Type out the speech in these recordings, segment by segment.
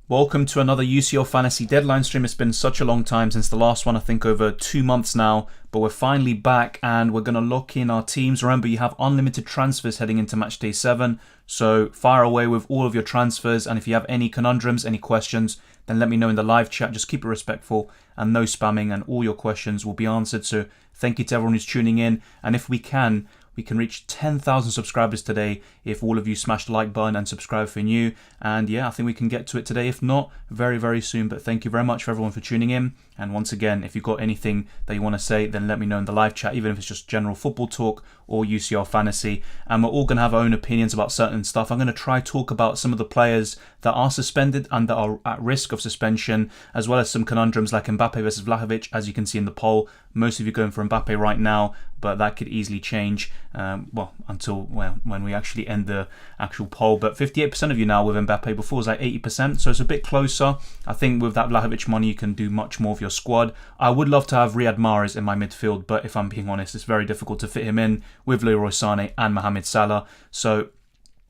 Welcome to another UCL Fantasy deadline stream. It's been such a long time since the last one, I think over 2 months now, but we're finally back and we're going to lock in our teams. Remember, you have unlimited transfers heading into Matchday 7, so fire away with all of your transfers, and if you have any conundrums, any questions, then let me know in the live chat. Just keep it respectful and no spamming, and all your questions will be answered. So thank you to everyone who's tuning in, and if we can reach 10,000 subscribers today if all of you smash the like button and subscribe for new. And yeah, I think we can get to it today. If not, very, very soon. But thank you very much for everyone for tuning in. And once again, if you've got anything that you want to say, then let me know in the live chat, even if it's just general football talk or UCL Fantasy. And we're all going to have our own opinions about certain stuff. I'm going to try talk about some of the players that are suspended and that are at risk of suspension, as well as some conundrums like Mbappe versus Vlahovic, as you can see in the poll. Most of you are going for Mbappe right now, but that could easily change until when we actually end the actual poll. But 58% of you now with Mbappe. Before it was like 80%, so it's a bit closer. I think with that Vlahovic money, you can do much more of your squad. I would love to have Riyad Mahrez in my midfield, but if I'm being honest, it's very difficult to fit him in with Leroy Sané and Mohamed Salah. So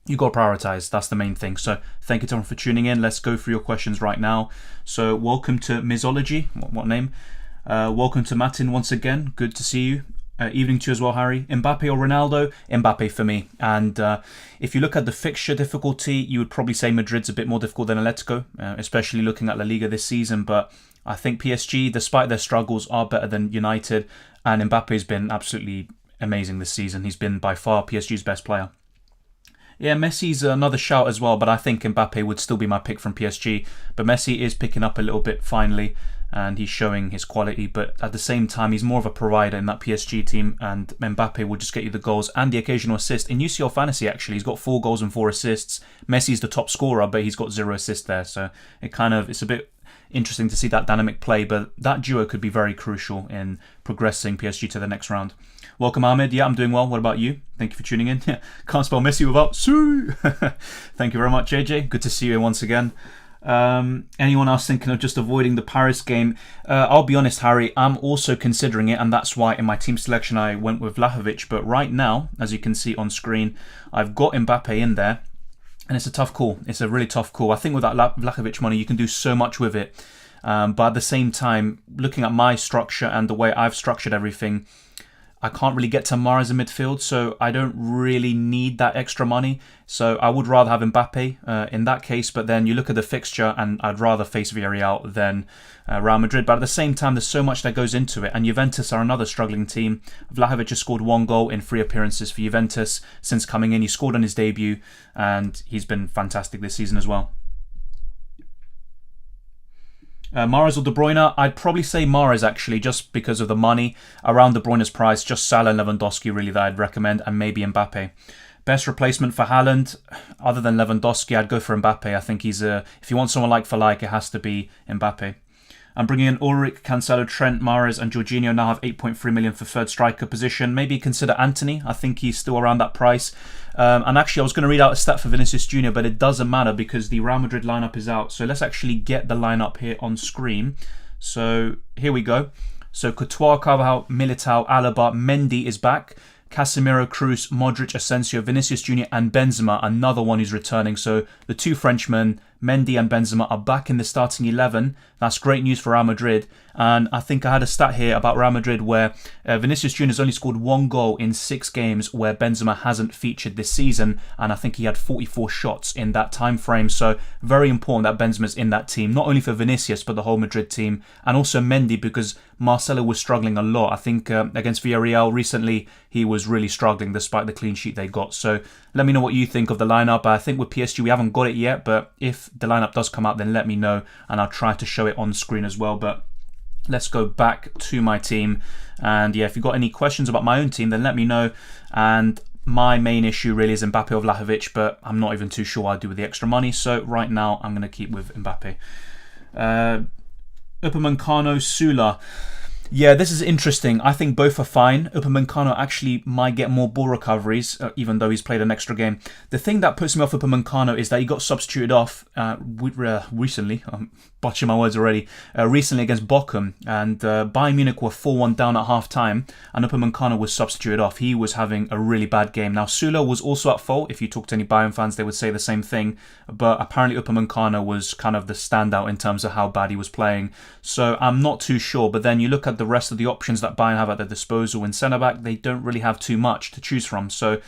you got to prioritize. That's the main thing. So thank you to everyone for tuning in. Let's go through your questions right now. So welcome to Misology. What name? Welcome to Martin once again. Good to see you. Evening to you as well, Harry. Mbappe or Ronaldo? Mbappe for me. And if you look at the fixture difficulty, you would probably say Madrid's a bit more difficult than Atletico, especially looking at La Liga this season. But I think PSG, despite their struggles, are better than United. And Mbappe's been absolutely amazing this season. He's been by far PSG's best player. Yeah, Messi's another shout as well, but I think Mbappe would still be my pick from PSG. But Messi is picking up a little bit finally, and he's showing his quality. But at the same time, he's more of a provider in that PSG team, and Mbappe will just get you the goals and the occasional assist. In UCL Fantasy, actually, he's got 4 goals and 4 assists. Messi's the top scorer, but he's got 0 assists there. So it's a bit interesting to see that dynamic play, but that duo could be very crucial in progressing PSG to the next round. Welcome, Ahmed. Yeah, I'm doing well. What about you? Thank you for tuning in. Can't spell Messi without Su. Thank you very much, JJ. Good to see you once again. Anyone else thinking of just avoiding the Paris game? I'll be honest, Harry, I'm also considering it, and that's why in my team selection I went with Vlahovic. But right now, as you can see on screen, I've got Mbappe in there. And it's a tough call. It's a really tough call. I think with that Vlahovic money, you can do so much with it. But at the same time, looking at my structure and the way I've structured everything, I can't really get to Mahrez in midfield, so I don't really need that extra money. So I would rather have Mbappe in that case, but then you look at the fixture and I'd rather face Villarreal than Real Madrid. But at the same time, there's so much that goes into it, and Juventus are another struggling team. Vlahovic has scored 1 goal in 3 appearances for Juventus since coming in. He scored on his debut, and he's been fantastic this season as well. Mahrez or De Bruyne? I'd probably say Mahrez actually, just because of the money around De Bruyne's price. Just Salah and Lewandowski really that I'd recommend, and maybe Mbappe. Best replacement for Haaland, other than Lewandowski, I'd go for Mbappe. I think if you want someone like for like, it has to be Mbappe. I'm bringing in Ulrich, Cancelo, Trent, Mahrez and Jorginho now have 8.3 million for third striker position. Maybe consider Antony. I think he's still around that price. And actually, I was going to read out a stat for Vinicius Jr., but it doesn't matter because the Real Madrid lineup is out. So let's actually get the lineup here on screen. So here we go. So Courtois, Carvajal, Militao, Alaba, Mendy is back. Casemiro, Kroos, Modric, Asensio, Vinicius Jr. and Benzema, another one who's returning. So the 2 Frenchmen, Mendy and Benzema, are back in the starting 11. That's great news for Real Madrid. And I think I had a stat here about Real Madrid where Vinicius Jr. has only scored 1 goal in 6 games where Benzema hasn't featured this season. And I think he had 44 shots in that time frame. So very important that Benzema's in that team, not only for Vinicius, but the whole Madrid team. And also Mendy, because Marcelo was struggling a lot. I think against Villarreal recently, he was really struggling despite the clean sheet they got. So let me know what you think of the lineup. I think with PSG, we haven't got it yet, but if the lineup does come out, then let me know and I'll try to show it on screen as well. But let's go back to my team. And yeah, if you've got any questions about my own team, then let me know. And my main issue really is Mbappe or Vlahovic, but I'm not even too sure what I'll do with the extra money. So right now, I'm going to keep with Mbappe. Upamecano, Sula. Yeah, this is interesting. I think both are fine. Upamecano actually might get more ball recoveries, even though he's played an extra game. The thing that puts me off Upamecano is that he got substituted off recently. I'm botching my words already. Recently against Bochum, and Bayern Munich were 4-1 down at half-time, and Upamecano was substituted off. He was having a really bad game. Now, Süle was also at fault. If you talk to any Bayern fans, they would say the same thing. But apparently Upamecano was kind of the standout in terms of how bad he was playing. So I'm not too sure. But then you look at the rest of the options that Bayern have at their disposal in centre-back, they don't really have too much to choose from. So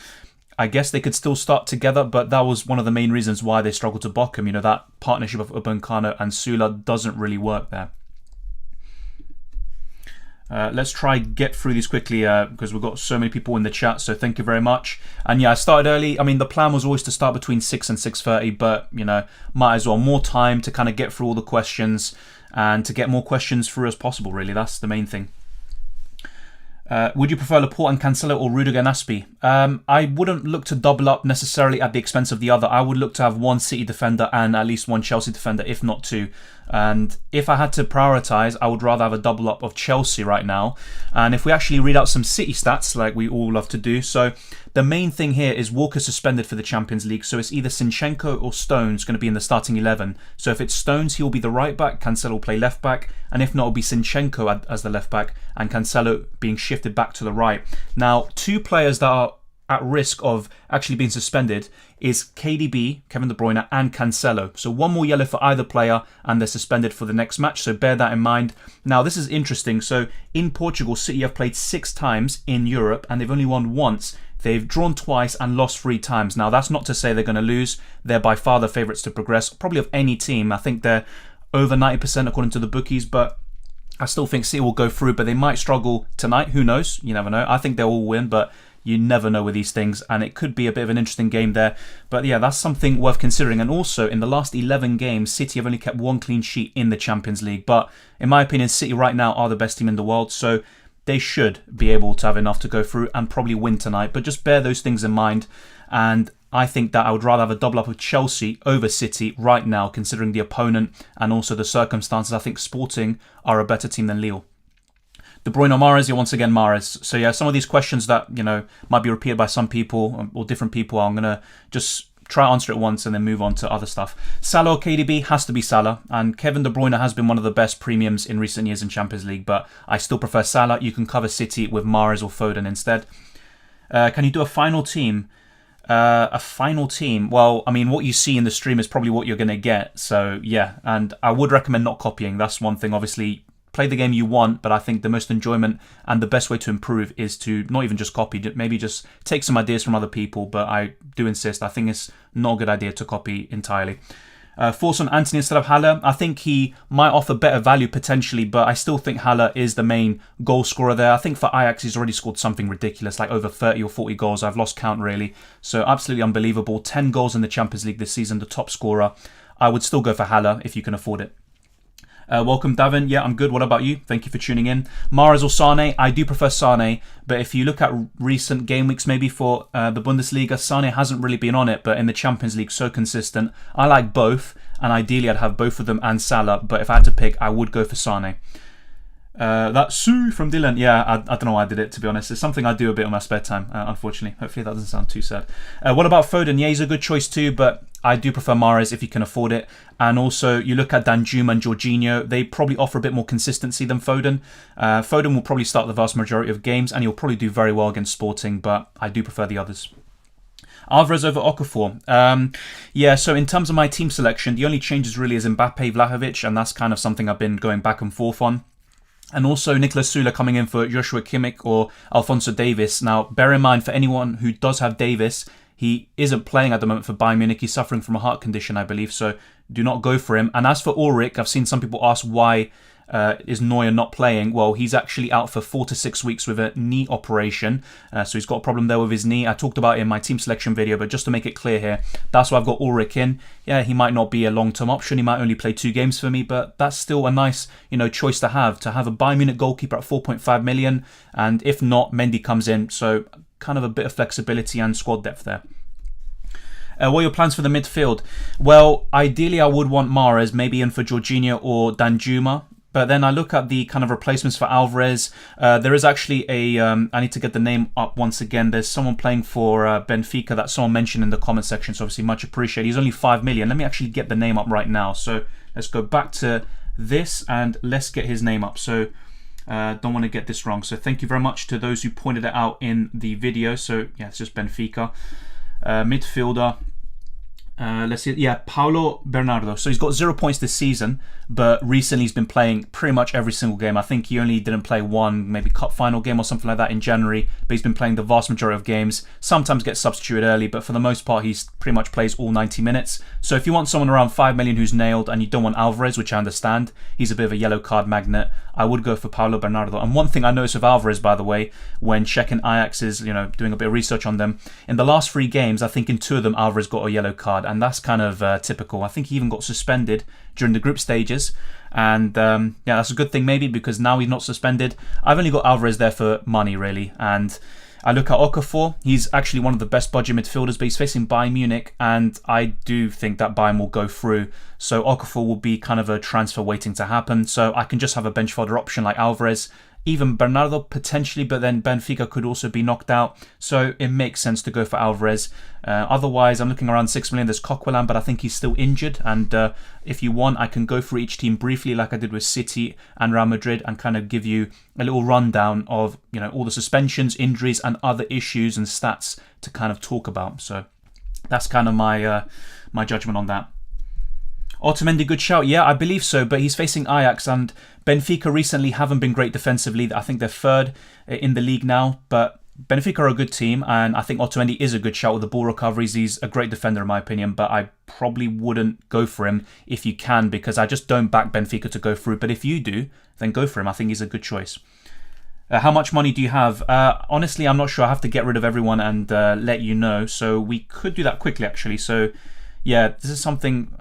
I guess they could still start together, but that was one of the main reasons why they struggled to Bochum. You know, that partnership of Upamecano and Süle doesn't really work there. Let's try get through these quickly because we've got so many people in the chat, so thank you very much. And yeah, I started early. I mean, the plan was always to start between 6 and 6:30, but, you know, might as well. More time to kind of get through all the questions and to get more questions through as possible, really. That's the main thing. Would you prefer Laporte and Cancelo or Rudiger and Aspi? I wouldn't look to double up necessarily at the expense of the other. I would look to have one City defender and at least one Chelsea defender, if not two. And if I had to prioritise, I would rather have a double up of Chelsea right now. And if we actually read out some City stats, like we all love to do, so the main thing here is Walker suspended for the Champions League, so it's either Zinchenko or Stones going to be in the starting 11. So if it's Stones, he'll be the right back, Cancelo will play left back, and if not, it'll be Zinchenko as the left back, and Cancelo being shifted back to the right. Now, two players that are at risk of actually being suspended is KDB, Kevin De Bruyne, and Cancelo. So one more yellow for either player and they're suspended for the next match, so bear that in mind. Now this is interesting. So in Portugal, City have played 6 times in Europe and they've only won once. They've drawn twice and lost 3 times. Now that's not to say they're going to lose. They're by far the favourites to progress, probably of any team. I think they're over 90% according to the bookies, but I still think City will go through, but they might struggle tonight. Who knows? You never know. I think they'll all win, but you never know with these things, and it could be a bit of an interesting game there. But yeah, that's something worth considering. And also, in the last 11 games, City have only kept 1 clean sheet in the Champions League. But in my opinion, City right now are the best team in the world, so they should be able to have enough to go through and probably win tonight. But just bear those things in mind. And I think that I would rather have a double up of Chelsea over City right now, considering the opponent and also the circumstances. I think Sporting are a better team than Lille. De Bruyne or Mahrez? Yeah, once again, Mahrez. So yeah, some of these questions that, you know, might be repeated by some people or different people, I'm going to just try to answer it once and then move on to other stuff. Salah or KDB? Has to be Salah. And Kevin De Bruyne has been one of the best premiums in recent years in Champions League, but I still prefer Salah. You can cover City with Mahrez or Foden instead. Can you do a final team? A final team? Well, I mean, what you see in the stream is probably what you're going to get. So yeah, and I would recommend not copying. That's one thing. Obviously, play the game you want, but I think the most enjoyment and the best way to improve is to not even just copy, maybe just take some ideas from other people. But I do insist, I think it's not a good idea to copy entirely. Force on Anthony instead of Haller. I think he might offer better value potentially, but I still think Haller is the main goal scorer there. I think for Ajax he's already scored something ridiculous, like over 30 or 40 goals. I've lost count really. So absolutely unbelievable. 10 goals in the Champions League this season, the top scorer. I would still go for Haller if you can afford it. Welcome, Davin. Yeah, I'm good. What about you? Thank you for tuning in. Mahrez or Sane? I do prefer Sane, but if you look at recent game weeks maybe for the Bundesliga, Sane hasn't really been on it, but in the Champions League, so consistent. I like both, and ideally I'd have both of them and Salah, but if I had to pick, I would go for Sane. That's Sue from Dylan. Yeah, I don't know why I did it, to be honest. It's something I do a bit on my spare time, unfortunately. Hopefully that doesn't sound too sad. What about Foden? Yeah, he's a good choice too, but I do prefer Mahrez if you can afford it. And also, you look at Danjuma and Jorginho, they probably offer a bit more consistency than Foden. Foden will probably start the vast majority of games, and he'll probably do very well against Sporting, but I do prefer the others. Alvarez over Okafor. Yeah, so in terms of my team selection, the only changes really is Mbappe, Vlahovic, and that's kind of something I've been going back and forth on. And also Nicolas Süle coming in for Joshua Kimmich or Alphonso Davies. Now, bear in mind, for anyone who does have Davies, he isn't playing at the moment for Bayern Munich. He's suffering from a heart condition, I believe, so do not go for him. And as for Ulrich, I've seen some people ask why is Neuer not playing. Well, he's actually out for 4 to 6 weeks with a knee operation. So he's got a problem there with his knee. I talked about it in my team selection video, but just to make it clear here, that's why I've got Ulrich in. Yeah, he might not be a long-term option. He might only play 2 games for me, but that's still a nice, choice to have a Bayern Munich goalkeeper at 4.5 million. And if not, Mendy comes in. So kind of a bit of flexibility and squad depth there. What are your plans for the midfield? Well, ideally I would want Mahrez, maybe in for Jorginho or Danjuma. But then I look at the kind of replacements for Alvarez. There is actually a, I need to get the name up once again. There's someone playing for Benfica that someone mentioned in the comment section, so obviously much appreciated. He's only 5 million. Let me actually get the name up right now. So let's go back to this and let's get his name up. So don't want to get this wrong. So thank you very much to those who pointed it out in the video. So yeah, it's just Benfica. Midfielder. Let's see, yeah, Paulo Bernardo. So he's got 0 points this season, but recently he's been playing pretty much every single game. I think he only didn't play one, maybe cup final game or something like that in January, but he's been playing the vast majority of games. Sometimes gets substituted early, but for the most part, he pretty much plays all 90 minutes. So if you want someone around 5 million who's nailed and you don't want Alvarez, which I understand, he's a bit of a yellow card magnet, I would go for Paulo Bernardo. And one thing I noticed with Alvarez, by the way, when checking Ajax's, doing a bit of research on them, in the last 3 games, I think in 2 of them, Alvarez got a yellow card, and that's kind of typical. I think he even got suspended during the group stages, and yeah, that's a good thing maybe, because now he's not suspended. I've only got Alvarez there for money, really, and I look at Okafor. He's actually one of the best budget midfielders, but he's facing Bayern Munich, and I do think that Bayern will go through. So Okafor will be kind of a transfer waiting to happen. So I can just have a bench fodder option like Alvarez, even Bernardo potentially, but then Benfica could also be knocked out. So it makes sense to go for Alvarez. Otherwise, I'm looking around 6 million. There's Coquelin, but I think he's still injured. And if you want, I can go through each team briefly like I did with City and Real Madrid and kind of give you a little rundown of all the suspensions, injuries and other issues and stats to kind of talk about. So that's kind of my my judgment on that. Otamendi, good shout. Yeah, I believe so, but he's facing Ajax, and Benfica recently haven't been great defensively. I think they're 3rd in the league now, but Benfica are a good team, and I think Otamendi is a good shout with the ball recoveries. He's a great defender in my opinion, but I probably wouldn't go for him if you can, because I just don't back Benfica to go through. But if you do, then go for him. I think he's a good choice. How much money do you have? Honestly, I'm not sure. I have to get rid of everyone and let you know. So we could do that quickly, actually. So yeah, this is something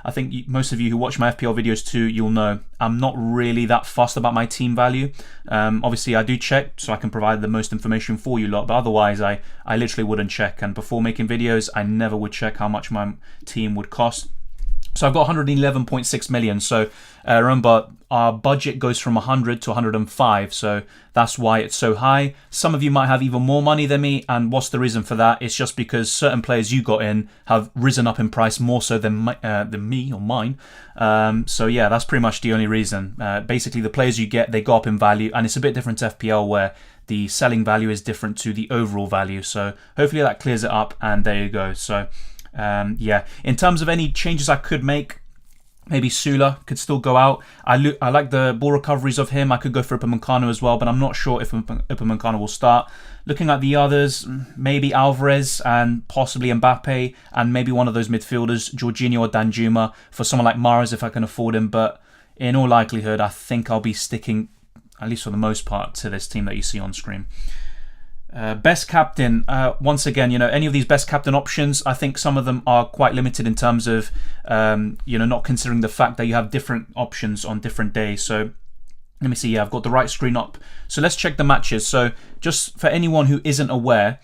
I think most of you who watch my FPL videos too, you'll know. I'm not really that fussed about my team value. Obviously, I do check so I can provide the most information for you lot, but otherwise, I literally wouldn't check. And before making videos, I never would check how much my team would cost. So I've got 111.6 million. So remember, our budget goes from 100 to 105. So that's why it's so high. Some of you might have even more money than me. And what's the reason for that? It's just because certain players you got in have risen up in price more so than me or mine. So yeah, that's pretty much the only reason. Basically, the players you get, they go up in value. And it's a bit different to FPL where the selling value is different to the overall value. So hopefully that clears it up. And there you go. So yeah, in terms of any changes I could make, maybe Sula could still go out. I like the ball recoveries of him. I could go for Upamecano as well, but I'm not sure if Upamecano will start. Looking at the others, maybe Alvarez and possibly Mbappe, and maybe one of those midfielders, Jorginho or Danjuma, for someone like Mahrez if I can afford him. But in all likelihood, I think I'll be sticking, at least for the most part, to this team that you see on screen. Best captain, once again, any of these best captain options, I think some of them are quite limited in terms of, not considering the fact that you have different options on different days. So let me see, yeah, I've got the right screen up. So let's check the matches. So just for anyone who isn't aware,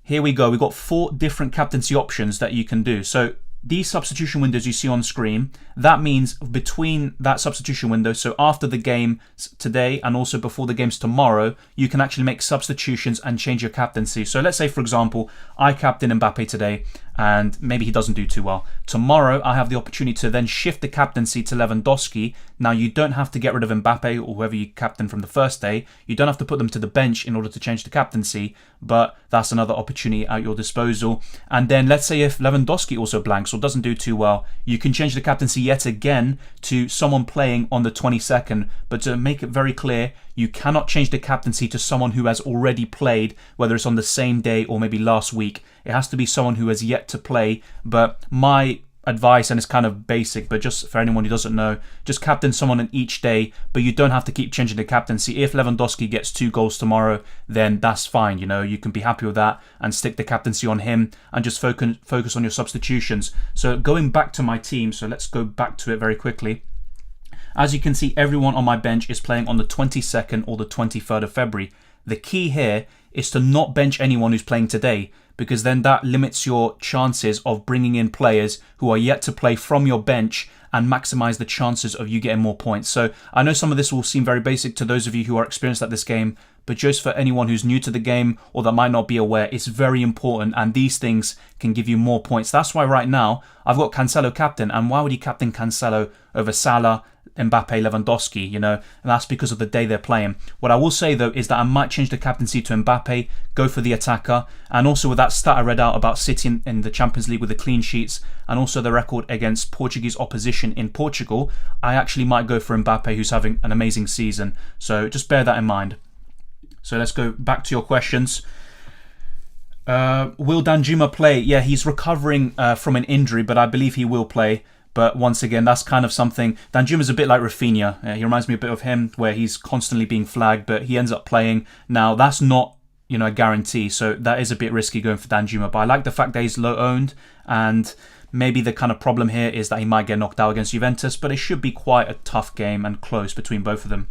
here we go. We've got 4 different captaincy options that you can do. So these substitution windows you see on screen, that means between that substitution window, so after the game today and also before the games tomorrow, you can actually make substitutions and change your captaincy. So let's say, for example, I captain Mbappe today and maybe he doesn't do too well. Tomorrow, I have the opportunity to then shift the captaincy to Lewandowski. Now, you don't have to get rid of Mbappe or whoever you captain from the first day. You don't have to put them to the bench in order to change the captaincy, but that's another opportunity at your disposal. And then let's say if Lewandowski also blanks or doesn't do too well, you can change the captaincy yet again to someone playing on the 22nd. But to make it very clear, you cannot change the captaincy to someone who has already played, whether it's on the same day or maybe last week. It has to be someone who has yet to play. But my advice, and it's kind of basic, but just for anyone who doesn't know, just captain someone in each day, but you don't have to keep changing the captaincy. If Lewandowski gets 2 goals tomorrow, then that's fine. You can be happy with that and stick the captaincy on him and just focus on your substitutions. So going back to my team, so let's go back to it very quickly. As you can see, everyone on my bench is playing on the 22nd or the 23rd of February. The key here is to not bench anyone who's playing today, because then that limits your chances of bringing in players who are yet to play from your bench and maximize the chances of you getting more points. So I know some of this will seem very basic to those of you who are experienced at this game, but just for anyone who's new to the game or that might not be aware, it's very important, and these things can give you more points. That's why right now I've got Cancelo captain, and why would you captain Cancelo over Salah, Mbappe, Lewandowski, you know? And that's because of the day they're playing. What I will say though is that I might change the captaincy to Mbappe, go for the attacker, and also with that stat I read out about City in the Champions League with the clean sheets, and also the record against Portuguese opposition in Portugal, I actually might go for Mbappe, who's having an amazing season. So just bear that in mind. So let's go back to your questions. Will Danjuma play? Yeah, he's recovering from an injury, but I believe he will play. But once again, that's kind of something. Danjuma's a bit like Rafinha. He reminds me a bit of him, where he's constantly being flagged, but he ends up playing. Now, that's not, you know, a guarantee, so that is a bit risky going for Danjuma. But I like the fact that he's low owned, and maybe the kind of problem here is that he might get knocked out against Juventus, but it should be quite a tough game and close between both of them.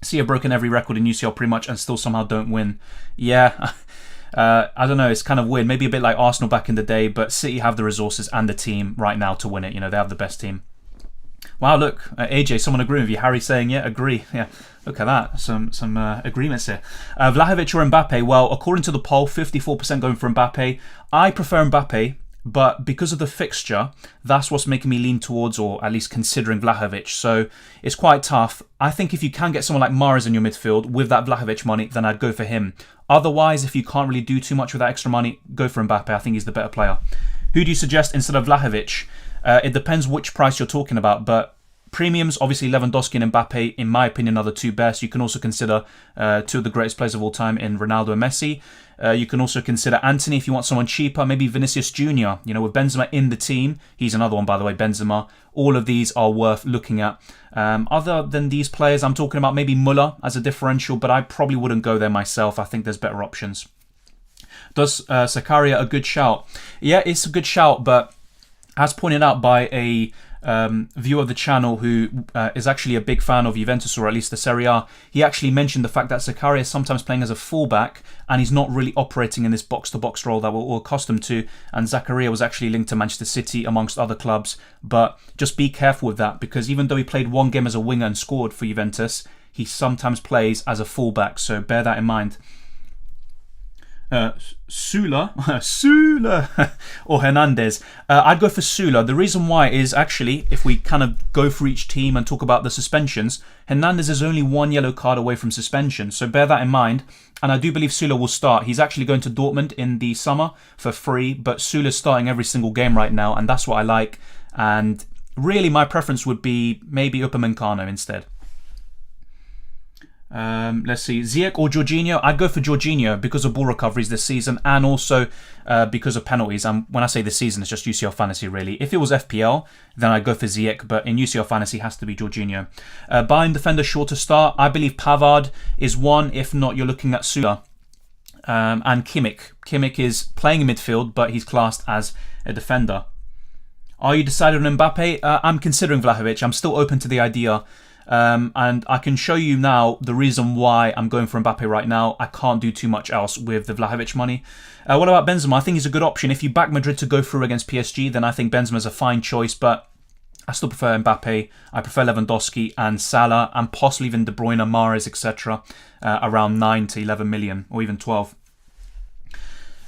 See, I've broken every record in UCL pretty much and still somehow don't win. Yeah, I don't know, it's kind of weird. Maybe a bit like Arsenal back in the day, but City have the resources and the team right now to win it. You know, they have the best team. Wow, look, AJ, someone agreeing with you. Harry saying, yeah, agree. Yeah, look at that. Some agreements here. Vlahovic or Mbappe? Well, according to the poll, 54% going for Mbappe. I prefer Mbappe, but because of the fixture, that's what's making me lean towards, or at least considering, Vlahovic. So it's quite tough. I think if you can get someone like Mahrez in your midfield with that Vlahovic money, then I'd go for him. Otherwise, if you can't really do too much with that extra money, go for Mbappe. I think he's the better player. Who do you suggest instead of Vlahovic? It depends which price you're talking about, but premiums, obviously Lewandowski and Mbappe, in my opinion, are the two best. You can also consider two of the greatest players of all time in Ronaldo and Messi. You can also consider Antony if you want someone cheaper, maybe Vinicius Jr. You know, with Benzema in the team, he's another one, by the way, Benzema. All of these are worth looking at. Other than these players, I'm talking about maybe Muller as a differential, but I probably wouldn't go there myself. I think there's better options. Does Zakaria a good shout? Yeah, it's a good shout, but as pointed out by a viewer of the channel who is actually a big fan of Juventus, or at least the Serie A, he actually mentioned the fact that Zakaria is sometimes playing as a fullback and he's not really operating in this box-to-box role that we're all accustomed to, and Zakaria was actually linked to Manchester City amongst other clubs. But just be careful with that, because even though he played one game as a winger and scored for Juventus, he sometimes plays as a fullback, so bear that in mind. Sula or Hernandez. I'd go for Sula. The reason why is actually, if we kind of go for each team and talk about the suspensions, Hernandez is only one yellow card away from suspension, so bear that in mind. And I do believe Sula will start. He's actually going to Dortmund in the summer for free, but Sula's starting every single game right now, and that's what I like. And really my preference would be maybe Upamecano instead. Let's see, Ziyech or Jorginho? I'd go for Jorginho because of ball recoveries this season, and also because of penalties. And when I say this season, it's just UCL Fantasy really. If it was FPL, then I'd go for Ziyech, but in UCL Fantasy, it has to be Jorginho. Bayern defender sure to start. I believe Pavard is one. If not, you're looking at Sula. And Kimmich. Kimmich is playing in midfield, but he's classed as a defender. Are you decided on Mbappe? I'm considering Vlahovic. I'm still open to the idea. And I can show you now the reason why I'm going for Mbappe right now. I can't do too much else with the Vlahovic money. What about Benzema? I think he's a good option. If you back Madrid to go through against PSG, then I think Benzema's a fine choice, but I still prefer Mbappe. I prefer Lewandowski and Salah, and possibly even De Bruyne, Mahrez, etc. Around 9 to 11 million, or even 12.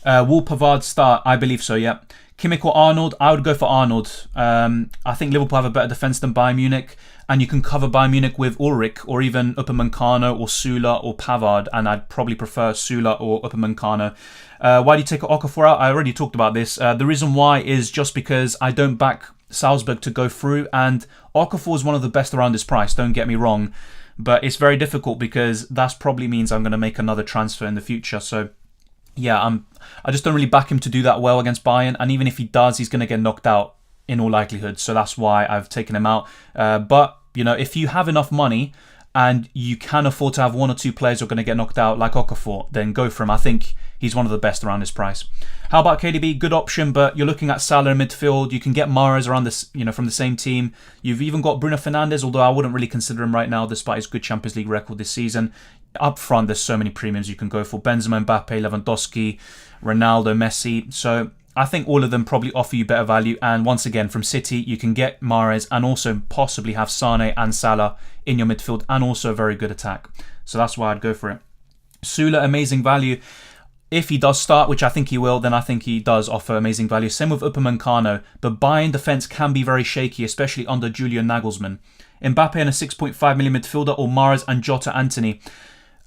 Will Pavard start? I believe so, yeah. Kimmich or Arnold? I would go for Arnold. I think Liverpool have a better defence than Bayern Munich, and you can cover Bayern Munich with Ulrich or even Upamecano or Sula or Pavard, and I'd probably prefer Sula or Upamecano. Why do you take Okafor out? I already talked about this. The reason why is just because I don't back Salzburg to go through, and Okafor is one of the best around this price, don't get me wrong, but it's very difficult because that probably means I'm going to make another transfer in the future. So yeah, I just don't really back him to do that well against Bayern, and even if he does, he's going to get knocked out in all likelihood, so that's why I've taken him out. But you know, if you have enough money and you can afford to have one or two players who are going to get knocked out like Okafor, then go for him. I think he's one of the best around his price. How about KDB? Good option, but you're looking at Salah in midfield. You can get Mahrez around this, from the same team. You've even got Bruno Fernandes, although I wouldn't really consider him right now, despite his good Champions League record this season. Up front, there's so many premiums you can go for: Benzema, Mbappe, Lewandowski, Ronaldo, Messi. So I think all of them probably offer you better value. And once again, from City, you can get Mahrez and also possibly have Sane and Salah in your midfield, and also a very good attack. So that's why I'd go for it. Sula, amazing value. If he does start, which I think he will, then I think he does offer amazing value. Same with Upamecano. But Bayern defence can be very shaky, especially under Julian Nagelsmann. Mbappe and a 6.5 million midfielder, or Mahrez and Jota Antony.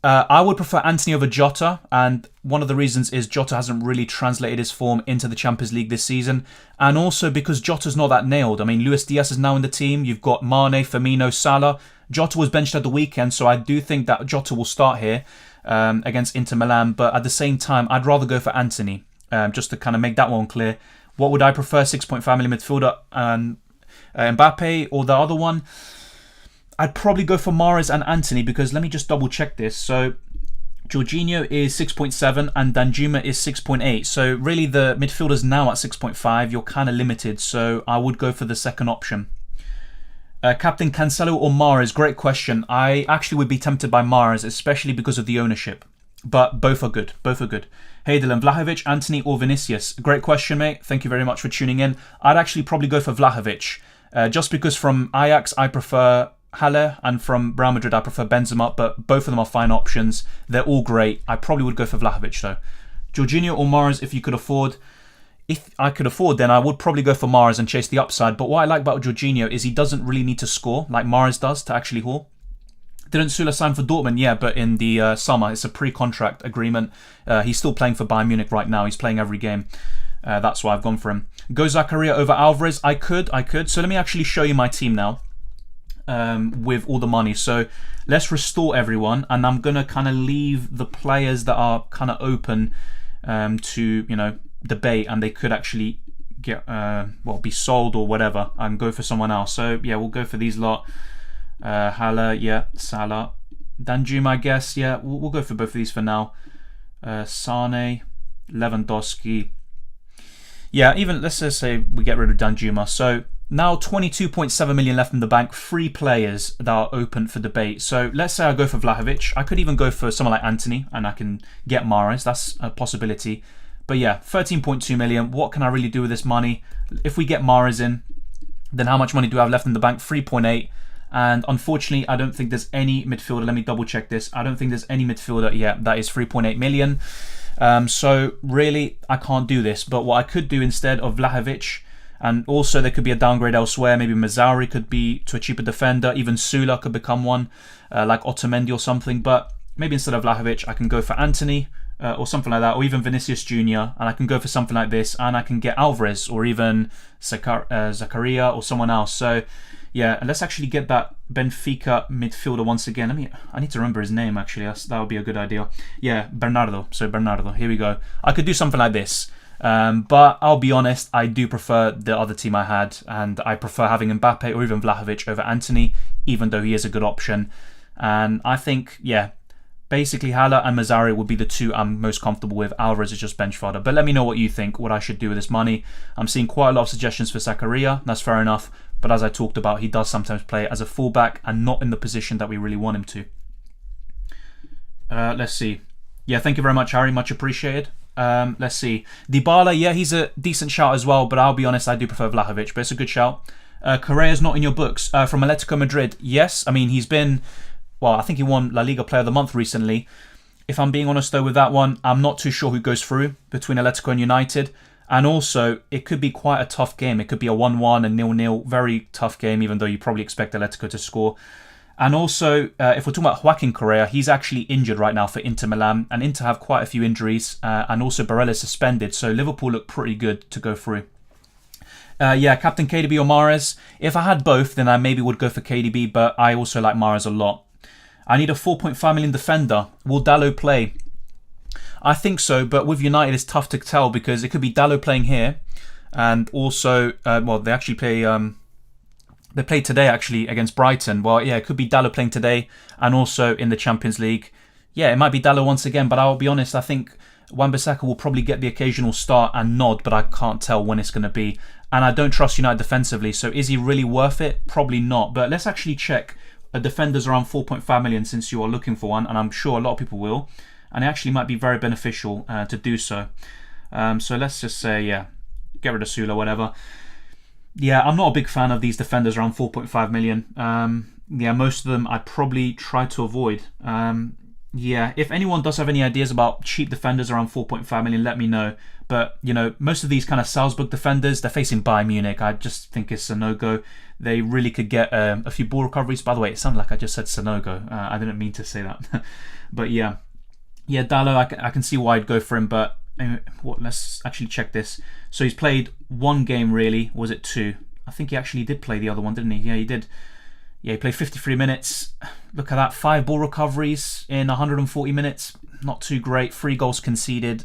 I would prefer Antony over Jota, and one of the reasons is Jota hasn't really translated his form into the Champions League this season, and also because Jota's not that nailed. I mean, Luis Diaz is now in the team. You've got Mane, Firmino, Salah. Jota was benched at the weekend, so I do think that Jota will start here against Inter Milan, but at the same time, I'd rather go for Antony, just to kind of make that one clear. What would I prefer, 6.5 million midfielder and Mbappe, or the other one? I'd probably go for Mahrez and Antony, because let me just double check this. So Jorginho is 6.7 and Danjuma is 6.8. So really the midfielder's now at 6.5. You're kind of limited, so I would go for the second option. Captain Cancelo or Mahrez? Great question. I actually would be tempted by Mahrez, especially because of the ownership. But both are good. Both are good. Hey Dylan, Vlahovic, Antony or Vinicius? Great question, mate. Thank you very much for tuning in. I'd actually probably go for Vlahovic. Just because from Ajax I prefer Haller, and from Real Madrid I prefer Benzema, but both of them are fine options. They're all great. I probably would go for Vlahovic though. Jorginho or Mahrez if you could afford? If I could afford, then I would probably go for Mahrez and chase the upside. But what I like about Jorginho is he doesn't really need to score like Mahrez does to actually haul. Didn't Sula sign for Dortmund? Yeah, but in the summer. It's a pre-contract agreement. He's still playing for Bayern Munich right now. He's playing every game. That's why I've gone for him. Go Zakaria over Alvarez? I could. So let me actually show you my team now with all the money. So let's restore everyone. And I'm going to kind of leave the players that are kind of open to, debate, and they could actually get be sold or whatever, and go for someone else. So yeah, we'll go for these lot. Haller, yeah, Salah, Danjuma, I guess, yeah, we'll go for both of these for now. Sane, Lewandowski, yeah, even let's just say we get rid of Danjuma. So now 22.7 million left in the bank, 3 players that are open for debate. So let's say I go for Vlahovic. I could even go for someone like Antony and I can get Mahrez. That's a possibility. But yeah, 13.2 million. What can I really do with this money? If we get Mahrez in, then how much money do I have left in the bank? 3.8. And unfortunately, I don't think there's any midfielder. Let me double check this. I don't think there's any midfielder. Yeah, that is 3.8 million. So really, I can't do this. But what I could do instead of Vlahovic, and also there could be a downgrade elsewhere. Maybe Mazzari could be to a cheaper defender. Even Sula could become one, like Otamendi or something. But maybe instead of Vlahovic, I can go for Antony. Or something like that, or even Vinicius Jr. And I can go for something like this, and I can get Alvarez or even Zakaria or someone else. So yeah, and let's actually get that Benfica midfielder once again. I need to remember his name actually. That would be a good idea. Yeah, Bernardo. So Bernardo, here we go. I could do something like this. But I'll be honest, I do prefer the other team I had, and I prefer having Mbappe or even Vlahovic over Antony, even though he is a good option. And I think, yeah, basically, Haller and Mazzari would be the two I'm most comfortable with. Alvarez is just bench fodder. But let me know what you think, what I should do with this money. I'm seeing quite a lot of suggestions for Zakaria. That's fair enough. But as I talked about, he does sometimes play as a fullback and not in the position that we really want him to. Let's see. Yeah, thank you very much, Harry. Much appreciated. Let's see. Dybala, yeah, he's a decent shout as well. But I'll be honest, I do prefer Vlahovic. But it's a good shout. Correa's not in your books. From Atletico Madrid, yes. I mean, he's been... Well, I think he won La Liga Player of the Month recently. If I'm being honest, though, with that one, I'm not too sure who goes through between Atletico and United. And also, it could be quite a tough game. It could be a 1-1, a 0-0. Very tough game, even though you probably expect Atletico to score. And also, if we're talking about Joaquin Correa, he's actually injured right now for Inter Milan. And Inter have quite a few injuries. And also, Barella is suspended. So Liverpool look pretty good to go through. Yeah, Captain KDB or Mahrez. If I had both, then I maybe would go for KDB. But I also like Mahrez a lot. I need a 4.5 million defender. Will Dalot play? I think so, but with United it's tough to tell because it could be Dalot playing here, and also, they actually play. They played today actually against Brighton. Well, yeah, it could be Dalot playing today, and also in the Champions League. Yeah, it might be Dalot once again, but I'll be honest. I think Wan-Bissaka will probably get the occasional start and nod, but I can't tell when it's going to be. And I don't trust United defensively, so is he really worth it? Probably not. But let's actually check a defender's around 4.5 million since you are looking for one, and I'm sure a lot of people will. And it actually might be very beneficial to do so. So let's just say, yeah, get rid of Sula, whatever. Yeah, I'm not a big fan of these defenders around 4.5 million. Yeah, most of them I'd probably try to avoid. Yeah, if anyone does have any ideas about cheap defenders around 4.5 million, let me know. But, you know, most of these kind of Salzburg defenders, they're facing Bayern Munich. I just think it's a no-go. They really could get a few ball recoveries. By the way, it sounded like I just said Sanogo. I didn't mean to say that. But yeah. Yeah, Dalot, I can see why I'd go for him, but let's actually check this. So he's played one game, really. Was it two? I think he actually did play the other one, didn't he? Yeah, he did. Yeah, he played 53 minutes. Look at that. 5 ball recoveries in 140 minutes. Not too great. 3 goals conceded.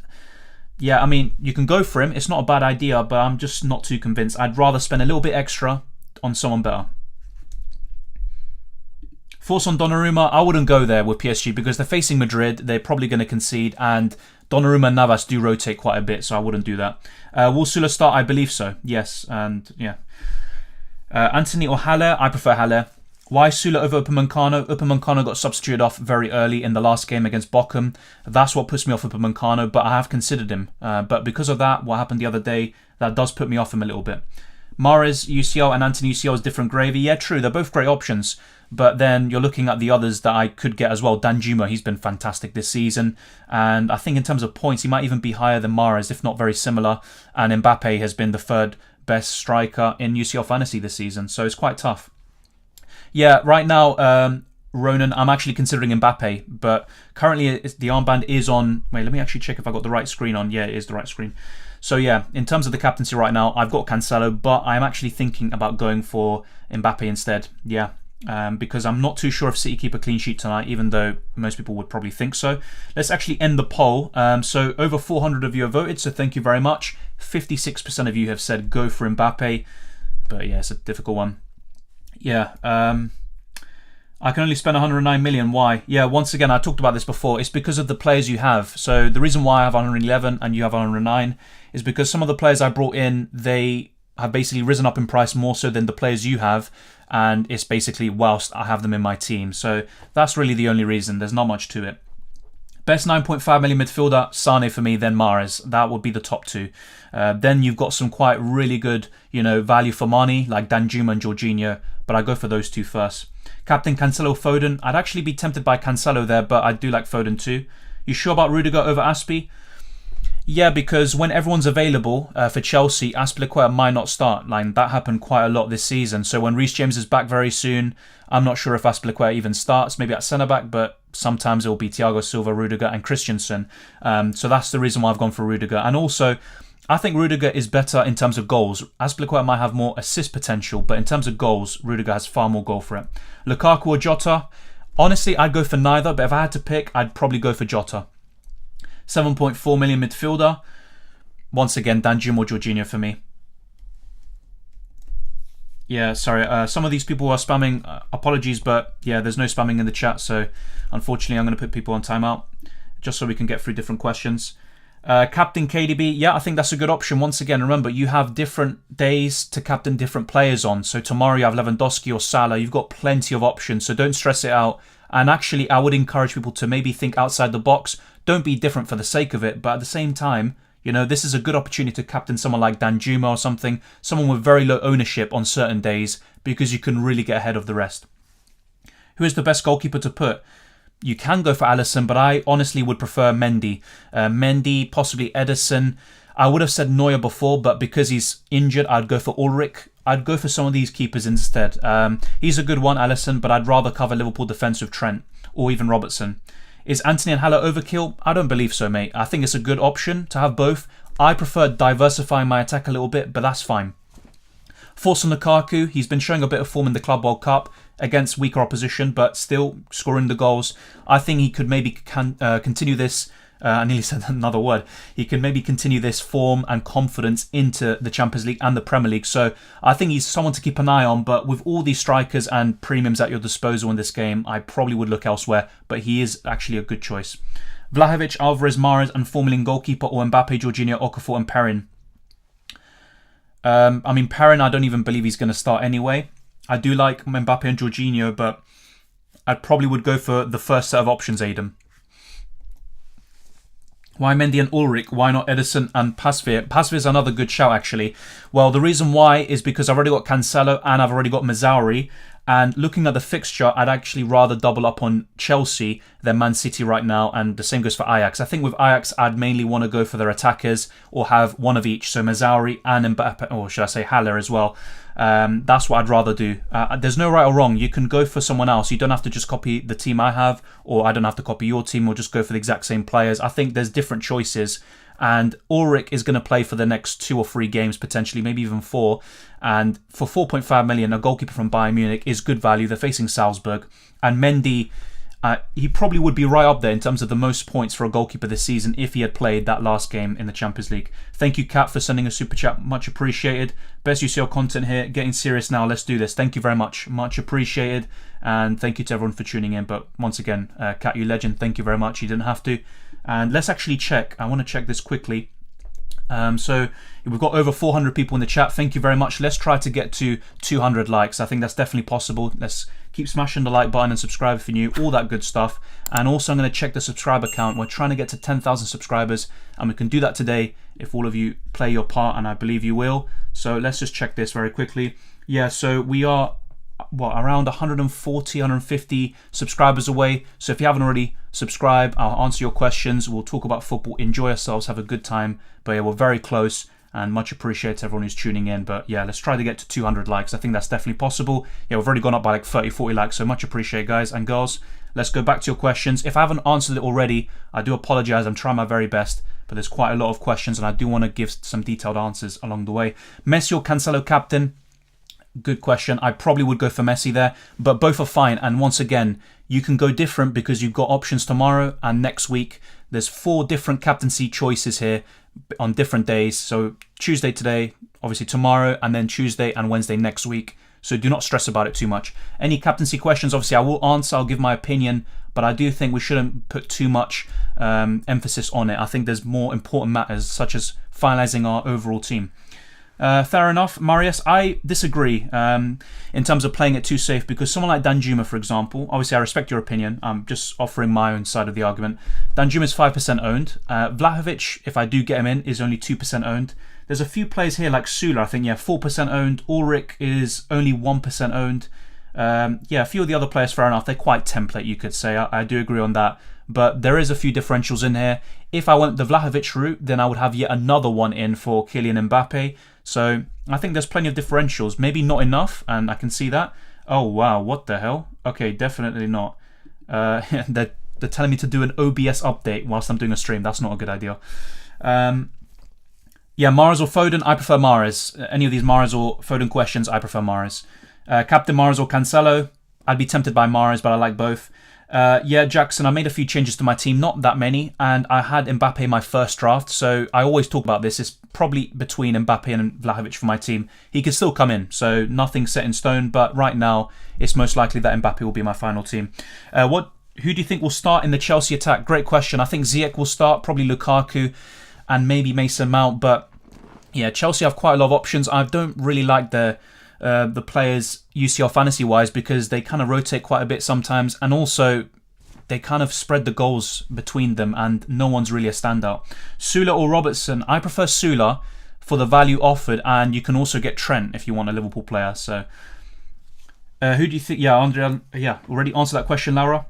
Yeah, I mean, you can go for him. It's not a bad idea, but I'm just not too convinced. I'd rather spend a little bit extra on someone better. Thoughts on Donnarumma? I wouldn't go there with PSG because they're facing Madrid. They're probably going to concede, and Donnarumma and Navas do rotate quite a bit, so I wouldn't do that. Will Sula start? I believe so. Yes, and yeah. Anthony or Haller? I prefer Haller. Why Sula over Upamecano? Upamecano got substituted off very early in the last game against Bochum. That's what puts me off Upamecano, but I have considered him. But because of that, what happened the other day, that does put me off him a little bit. Mahrez, UCL, and Anthony UCL is different gravy. Yeah, true. They're both great options. But then you're looking at the others that I could get as well. Danjuma, he's been fantastic this season. And I think in terms of points, he might even be higher than Mahrez, if not very similar. And Mbappe has been the 3rd best striker in UCL Fantasy this season. So it's quite tough. Yeah, right now, Ronan, I'm actually considering Mbappe. But currently the armband is on... Wait, let me actually check if I got the right screen on. Yeah, it is the right screen. So yeah, in terms of the captaincy right now, I've got Cancelo. But I'm actually thinking about going for Mbappe instead. Yeah. Because I'm not too sure if City keep a clean sheet tonight, even though most people would probably think so. Let's actually end the poll. So over 400 of you have voted, so thank you very much. 56% of you have said go for Mbappe, but yeah, it's a difficult one. Yeah, I can only spend 109 million. Why? Yeah, once again, I talked about this before. It's because of the players you have. So the reason why I have 111 and you have 109 is because some of the players I brought in, they have basically risen up in price more so than the players you have. And it's basically whilst I have them in my team. So that's really the only reason. There's not much to it. Best 9.5 million midfielder, Sane for me, then Mahrez. That would be the top 2. Then you've got some quite really good, value for money, like Danjuma and Jorginho. But I go for those 2 first. Captain Cancelo, Foden. I'd actually be tempted by Cancelo there, but I do like Foden too. You sure about Rudiger over Aspi? Yeah, because when everyone's available for Chelsea, Azpilicueta might not start. Like, that happened quite a lot this season. So when Reece James is back very soon, I'm not sure if Azpilicueta even starts, maybe at centre-back, but sometimes it will be Thiago Silva, Rudiger and Christensen. So that's the reason why I've gone for Rudiger. And also, I think Rudiger is better in terms of goals. Azpilicueta might have more assist potential, but in terms of goals, Rudiger has far more goal for it. Lukaku or Jota? Honestly, I'd go for neither, but if I had to pick, I'd probably go for Jota. 7.4 million midfielder. Once again, Danjuma or Jorginho for me. Yeah, sorry. Some of these people are spamming. Apologies, but yeah, there's no spamming in the chat. So unfortunately, I'm going to put people on timeout just so we can get through different questions. Captain KDB. Yeah, I think that's a good option. Once again, remember, you have different days to captain different players on. So tomorrow you have Lewandowski or Salah. You've got plenty of options. So don't stress it out. And actually, I would encourage people to maybe think outside the box. Don't be different for the sake of it. But at the same time, this is a good opportunity to captain someone like Danjuma or something. Someone with very low ownership on certain days because you can really get ahead of the rest. Who is the best goalkeeper to put? You can go for Alisson, but I honestly would prefer Mendy. Mendy, possibly Ederson. I would have said Neuer before, but because he's injured, I'd go for Ulrich. I'd go for some of these keepers instead. He's a good one, Alisson, but I'd rather cover Liverpool defence with Trent or even Robertson. Is Anthony and Haller overkill? I don't believe so, mate. I think it's a good option to have both. I prefer diversifying my attack a little bit, but that's fine. Thoughts on Lukaku? He's been showing a bit of form in the Club World Cup against weaker opposition, but still scoring the goals. I think he could maybe continue this I nearly said another word. He can maybe continue this form and confidence into the Champions League and the Premier League. So I think he's someone to keep an eye on. But with all these strikers and premiums at your disposal in this game, I probably would look elsewhere. But he is actually a good choice. Vlahovic, Alvarez, Mahrez and 4 million goalkeeper, or Mbappe, Jorginho, Okafor and Perrin. I mean, Perrin, I don't even believe he's going to start anyway. I do like Mbappe and Jorginho, but I probably would go for the first set of options, Adam. Why Mendy and Ulrich? Why not Edison and Pasveer? Pasveer is another good shout, actually. Well, the reason why is because I've already got Cancelo and I've already got Mazzauri. And looking at the fixture, I'd actually rather double up on Chelsea than Man City right now. And the same goes for Ajax. I think with Ajax, I'd mainly want to go for their attackers or have one of each. So Mazzauri and Mbappe, or should I say Haller as well. That's what I'd rather do. There's no right or wrong. You can go for someone else. You don't have to just copy the team I have, or I don't have to copy your team, or just go for the exact same players. I think there's different choices. And Ulrich is going to play for the next 2 or 3 games, potentially, maybe even 4. And for 4.5 million, a goalkeeper from Bayern Munich is good value. They're facing Salzburg. And Mendy, he probably would be right up there in terms of the most points for a goalkeeper this season if he had played that last game in the Champions League. Thank you, Kat, for sending a super chat. Much appreciated. Best UCL content here. Getting serious now. Let's do this. Thank you very much. Much appreciated. And thank you to everyone for tuning in. But once again, Kat, you legend. Thank you very much. You didn't have to. And let's actually check. I want to check this quickly. So we've got over 400 people in the chat. Thank you very much. Let's try to get to 200 likes. I think that's definitely possible. Let's keep smashing the like button and subscribe if you're new. All that good stuff. And also I'm going to check the subscriber count. We're trying to get to 10,000 subscribers. And we can do that today if all of you play your part. And I believe you will. So let's just check this very quickly. Yeah, so we are around 140, 150 subscribers away. So if you haven't already, subscribe. I'll answer your questions. We'll talk about football, enjoy ourselves, have a good time. But yeah, we're very close and much appreciate everyone who's tuning in. But yeah, let's try to get to 200 likes. I think that's definitely possible. Yeah, we've already gone up by like 30, 40 likes. So much appreciate, guys and girls. Let's go back to your questions. If I haven't answered it already, I do apologize. I'm trying my very best. But there's quite a lot of questions and I do want to give some detailed answers along the way. Messi or Cancelo captain? Good question. I probably would go for Messi there, but both are fine. And once again, you can go different because you've got options tomorrow and next week. There's 4 different captaincy choices here on different days. So Tuesday today, obviously tomorrow, and then Tuesday and Wednesday next week. So do not stress about it too much. Any captaincy questions, obviously I will answer. I'll give my opinion, but I do think we shouldn't put too much emphasis on it. I think there's more important matters such as finalizing our overall team. Fair enough, Marius. I disagree in terms of playing it too safe because someone like Danjuma, for example, obviously I respect your opinion. I'm just offering my own side of the argument. Danjuma is 5% owned. Vlahovic, if I do get him in, is only 2% owned. There's a few players here like Sula, I think, yeah, 4% owned. Ulrich is only 1% owned. Yeah, a few of the other players, fair enough. They're quite template, you could say. I do agree on that. But there is a few differentials in here. If I went the Vlahovic route, then I would have yet another one in for Kylian Mbappe. So I think there's plenty of differentials. Maybe not enough, and I can see that. Oh, wow, what the hell? Okay, definitely not. They're telling me to do an OBS update whilst I'm doing a stream. That's not a good idea. Yeah, Mahrez or Foden? I prefer Mahrez. Any of these Mahrez or Foden questions, I prefer Mahrez. Captain Mahrez or Cancelo? I'd be tempted by Mahrez, but I like both. Yeah, Jackson, I made a few changes to my team, not that many, and I had Mbappe in my first draft, so I always talk about this. It's probably between Mbappe and Vlahovic for my team. He could still come in, so nothing set in stone, but right now it's most likely that Mbappe will be my final team. Who do you think will start in the Chelsea attack? Great question. I think Ziyech will start, probably Lukaku and maybe Mason Mount, but yeah, Chelsea have quite a lot of options. I don't really like the players UCL Fantasy wise because they kind of rotate quite a bit sometimes, and also they kind of spread the goals between them and no one's really a standout. Sula or Robertson? I prefer Sula for the value offered, and you can also get Trent if you want a Liverpool player. So who do you think? Yeah, Andrea, yeah, already answered that question, Laura.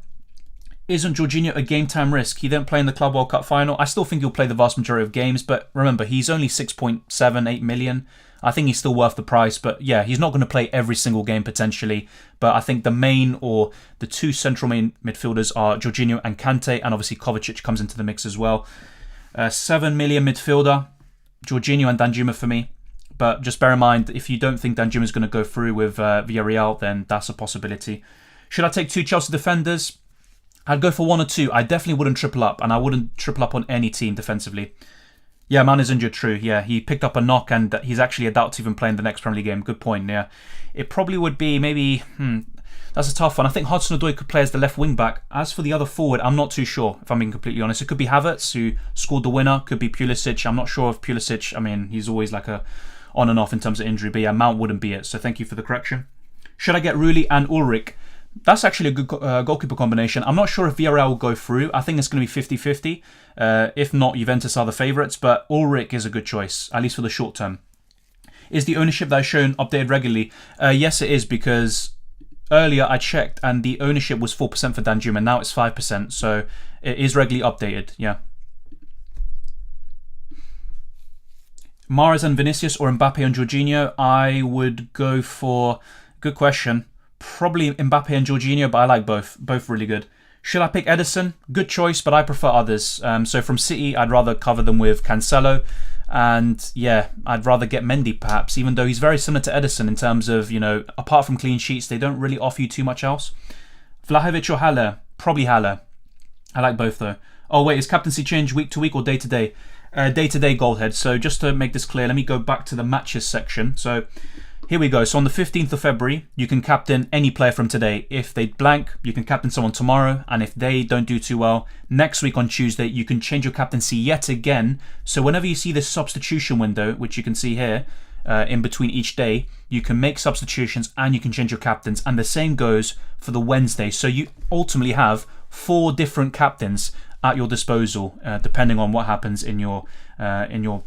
Isn't Jorginho a game time risk? He didn't play in the Club World Cup final. I still think he'll play the vast majority of games, but remember, he's only 6.78 million. I think he's still worth the price, but yeah, he's not going to play every single game potentially. But I think the main or the 2 central main midfielders are Jorginho and Kante, and obviously Kovacic comes into the mix as well. 7 million midfielder, Jorginho and Danjuma for me. But just bear in mind, if you don't think Danjuma is going to go through with Villarreal, then that's a possibility. Should I take 2 Chelsea defenders? I'd go for 1 or 2. I definitely wouldn't triple up, and I wouldn't triple up on any team defensively. Yeah, Mount is injured, true. Yeah, he picked up a knock, and he's actually a doubt to even play in the next Premier League game. Good point, yeah. It probably would be maybe... That's a tough one. I think Hudson-Odoi could play as the left wing-back. As for the other forward, I'm not too sure, if I'm being completely honest. It could be Havertz, who scored the winner. Could be Pulisic. I'm not sure if Pulisic... I mean, he's always like a on and off in terms of injury. But yeah, Mount wouldn't be it. So thank you for the correction. Should I get Rulli and Ulrich? That's actually a good goalkeeper combination. I'm not sure if Villarreal will go through. I think it's going to be 50-50. If not, Juventus are the favourites. But Ulrich is a good choice, at least for the short term. Is the ownership that is shown updated regularly? Yes, it is, because earlier I checked and the ownership was 4% for Danjuma. Now it's 5%. So it is regularly updated. Yeah. Mahrez and Vinicius or Mbappe and Jorginho? I would go for... Good question. Probably Mbappe and Jorginho, but I like both. Both really good. Should I pick Ederson? Good choice, but I prefer others. So from City, I'd rather cover them with Cancelo. And yeah, I'd rather get Mendy perhaps, even though he's very similar to Ederson in terms of, you know, apart from clean sheets, they don't really offer you too much else. Vlahovic or Haller? Probably Haller. I like both though. Oh wait, is captaincy change week to week or day to day? Day to day, Goldhead. So just to make this clear, let me go back to the matches section. So here we go. So on the 15th of February, you can captain any player from today. If they blank, you can captain someone tomorrow. And if they don't do too well, next week on Tuesday, you can change your captaincy yet again. So whenever you see this substitution window, which you can see here, in between each day, you can make substitutions and you can change your captains. And the same goes for the Wednesday. So you ultimately have 4 different captains at your disposal, depending on what happens in your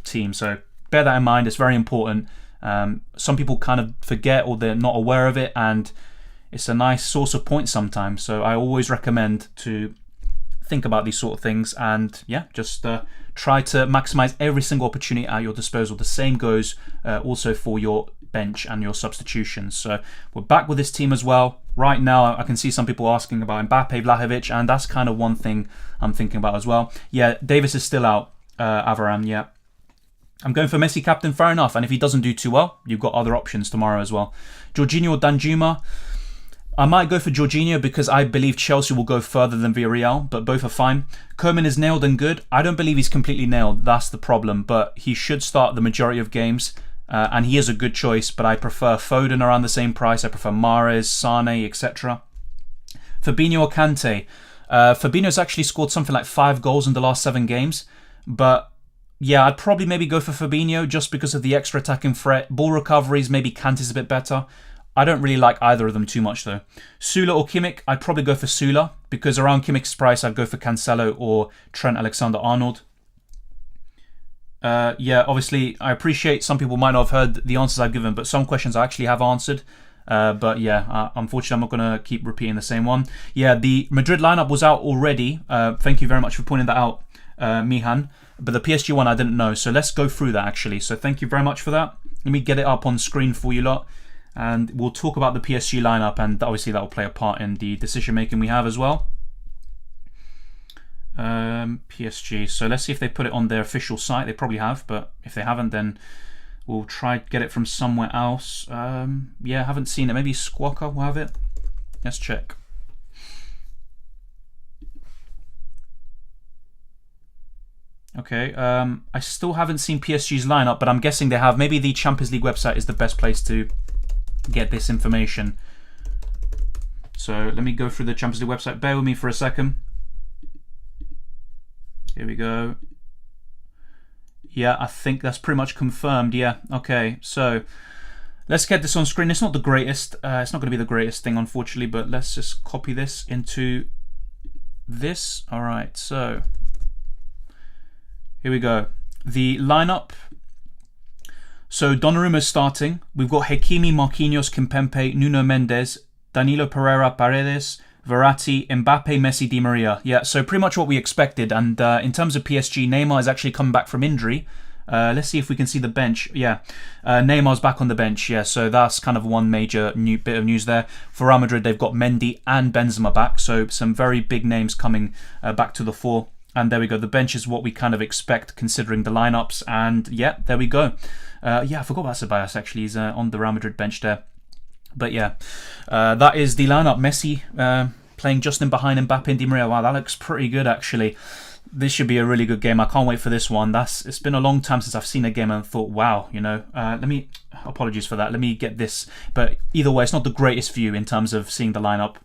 team. So bear that in mind. It's very important. Some people kind of forget or they're not aware of it, and it's a nice source of points sometimes. So I always recommend to think about these sort of things and yeah, just try to maximize every single opportunity at your disposal. The same goes also for your bench and your substitutions. So we're back with this team as well. Right now I can see some people asking about Mbappe, Vlahovic, and that's kind of one thing I'm thinking about as well. Yeah, Davis is still out. Avaram, yeah. I'm going for Messi captain, fair enough. And if he doesn't do too well, you've got other options tomorrow as well. Jorginho or Danjuma? I might go for Jorginho because I believe Chelsea will go further than Villarreal, but both are fine. Koeman is nailed and good. I don't believe he's completely nailed. That's the problem. But he should start the majority of games. And he is a good choice, but I prefer Foden around the same price. I prefer Mahrez, Sane, etc. Fabinho or Kante? Fabinho's actually scored something like 5 goals in the last 7 games. But yeah, I'd probably maybe go for Fabinho just because of the extra attacking threat. Ball recoveries, maybe Kante's a bit better. I don't really like either of them too much though. Sula or Kimmich? I'd probably go for Sula because around Kimmich's price, I'd go for Cancelo or Trent Alexander-Arnold. Yeah, obviously, I appreciate some people might not have heard the answers I've given, but some questions I actually have answered. But yeah, unfortunately, I'm not going to keep repeating the same one. Yeah, the Madrid lineup was out already. Thank you very much for pointing that out, Mihan. But the PSG one I didn't know, so let's go through that actually. So thank you very much for that. Let me get it up on screen for you lot. And we'll talk about the PSG lineup, and obviously that will play a part in the decision making we have as well. PSG. So let's see if they put it on their official site. They probably have, but if they haven't, then we'll try to get it from somewhere else. Yeah, haven't seen it. Maybe Squawka will have it. Let's check. Okay, I still haven't seen PSG's lineup, but I'm guessing they have. Maybe the Champions League website is the best place to get this information. So let me go through the Champions League website. Bear with me for a second. Here we go. Yeah, I think that's pretty much confirmed. Yeah, okay. So let's get this on screen. It's not the greatest. It's not going to be the greatest thing, unfortunately, but let's just copy this into this. All right, so here we go. The lineup. So Donnarumma is starting. We've got Hakimi, Marquinhos, Kimpembe, Nuno Mendes, Danilo Pereira, Paredes, Verratti, Mbappe, Messi, Di Maria. Yeah, so pretty much what we expected. And in terms of PSG, Neymar is actually coming back from injury. Let's see if we can see the bench. Yeah, Neymar's back on the bench. Yeah, so that's kind of one major bit of news there. For Real Madrid, they've got Mendy and Benzema back. So some very big names coming back to the fore. And there we go. The bench is what we kind of expect considering the lineups. And yeah, there we go. Yeah, I forgot about Ceballos actually. He's on the Real Madrid bench there. But yeah, that is the lineup. Messi, playing just in behind Mbappe and Di Maria. Wow, that looks pretty good actually. This should be a really good game. I can't wait for this one. It's been a long time since I've seen a game and thought, wow, you know, apologies for that. Let me get this. But either way, it's not the greatest view in terms of seeing the lineup.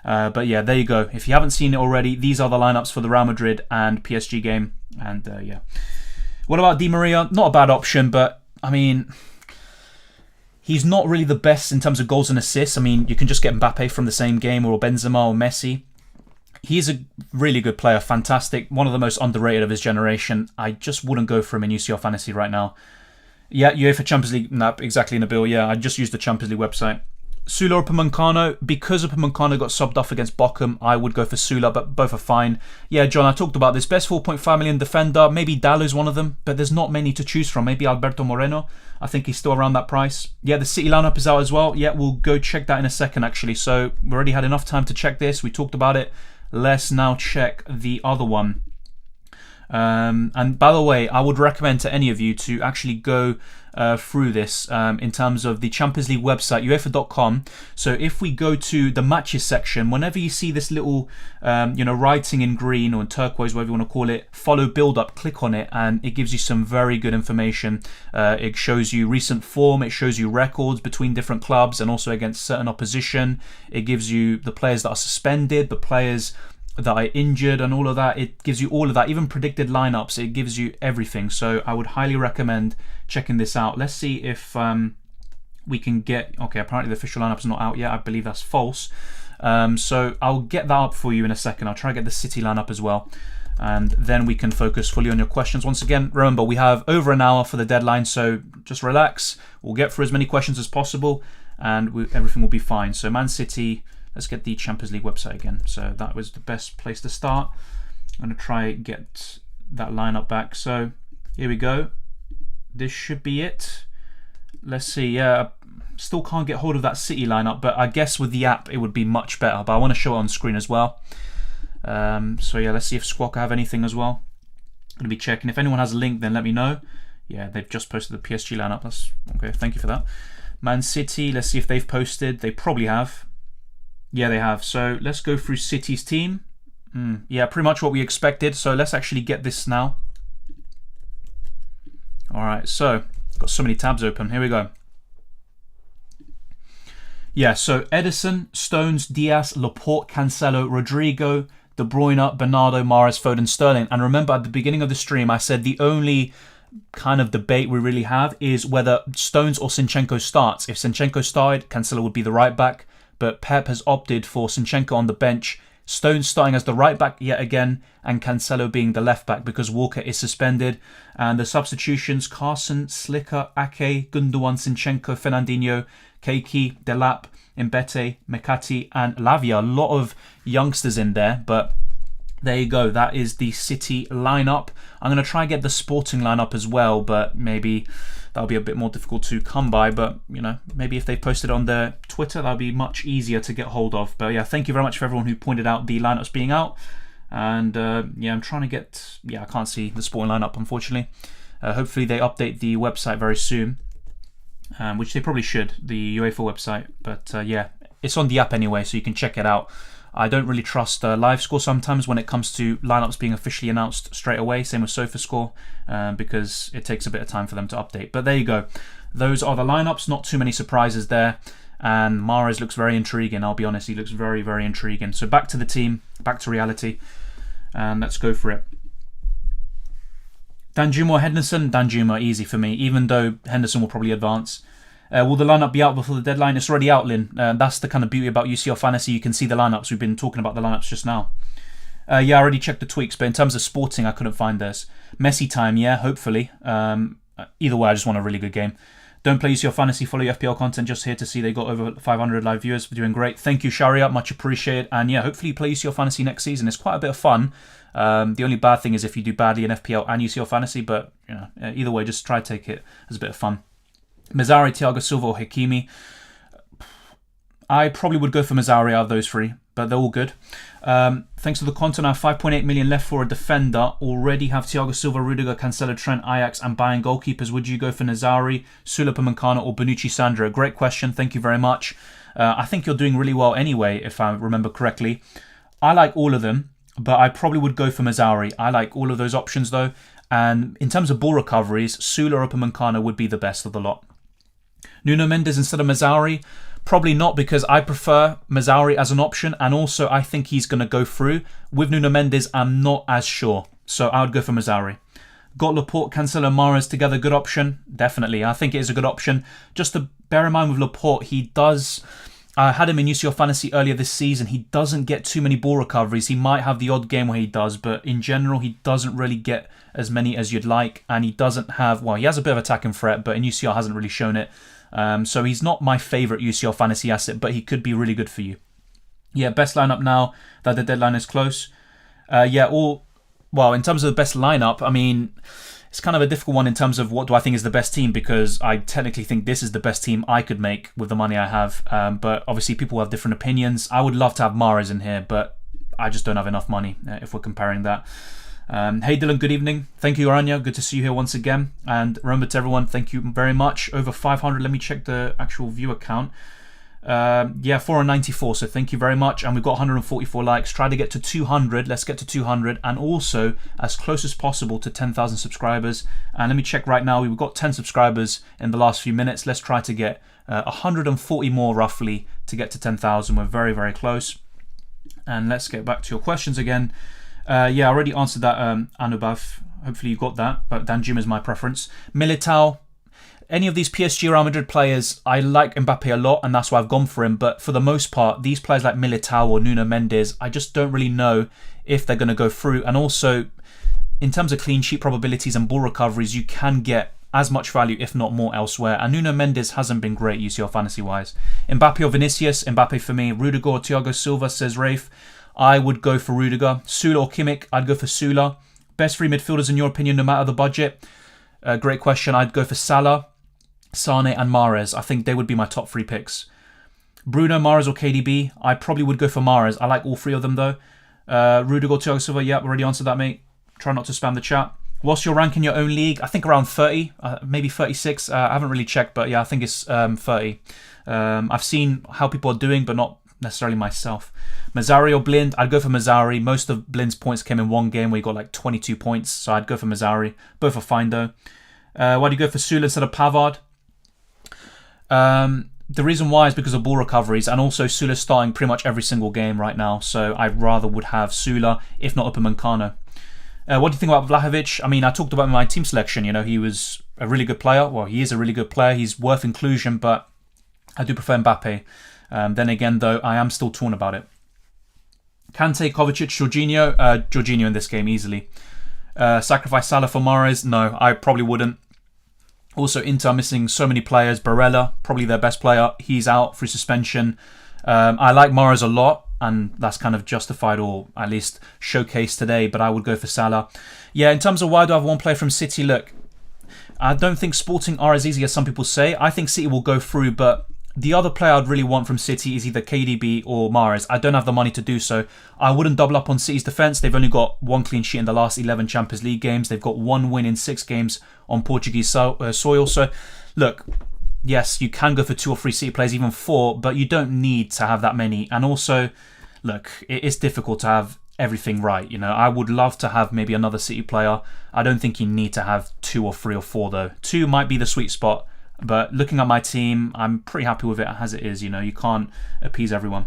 But yeah, there you go. If you haven't seen it already, these are the lineups for the Real Madrid and PSG game. And yeah. What about Di Maria? Not a bad option, but I mean, he's not really the best in terms of goals and assists. I mean, you can just get Mbappe from the same game or Benzema or Messi. He's a really good player, fantastic, one of the most underrated of his generation. I just wouldn't go for him in UCL Fantasy right now. Yeah, UEFA Champions League, no, exactly, Nabil. Yeah, I just used the Champions League website. Sula or Upamecano, because Upamecano got subbed off against Bochum, I would go for Sula, but both are fine. Yeah, John, I talked about this. Best 4.5 million defender, maybe Dallo's one of them, but there's not many to choose from. Maybe Alberto Moreno, I think he's still around that price. Yeah, the City lineup is out as well. Yeah, we'll go check that in a second, actually. So we already had enough time to check this. We talked about it. Let's now check the other one. And by the way, I would recommend to any of you to actually go through this in terms of the Champions League website, UEFA.com. So if we go to the matches section, whenever you see this little writing in green or in turquoise, whatever you want to call it, follow build up, click on it, and it gives you some very good information. It shows you recent form, it shows you records between different clubs and also against certain opposition. It gives you the players that are suspended, the players that are injured and all of that. It gives you all of that, even predicted lineups. It gives you everything. So I would highly recommend checking this out. Let's see if we can get... Okay, apparently the official lineup is not out yet. I believe that's false. So I'll get that up for you in a second. I'll try to get the City lineup as well. And then we can focus fully on your questions. Once again, remember, we have over an hour for the deadline, so just relax. We'll get through as many questions as possible and everything will be fine. So Man City... Let's get the Champions League website again. So that was the best place to start. I'm going to try get that lineup back. So here we go. This should be it. Let's see. Yeah, still can't get hold of that City lineup, but I guess with the app it would be much better. But I want to show it on screen as well. So yeah, let's see if Squawka have anything as well. I'm going to be checking. If anyone has a link, then let me know. Yeah, they've just posted the PSG lineup. That's okay. Thank you for that. Man City. Let's see if they've posted. They probably have. Yeah, they have. So let's go through City's team. Yeah, pretty much what we expected. So let's actually get this now. All right, so got so many tabs open. Here we go. Yeah, so Edison, Stones, Diaz, Laporte, Cancelo, Rodrigo, De Bruyne, Bernardo, Mahrez, Foden, Sterling. And remember at the beginning of the stream, I said the only kind of debate we really have is whether Stones or Zinchenko starts. If Zinchenko started, Cancelo would be the right back. But Pep has opted for Zinchenko on the bench, Stones starting as the right back yet again, and Cancelo being the left back because Walker is suspended. And the substitutions: Carson, Slicker, Ake, Gundogan, Zinchenko, Fernandinho, Keiki, Delap, Mbete, Mekati, and Lavia. A lot of youngsters in there, but there you go. That is the City lineup. I'm going to try and get the Sporting lineup as well, but maybe that'll be a bit more difficult to come by. But, you know, maybe if they posted on their Twitter, that'll be much easier to get hold of. But yeah, thank you very much for everyone who pointed out the lineups being out. And yeah, I'm trying to get... Yeah, I can't see the Sporting lineup, unfortunately. Hopefully they update the website very soon, which they probably should, the UEFA website. But yeah, it's on the app anyway, so you can check it out. I don't really trust LiveScore sometimes when it comes to lineups being officially announced straight away. Same with SofaScore, because it takes a bit of time for them to update. But there you go. Those are the lineups. Not too many surprises there. And Mahrez looks very intriguing. I'll be honest, he looks very, very intriguing. So back to the team, back to reality, and let's go for it. Danjuma or Henderson? Danjuma, easy for me, even though Henderson will probably advance. Will the lineup be out before the deadline? It's already out, Lynn. That's the kind of beauty about UCL Fantasy. You can see the lineups. We've been talking about the lineups just now. Yeah, I already checked the tweaks, but in terms of Sporting, I couldn't find theirs. Messi time, yeah, hopefully. Either way, I just want a really good game. Don't play UCL Fantasy. Follow your FPL content. Just here to see they got over 500 live viewers. We're doing great. Thank you, Sharia. Much appreciated. And yeah, hopefully you play UCL Fantasy next season. It's quite a bit of fun. The only bad thing is if you do badly in FPL and UCL Fantasy, but you know, either way, just try to take it as a bit of fun. Mazzari, Thiago Silva or Hakimi. I probably would go for Mazzari out of those three, but they're all good. Thanks for the content. I have 5.8 million left for a defender. Already have Thiago Silva, Rudiger, Cancelo, Trent, Ajax and Bayern goalkeepers. Would you go for Nazari, Sula Upamecano or Bonucci Sandro? Great question. Thank you very much. I think you're doing really well anyway, if I remember correctly. I like all of them, but I probably would go for Mazzari. I like all of those options though. And in terms of ball recoveries, Sula or Upamecano would be the best of the lot. Nuno Mendes instead of Mazzari? Probably not, because I prefer Mazzari as an option, and also I think he's going to go through. With Nuno Mendes, I'm not as sure, so I would go for Mazzari. Got Laporte, Cancelo, Mahrez together, good option? Definitely, I think it is a good option. Just to bear in mind with Laporte, he does... I had him in UCL Fantasy earlier this season. He doesn't get too many ball recoveries. He might have the odd game where he does, but in general, he doesn't really get as many as you'd like, and he doesn't have... Well, he has a bit of attacking threat, but in UCL hasn't really shown it. So he's not my favourite UCL Fantasy asset, but he could be really good for you. Yeah, best lineup now that the deadline is close. Well, in terms of the best lineup, I mean, it's kind of a difficult one in terms of what do I think is the best team, because I technically think this is the best team I could make with the money I have. But obviously people have different opinions. I would love to have Mahrez in here, but I just don't have enough money if we're comparing that. Hey Dylan, good evening. Thank you, Aranya. Good to see you here once again. And remember to everyone, thank you very much. Over 500. Let me check the actual viewer count. 494. So thank you very much. And we've got 144 likes. Try to get to 200. Let's get to 200. And also as close as possible to 10,000 subscribers. And let me check right now. We've got 10 subscribers in the last few minutes. Let's try to get 140 more roughly to get to 10,000. We're very, very close. And let's get back to your questions again. I already answered that, Anubhav. Hopefully you got that, but Danjuma is my preference. Militao, any of these PSG Real Madrid players, I like Mbappe a lot, and that's why I've gone for him. But for the most part, these players like Militao or Nuno Mendes, I just don't really know if they're going to go through. And also, in terms of clean sheet probabilities and ball recoveries, you can get as much value, if not more, elsewhere. And Nuno Mendes hasn't been great UCL fantasy-wise. Mbappe or Vinicius? Mbappe for me. Rudiger or Thiago Silva, says Rafe. I would go for Rudiger. Sula or Kimmich? I'd go for Sula. Best three midfielders in your opinion, no matter the budget? Great question. I'd go for Salah, Sane and Mahrez. I think they would be my top three picks. Bruno, Mahrez or KDB? I probably would go for Mahrez. I like all three of them though. Rudiger or Thiago Silva? Yeah, already answered that, mate. Try not to spam the chat. What's your rank in your own league? I think around 30, maybe 36. I haven't really checked, but yeah, I think it's 30. I've seen how people are doing, but not necessarily myself. Mazzari or Blind? I'd go for Mazzari. Most of Blind's points came in one game where he got like 22 points, so I'd go for Mazzari. Both are fine though. Why do you go for Sula instead of Pavard? The reason why is because of ball recoveries, and also Sula's starting pretty much every single game right now, so I'd rather would have Sula, if not Upamecano. What do you think about Vlahovic? I mean, I talked about my team selection. You know, he was a really good player. Well, he is a really good player. He's worth inclusion, but I do prefer Mbappe. Then again, though, I am still torn about it. Kante, Kovacic, Jorginho. Jorginho in this game, easily. Sacrifice Salah for Mahrez? No, I probably wouldn't. Also, Inter missing so many players. Barella, probably their best player. He's out through suspension. I like Mahrez a lot, and that's kind of justified or at least showcased today, but I would go for Salah. Yeah, in terms of why do I have one player from City, look, I don't think Sporting are as easy as some people say. I think City will go through, but the other player I'd really want from City is either KDB or Mahrez. I don't have the money to do so. I wouldn't double up on City's defence. They've only got one clean sheet in the last 11 Champions League games. They've got one win in 6 games on Portuguese soil. So, look, yes, you can go for 2 or 3 City players, even 4, but you don't need to have that many. And also, look, it is difficult to have everything right. You know, I would love to have maybe another City player. I don't think you need to have 2 or 3 or 4, though. 2 might be the sweet spot. But looking at my team, I'm pretty happy with it as it is. You know, you can't appease everyone.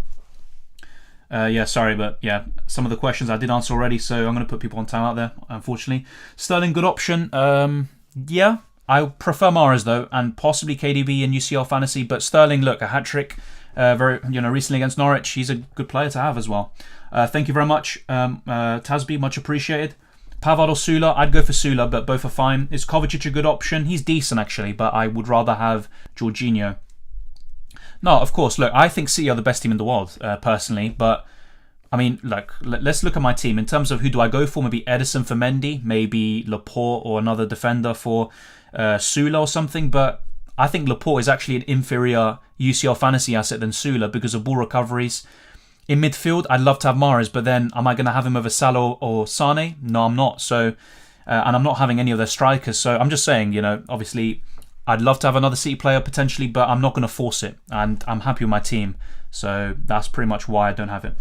Sorry, but yeah, some of the questions I did answer already, so I'm going to put people on timeout there, unfortunately. Sterling, good option. Yeah, I prefer Mahrez though, and possibly KDB in UCL Fantasy. But Sterling, look, a hat-trick recently against Norwich. He's a good player to have as well. Thank you very much, Tasby, much appreciated. Pavard or Sula? I'd go for Sula, but both are fine. Is Kovacic a good option? He's decent, actually, but I would rather have Jorginho. No, of course, look, I think City are the best team in the world, personally, but, I mean, look, let's look at my team. In terms of who do I go for, maybe Edison for Mendy, maybe Laporte or another defender for Sula or something, but I think Laporte is actually an inferior UCL fantasy asset than Sula because of ball recoveries. In midfield, I'd love to have Mahrez, but then am I going to have him over Salah or Sane? No, I'm not. So, and I'm not having any of their strikers. So I'm just saying, you know, obviously, I'd love to have another City player potentially, but I'm not going to force it, and I'm happy with my team. So that's pretty much why I don't have it.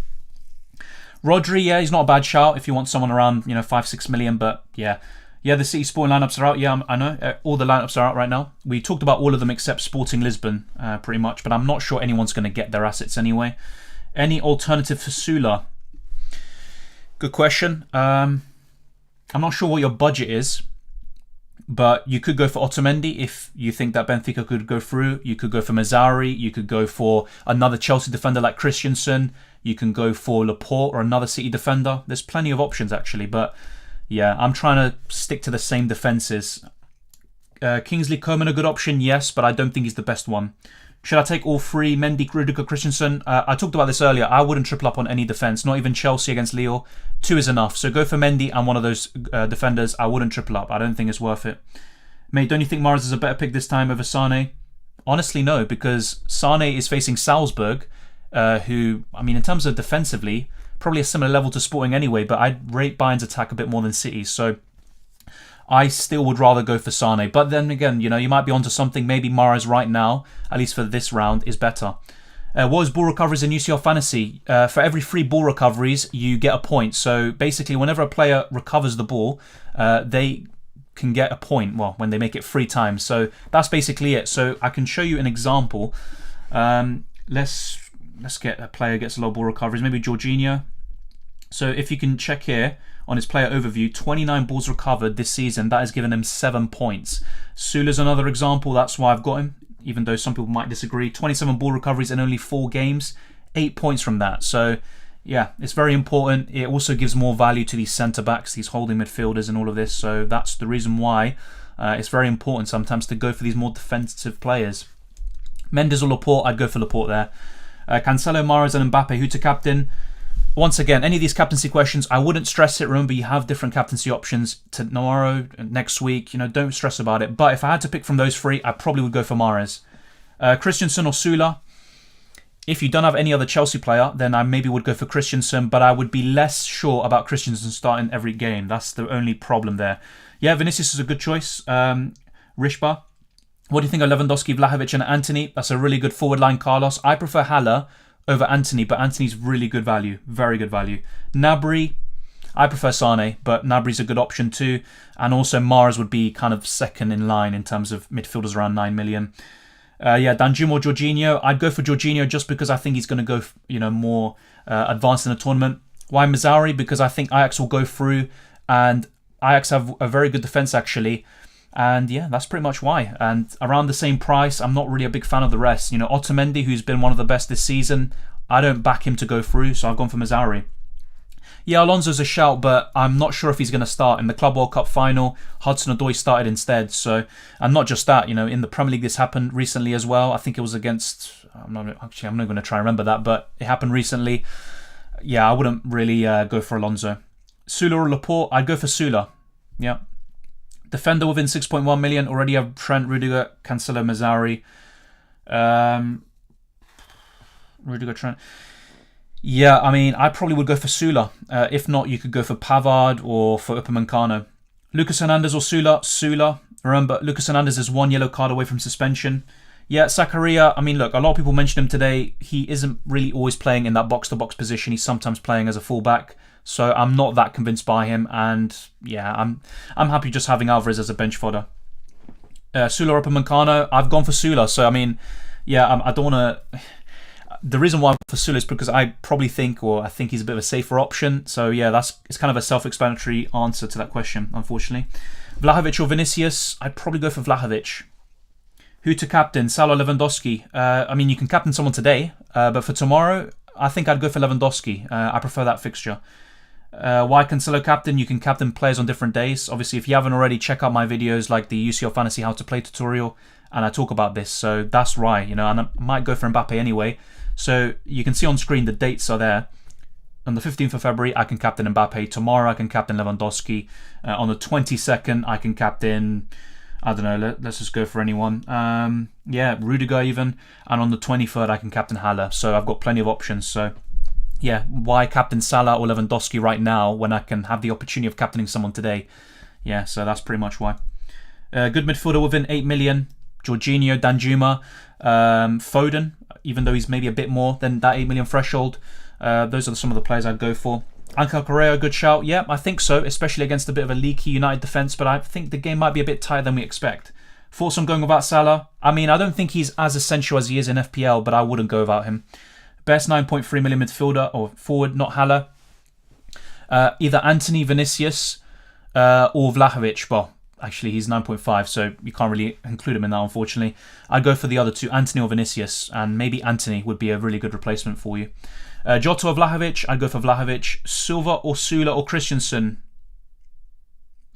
Rodri, yeah, he's not a bad shout if you want someone around 5-6 million, but yeah, the City Sporting lineups are out. Yeah, I know all the lineups are out right now. We talked about all of them except Sporting Lisbon, pretty much, but I'm not sure anyone's going to get their assets anyway. Any alternative for Sula? Good question. I'm not sure what your budget is, but you could go for Otamendi if you think that Benfica could go through. You could go for Mazzari. You could go for another Chelsea defender like Christensen. You can go for Laporte or another City defender. There's plenty of options actually, but yeah, I'm trying to stick to the same defences. Kingsley Coman a good option, yes, but I don't think he's the best one. Should I take all three? Mendy, Rudiger, Christensen? I talked about this earlier. I wouldn't triple up on any defence, not even Chelsea against Lille. 2 is enough. So go for Mendy and one of those defenders. I wouldn't triple up. I don't think it's worth it. Mate, don't you think Mahrez is a better pick this time over Sane? Honestly, no, because Sane is facing Salzburg, who, I mean, in terms of defensively, probably a similar level to Sporting anyway, but I'd rate Bayern's attack a bit more than City's. So I still would rather go for Sane. But then again, you might be onto something. Maybe Mahrez right now, at least for this round, is better. What is ball recoveries in UCL Fantasy? For every 3 ball recoveries, you get a point. So basically, whenever a player recovers the ball, they can get a point. Well, when they make it 3 times. So that's basically it. So I can show you an example. Let's get a player gets a lot of ball recoveries. Maybe Jorginho. So if you can check here, on his player overview, 29 balls recovered this season. That has given him 7 points. Sula's another example. That's why I've got him, even though some people might disagree. 27 ball recoveries in only 4 games. 8 points from that. So, yeah, it's very important. It also gives more value to these centre-backs, these holding midfielders and all of this. So that's the reason why it's very important sometimes to go for these more defensive players. Mendes or Laporte, I'd go for Laporte there. Cancelo, Mahrez and Mbappe, who to captain? Once again, any of these captaincy questions, I wouldn't stress it. Remember, you have different captaincy options tomorrow, next week. Don't stress about it. But if I had to pick from those 3, I probably would go for Mahrez. Christensen or Sula. If you don't have any other Chelsea player, then I maybe would go for Christensen. But I would be less sure about Christensen starting every game. That's the only problem there. Yeah, Vinicius is a good choice. Rishba. What do you think of Lewandowski, Vlahovic and Antony? That's a really good forward line, Carlos. I prefer Haller over Antony, but Antony's really good value. Very good value. Gnabry, I prefer Sane, but Gnabry's a good option too. And also Mahrez would be kind of second in line in terms of midfielders around 9 million. Danjuma or Jorginho. I'd go for Jorginho just because I think he's going to go, more advanced in the tournament. Why Mazzari? Because I think Ajax will go through, and Ajax have a very good defence actually. And yeah, that's pretty much why. And around the same price, I'm not really a big fan of the rest. Otamendi, who's been one of the best this season, I don't back him to go through, so I've gone for Mazzari. Yeah, Alonso's a shout, but I'm not sure if he's going to start. In the Club World Cup final, Hudson-Odoi started instead. So, and not just that, in the Premier League this happened recently as well. I think it was against, I'm not going to try and remember that, but it happened recently. Yeah, I wouldn't really go for Alonso. Sula or Laporte, I'd go for Sula. Yeah. Defender within 6.1 million. Already have Trent, Rudiger, Cancelo, Mazzari. Rudiger, Trent. Yeah, I mean, I probably would go for Sula. If not, you could go for Pavard or for Upamecano. Lucas Hernandez or Sula? Sula. Remember, Lucas Hernandez is 1 yellow card away from suspension. Yeah, Zakaria, I mean, look, a lot of people mentioned him today. He isn't really always playing in that box-to-box position. He's sometimes playing as a fullback. So I'm not that convinced by him, and yeah, I'm happy just having Alvarez as a bench fodder. Sula or Upamecano, I've gone for Sula. So I mean, yeah, I don't want to. The reason why I'm for Sula is because I think he's a bit of a safer option. So yeah, it's kind of a self-explanatory answer to that question, unfortunately. Vlahovic or Vinicius, I'd probably go for Vlahovic. Who to captain? Salah or Lewandowski? I mean, you can captain someone today, but for tomorrow, I think I'd go for Lewandowski. I prefer that fixture. Why Cancelo captain? You can captain players on different days. Obviously, if you haven't already, check out my videos like the UCL Fantasy How to Play tutorial, and I talk about this. So that's right, and I might go for Mbappe anyway. So you can see on screen the dates are there. On the 15th of February, I can captain Mbappe. Tomorrow, I can captain Lewandowski. On the 22nd, I can captain, I don't know, let's just go for anyone. Yeah, Rudiger even. And on the 23rd, I can captain Haller. So I've got plenty of options. So yeah, why captain Salah or Lewandowski right now when I can have the opportunity of captaining someone today? Yeah, so that's pretty much why. Good midfielder within 8 million. Jorginho, Danjuma, Foden, even though he's maybe a bit more than that 8 million threshold. Those are some of the players I'd go for. Angel Correa, good shout. Yeah, I think so, especially against a bit of a leaky United defence, but I think the game might be a bit tighter than we expect. Thoughts on going without Salah? I mean, I don't think he's as essential as he is in FPL, but I wouldn't go without him. Best 9.3 million midfielder or forward, not Haller. Either Anthony, Vinicius, or Vlahovic. Well, actually, he's 9.5, so you can't really include him in that, unfortunately. I'd go for the other two, Anthony or Vinicius, and maybe Anthony would be a really good replacement for you. Jota or Vlahovic? I'd go for Vlahovic. Silva or Sula or Christensen?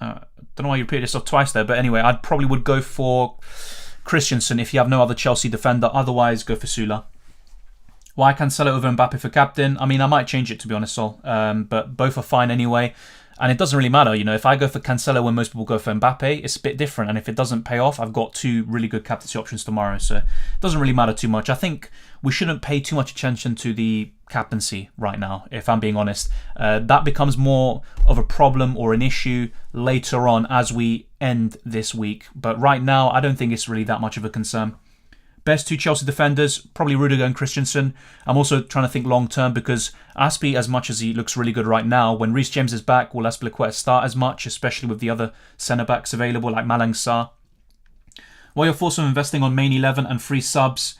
Don't know why you repeated yourself twice there, but anyway, I'd probably would go for Christensen if you have no other Chelsea defender. Otherwise, go for Sula. Why Cancelo over Mbappe for captain? I mean, I might change it, to be honest, Sol. But both are fine anyway. And it doesn't really matter, you know, if I go for Cancelo when most people go for Mbappe, it's a bit different. And if it doesn't pay off, I've got two really good captaincy options tomorrow. So it doesn't really matter too much. I think we shouldn't pay too much attention to the captaincy right now, if I'm being honest. That becomes more of a problem or an issue later on as we end this week. But right now, I don't think it's really that much of a concern. Best two Chelsea defenders, probably Rudiger and Christensen. I'm also trying to think long term because Aspi, as much as he looks really good right now, when Reece James is back, will Azpilicueta start as much, especially with the other centre-backs available like Malang Sarr? What are your thoughts on investing on main 11 and free subs?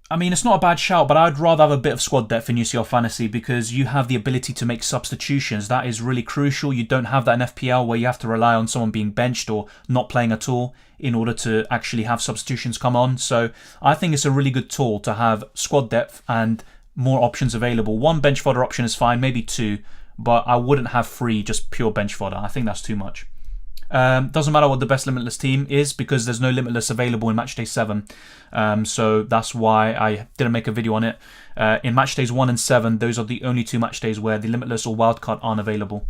I mean, it's not a bad shout, but I'd rather have a bit of squad depth in UCL Fantasy because you have the ability to make substitutions. That is really crucial. You don't have that in FPL where you have to rely on someone being benched or not playing at all in order to actually have substitutions come on. So I think it's a really good tool to have squad depth and more options available. One bench fodder option is fine, maybe two, but I wouldn't have three just pure bench fodder. I think that's too much. Doesn't matter what the best limitless team is because there's no limitless available in Matchday 7. So that's why I didn't make a video on it. In Matchdays 1 and 7, those are the only two matchdays where the limitless or wildcard aren't available.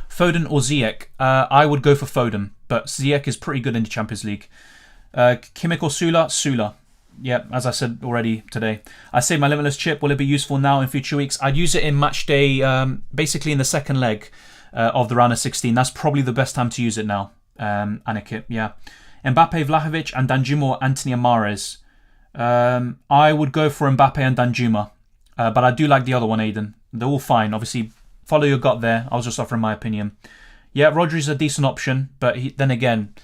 Foden or Ziyech? I would go for Foden, but Ziyech is pretty good in the Champions League. Kimmich or Sula? Sula. Yeah, as I said already today. I say my limitless chip, will it be useful now in future weeks? I'd use it in Matchday, basically in the second leg of the round of 16. That's probably the best time to use it now. Anikit, yeah. Mbappe, Vlahovic, and Danjuma or Anthony and Mahrez. I would go for Mbappe and Danjuma, but I do like the other one, Aiden. They're all fine. Obviously, follow your gut there. I was just offering my opinion. Yeah, Rodri's a decent option, but then again,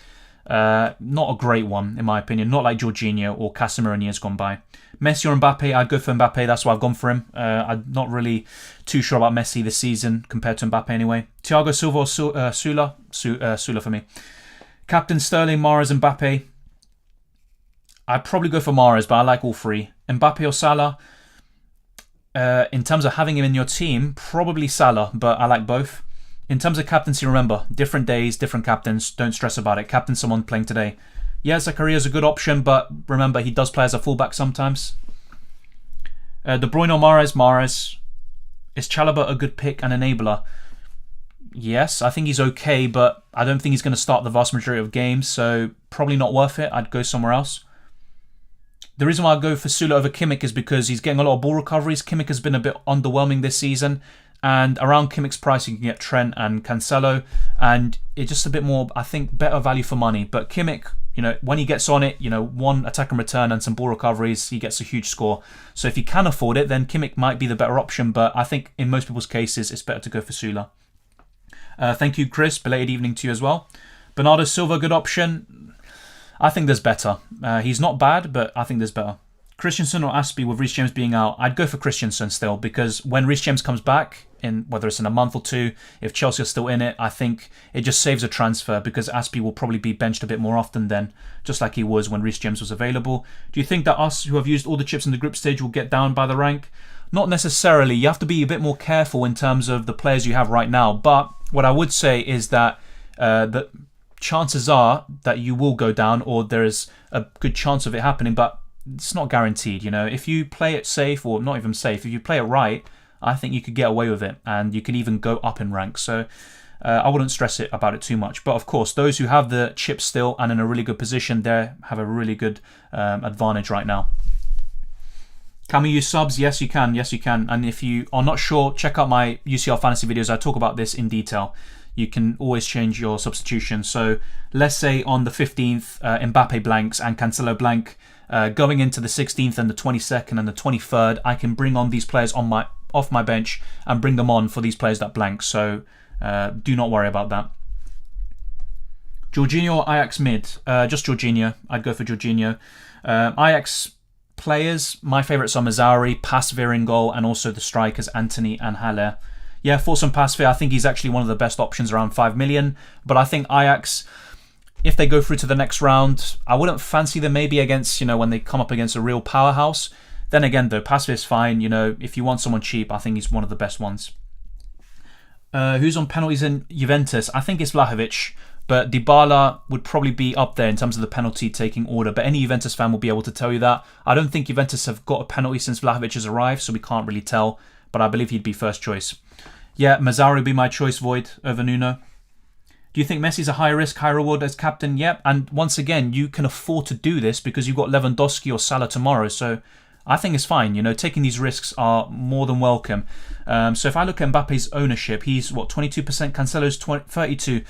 not a great one in my opinion. Not like Jorginho or Casemiro in years gone by. Messi or Mbappe? I'd go for Mbappe. That's why I've gone for him. I'm not really too sure about Messi this season compared to Mbappe anyway. Thiago Silva or Sula? Sula for me. Captain Sterling, Mahrez, Mbappe. I'd probably go for Mahrez, but I like all three. Mbappe or Salah? In terms of having him in your team, probably Salah, but I like both. In terms of captaincy, remember, different days, different captains. Don't stress about it. Captain someone playing today. Yeah, Zakaria is a good option, but remember, he does play as a fullback sometimes. De Bruyne or Mahrez? Mahrez. Is Chalobah a good pick and enabler? Yes, I think he's okay, but I don't think he's going to start the vast majority of games, so probably not worth it. I'd go somewhere else. The reason why I go for Sula over Kimmich is because he's getting a lot of ball recoveries. Kimmich has been a bit underwhelming this season. And around Kimmich's price, you can get Trent and Cancelo. And it's just a bit more, I think, better value for money. But Kimmich, you know, when he gets on it, you know, one attack and return and some ball recoveries, he gets a huge score. So if you can afford it, then Kimmich might be the better option. But I think in most people's cases, it's better to go for Sula. Thank you, Chris. Belated evening to you as well. Bernardo Silva, good option. I think there's better. He's not bad, but I think there's better. Christensen or Aspi with Reece James being out? I'd go for Christensen still because when Reece James comes back, in whether it's in a month or two, if Chelsea are still in it, I think it just saves a transfer because Aspi will probably be benched a bit more often then, just like he was when Reece James was available. Do you think that us who have used all the chips in the group stage will get down by the rank? Not necessarily. You have to be a bit more careful in terms of the players you have right now. But what I would say is that the chances are that you will go down, or there is a good chance of it happening, but it's not guaranteed. You know, if you play it safe, or not even safe, if you play it right, I think you could get away with it, and you could even go up in rank. So I wouldn't stress it about it too much. But of course, those who have the chips still and in a really good position, they have a really good advantage right now. Can we use subs? Yes, you can. Yes, you can. And if you are not sure, check out my UCL Fantasy videos. I talk about this in detail. you can always change your substitution. So let's say on the 15th, Mbappe blanks and Cancelo blank. Going into the 16th and the 22nd and the 23rd, I can bring on these players off my bench and bring them on for these players that blank. So do not worry about that. Jorginho or Ajax mid? Just Jorginho. I'd go for Jorginho. Ajax players, my favourites are Mazzari, Pasveer in goal, and also the strikers Antony and Haller. Yeah, for some Pasveer, I think he's actually one of the best options around 5 million. But I think Ajax, if they go through to the next round, I wouldn't fancy them maybe against, when they come up against a real powerhouse. Then again, though, Pasveer's fine. If you want someone cheap, I think he's one of the best ones. Who's on penalties in Juventus? I think it's Vlahovic. But Dybala would probably be up there in terms of the penalty taking order. But any Juventus fan will be able to tell you that. I don't think Juventus have got a penalty since Vlahovic has arrived, so we can't really tell. But I believe he'd be first choice. Yeah, Mazzari would be my choice, Void, over Nuno. Do you think Messi's a high risk, high reward as captain? Yep. And once again, you can afford to do this because you've got Lewandowski or Salah tomorrow. So I think it's fine. Taking these risks are more than welcome. So if I look at Mbappe's ownership, he's 22%, Cancelo's 32%.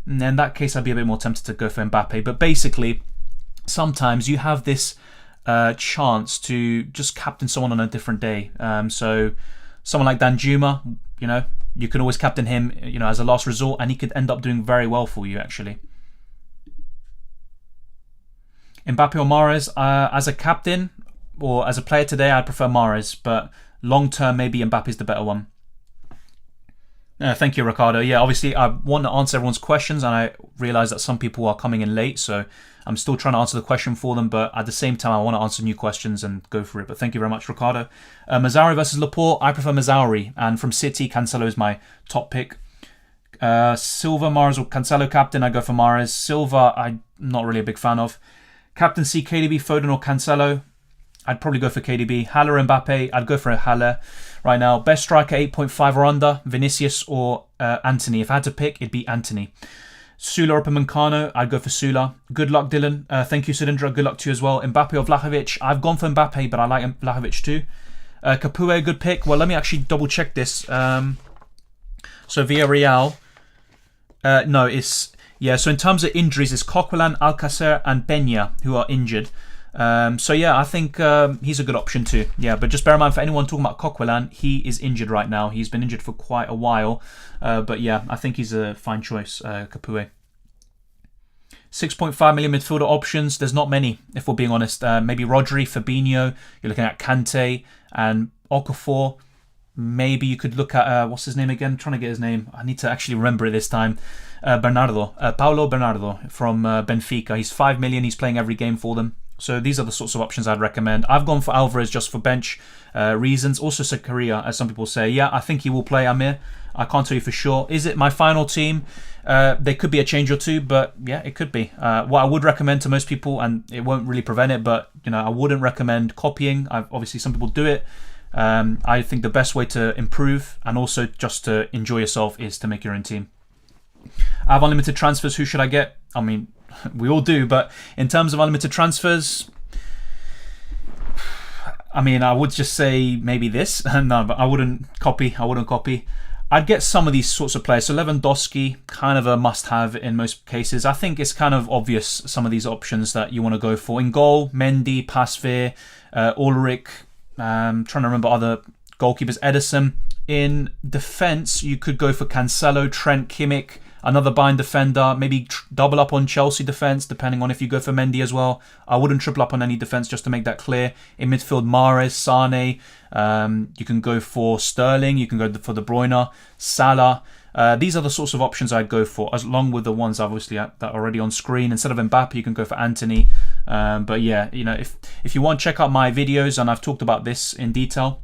In that case, I'd be a bit more tempted to go for Mbappe. But basically, sometimes you have this chance to just captain someone on a different day. So someone like Danjuma, you can always captain him, as a last resort, and he could end up doing very well for you, actually. Mbappe or Mahrez, as a captain or as a player today, I'd prefer Mahrez, but long term, maybe Mbappe's the better one. Thank you, Ricardo. Yeah, obviously, I want to answer everyone's questions, and I realise that some people are coming in late, so I'm still trying to answer the question for them, but at the same time, I want to answer new questions and go for it. But thank you very much, Ricardo. Mazzari versus Laporte, I prefer Mazzari, and from City, Cancelo is my top pick. Silva, Mahrez or Cancelo captain, I go for Mahrez. Silva, I'm not really a big fan of. Captaincy, KDB, Foden or Cancelo, I'd probably go for KDB. Haller, Mbappe, I'd go for Haller right now. Best striker, 8.5 or under, Vinicius or Antony. If I had to pick, it'd be Antony. Sula or Upamecano, I'd go for Sula. Good luck, Dylan. Thank you, Sudindra. Good luck to you as well. Mbappe or Vlahovic, I've gone for Mbappe, but I like Vlahovic too. Capoue, good pick. Well, let me actually double check this. So Villarreal, no, it's... Yeah, so in terms of injuries, it's Coquelin, Alcacer and Peña who are injured. So yeah, I think he's a good option too. Yeah, but just bear in mind, for anyone talking about Coquelin, he is injured right now. He's been injured for quite a while. But yeah, I think he's a fine choice, Capoue. 6.5 million midfielder options. There's not many, if we're being honest. Maybe Rodri, Fabinho. You're looking at Kante and Okafor. Maybe you could look at, what's his name again? I'm trying to get his name. I need to actually remember it this time. Paulo Bernardo from Benfica. He's 5 million. He's playing every game for them. So these are the sorts of options I'd recommend. I've gone for Alvarez just for bench reasons. Also Zakaria, as some people say. Yeah, I think he will play Amir. I can't tell you for sure. Is it my final team? There could be a change or two, but yeah, it could be. What I would recommend to most people, and it won't really prevent it, but I wouldn't recommend copying. Obviously, some people do it. I think the best way to improve and also just to enjoy yourself is to make your own team. I have unlimited transfers. Who should I get? I mean, we all do, but in terms of unlimited transfers, I mean, I would just say maybe this. No, but I wouldn't copy. I'd get some of these sorts of players. So Lewandowski, kind of a must-have in most cases. I think it's kind of obvious some of these options that you want to go for. In goal, Mendy, Pasveer, Ulrich. Trying to remember other goalkeepers. Ederson. In defence, you could go for Cancelo, Trent, Kimmich, another Bayern defender. Maybe double up on Chelsea defence, depending on if you go for Mendy as well. I wouldn't triple up on any defence, just to make that clear. In midfield, Mahrez, Sane. You can go for Sterling. You can go for De Bruyne, Salah. These are the sorts of options I'd go for, along with the ones obviously that are already on screen. Instead of Mbappe, you can go for Antony. But yeah, if you want, check out my videos, and I've talked about this in detail.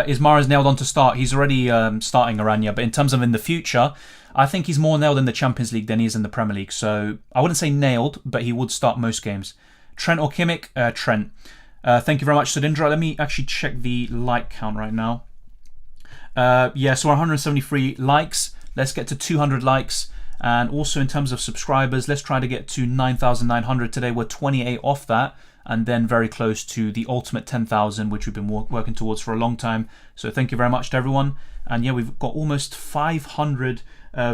Is Mahrez nailed on to start? He's already starting Aranya, but in terms of in the future, I think he's more nailed in the Champions League than he is in the Premier League. So I wouldn't say nailed, but he would start most games. Trent or Kimmich? Trent. Thank you very much, Sudindra. Let me actually check the like count right now. Yeah, so 173 likes. Let's get to 200 likes. And also in terms of subscribers, let's try to get to 9,900 today. We're 28 off that. and then very close to the ultimate 10,000, which we've been working towards for a long time. So thank you very much to everyone. And yeah, we've got almost 500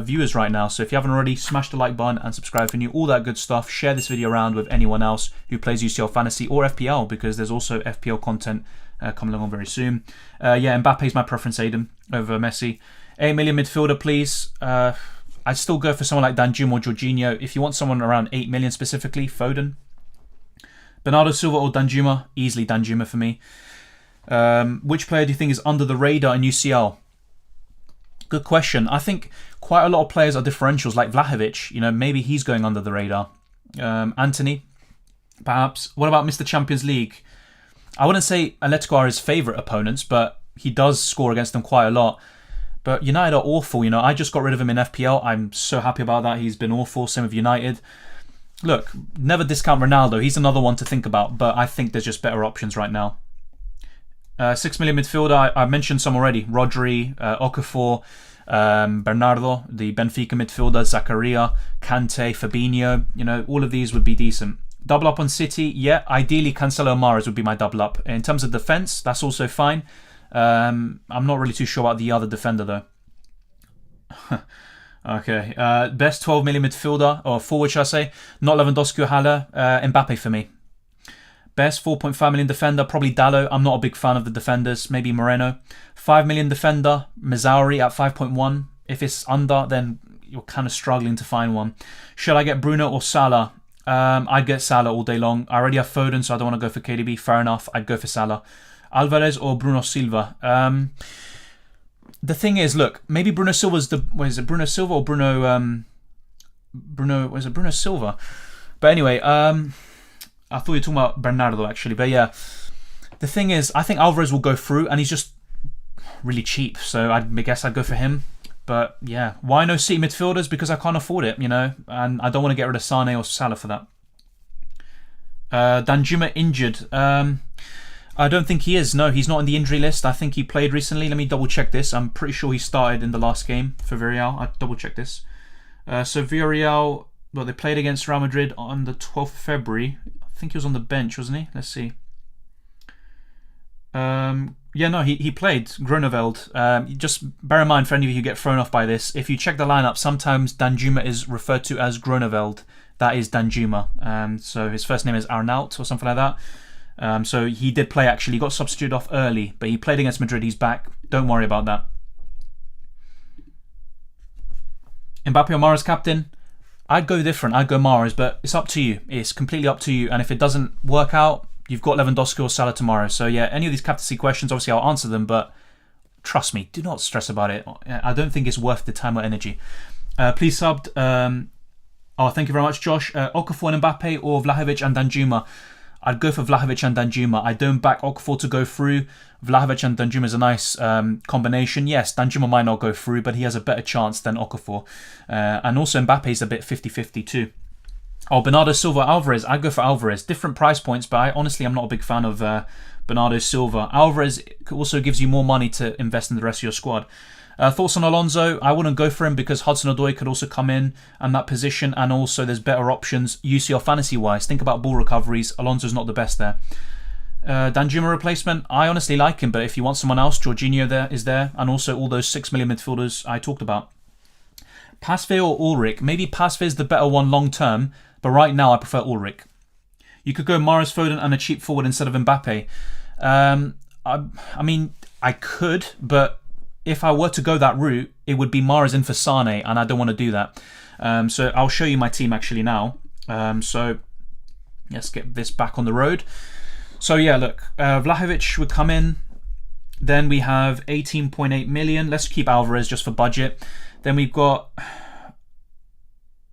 viewers right now. So if you haven't already, smash the like button and subscribe for new, all that good stuff. Share this video around with anyone else who plays UCL Fantasy or FPL, because there's also FPL content coming along very soon. Yeah, Mbappe's my preference, Aiden, over Messi. 8 million midfielder, please. I'd still go for someone like Danjuma or Jorginho. If you want someone around 8 million specifically, Foden. Bernardo Silva or Danjuma? Easily Danjuma for me. Which player do you think is under the radar in UCL? Good question. I think quite a lot of players are differentials, like Vlahovic. You know, maybe he's going under the radar. Anthony, perhaps. What about Mr. Champions League? I wouldn't say Atletico are his favourite opponents, but he does score against them quite a lot. But United are awful. You know, I just got rid of him in FPL. I'm so happy about that. He's been awful. Same with United. Look, never discount Ronaldo. He's another one to think about, but I think there's just better options right now. 6 million midfielder, I mentioned some already. Rodri, Okafor, Bernardo, the Benfica midfielder, Zakaria, Kante, Fabinho. You know, all of these would be decent. Double up on City, yeah. Ideally, Cancelo Mahrez would be my double up. In terms of defence, that's also fine. I'm not really too sure about the other defender though. Okay, best 12 million midfielder, or forward shall I say, not Lewandowski or Haller, Mbappe for me. Best 4.5 million defender, probably Dallo. I'm not a big fan of the defenders, maybe Moreno. 5 million defender, Mazzauri at 5.1. If it's under, then you're kind of struggling to find one. Should I get Bruno or Salah? I'd get Salah all day long. I already have Foden, so I don't want to go for KDB. Fair enough, I'd go for Salah. Alvarez or Bruno Silva? The thing is, look, maybe Bruno Silva's the... What is it, Bruno Silva or Bruno... Bruno Silva? But anyway, I thought you were talking about Bernardo, actually. But yeah, the thing is, I think Alvarez will go through, and he's just really cheap. So I guess I'd go for him. But yeah, why no City midfielders? Because I can't afford it, you know. And I don't want to get rid of Sane or Salah for that. Danjuma injured. I don't think he is. No, he's not in the injury list. I think he played recently. Let me double check this. I'm pretty sure he started in the last game for Villarreal. I'll double check this. So Villarreal, well, they played against Real Madrid on the 12th of February. I think he was on the bench, wasn't he? Let's see. Yeah, no, he played Groeneveld. Just bear in mind, for any of you who get thrown off by this, if you check the lineup, sometimes Danjuma is referred to as Groeneveld. That is Danjuma. So his first name is Arnaut or something like that. So he did play, actually. He got substituted off early, but he played against Madrid. He's back. Don't worry about that. Mbappe or Mahrez captain? I'd go different. I'd go Mahrez, but it's up to you. It's completely up to you. And if it doesn't work out, you've got Lewandowski or Salah tomorrow. So yeah, any of these captaincy questions, obviously I'll answer them, but trust me, do not stress about it. I don't think it's worth the time or energy. Please subbed. Oh, thank you very much, Josh. Okafor and Mbappe or Vlahovic and Danjuma? I'd go for Vlahovic and Danjuma. I don't back Okafor to go through. Vlahovic and Danjuma is a nice combination. Yes, Danjuma might not go through, but he has a better chance than Okafor. And also Mbappe is a bit 50-50 too. Oh, Bernardo Silva, Alvarez. I'd go for Alvarez. Different price points, but honestly, I'm not a big fan of Bernardo Silva. Alvarez also gives you more money to invest in the rest of your squad. Thoughts on Alonso? I wouldn't go for him because Hudson-Odoi could also come in that position, and also there's better options UCL fantasy-wise. Think about ball recoveries. Alonso's not the best there. Danjuma replacement? I honestly like him, but if you want someone else, Jorginho is there, and also all those 6 million midfielders I talked about. Pasve or Ulrich? Maybe Pasve is the better one long-term, but right now I prefer Ulrich. You could go Mahrez, Foden, and a cheap forward instead of Mbappe. I mean, I could, but if I were to go that route, it would be Mahrez in for Sane, and I don't want to do that. So I'll show you my team actually now. So let's get this back on the road. So yeah, look, Vlahovic would come in. Then we have 18.8 million. Let's keep Alvarez just for budget. Then we've got...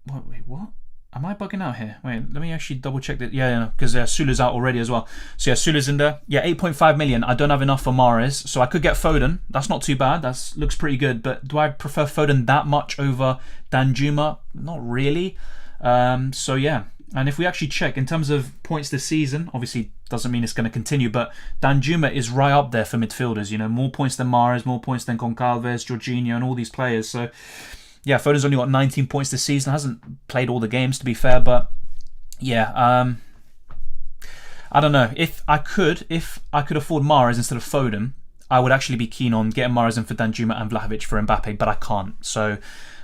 Wait, what? Am I bugging out here? Wait, let me actually double check that. Yeah, because Sula's out already as well. So yeah, Sula's in there. Yeah, 8.5 million. I don't have enough for Mahrez, so I could get Foden. That's not too bad. That looks pretty good. But do I prefer Foden that much over Danjuma? Not really. So yeah. And if we actually check in terms of points this season, obviously doesn't mean it's going to continue, but Danjuma is right up there for midfielders. You know, more points than Mahrez, more points than Goncalves, Jorginho, and all these players. So yeah, Foden's only got 19 points this season. Hasn't played all the games, to be fair, but yeah. I don't know. If I could afford Mahrez instead of Foden, I would actually be keen on getting Mahrez in for Danjuma and Vlahovic for Mbappe, but I can't. So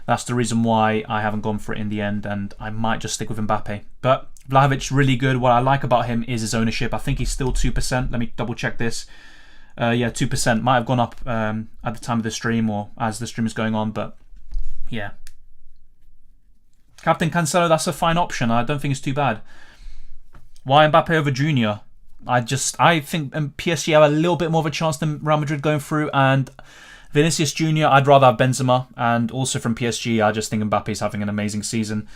that's the reason why I haven't gone for it in the end, and I might just stick with Mbappe. But Vlahovic, really good. What I like about him is his ownership. I think he's still 2%. Let me double check this. Yeah, 2%. Might have gone up at the time of the stream or as the stream is going on, but yeah. Captain Cancelo, that's a fine option. I don't think it's too bad. Why Mbappe over Junior? I think PSG have a little bit more of a chance than Real Madrid going through, and Vinicius Junior, I'd rather have Benzema, and also from PSG, I just think Mbappe's having an amazing season.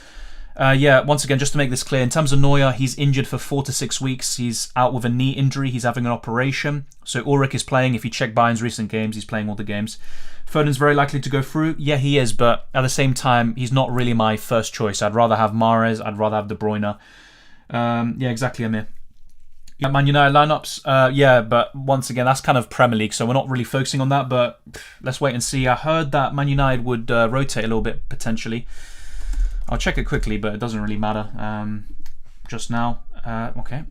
Yeah, once again, just to make this clear, in terms of Neuer, he's injured for 4 to 6 weeks. He's out with a knee injury. He's having an operation. So Ulrich is playing. If you check Bayern's recent games, he's playing all the games. Foden's very likely to go through. Yeah, he is, but at the same time, he's not really my first choice. I'd rather have Mahrez. I'd rather have De Bruyne. Yeah, exactly, Amir. Yeah, Man United lineups. Yeah, but once again, that's kind of Premier League, so we're not really focusing on that. But let's wait and see. I heard that Man United would rotate a little bit potentially. I'll check it quickly, but it doesn't really matter just now. Okay.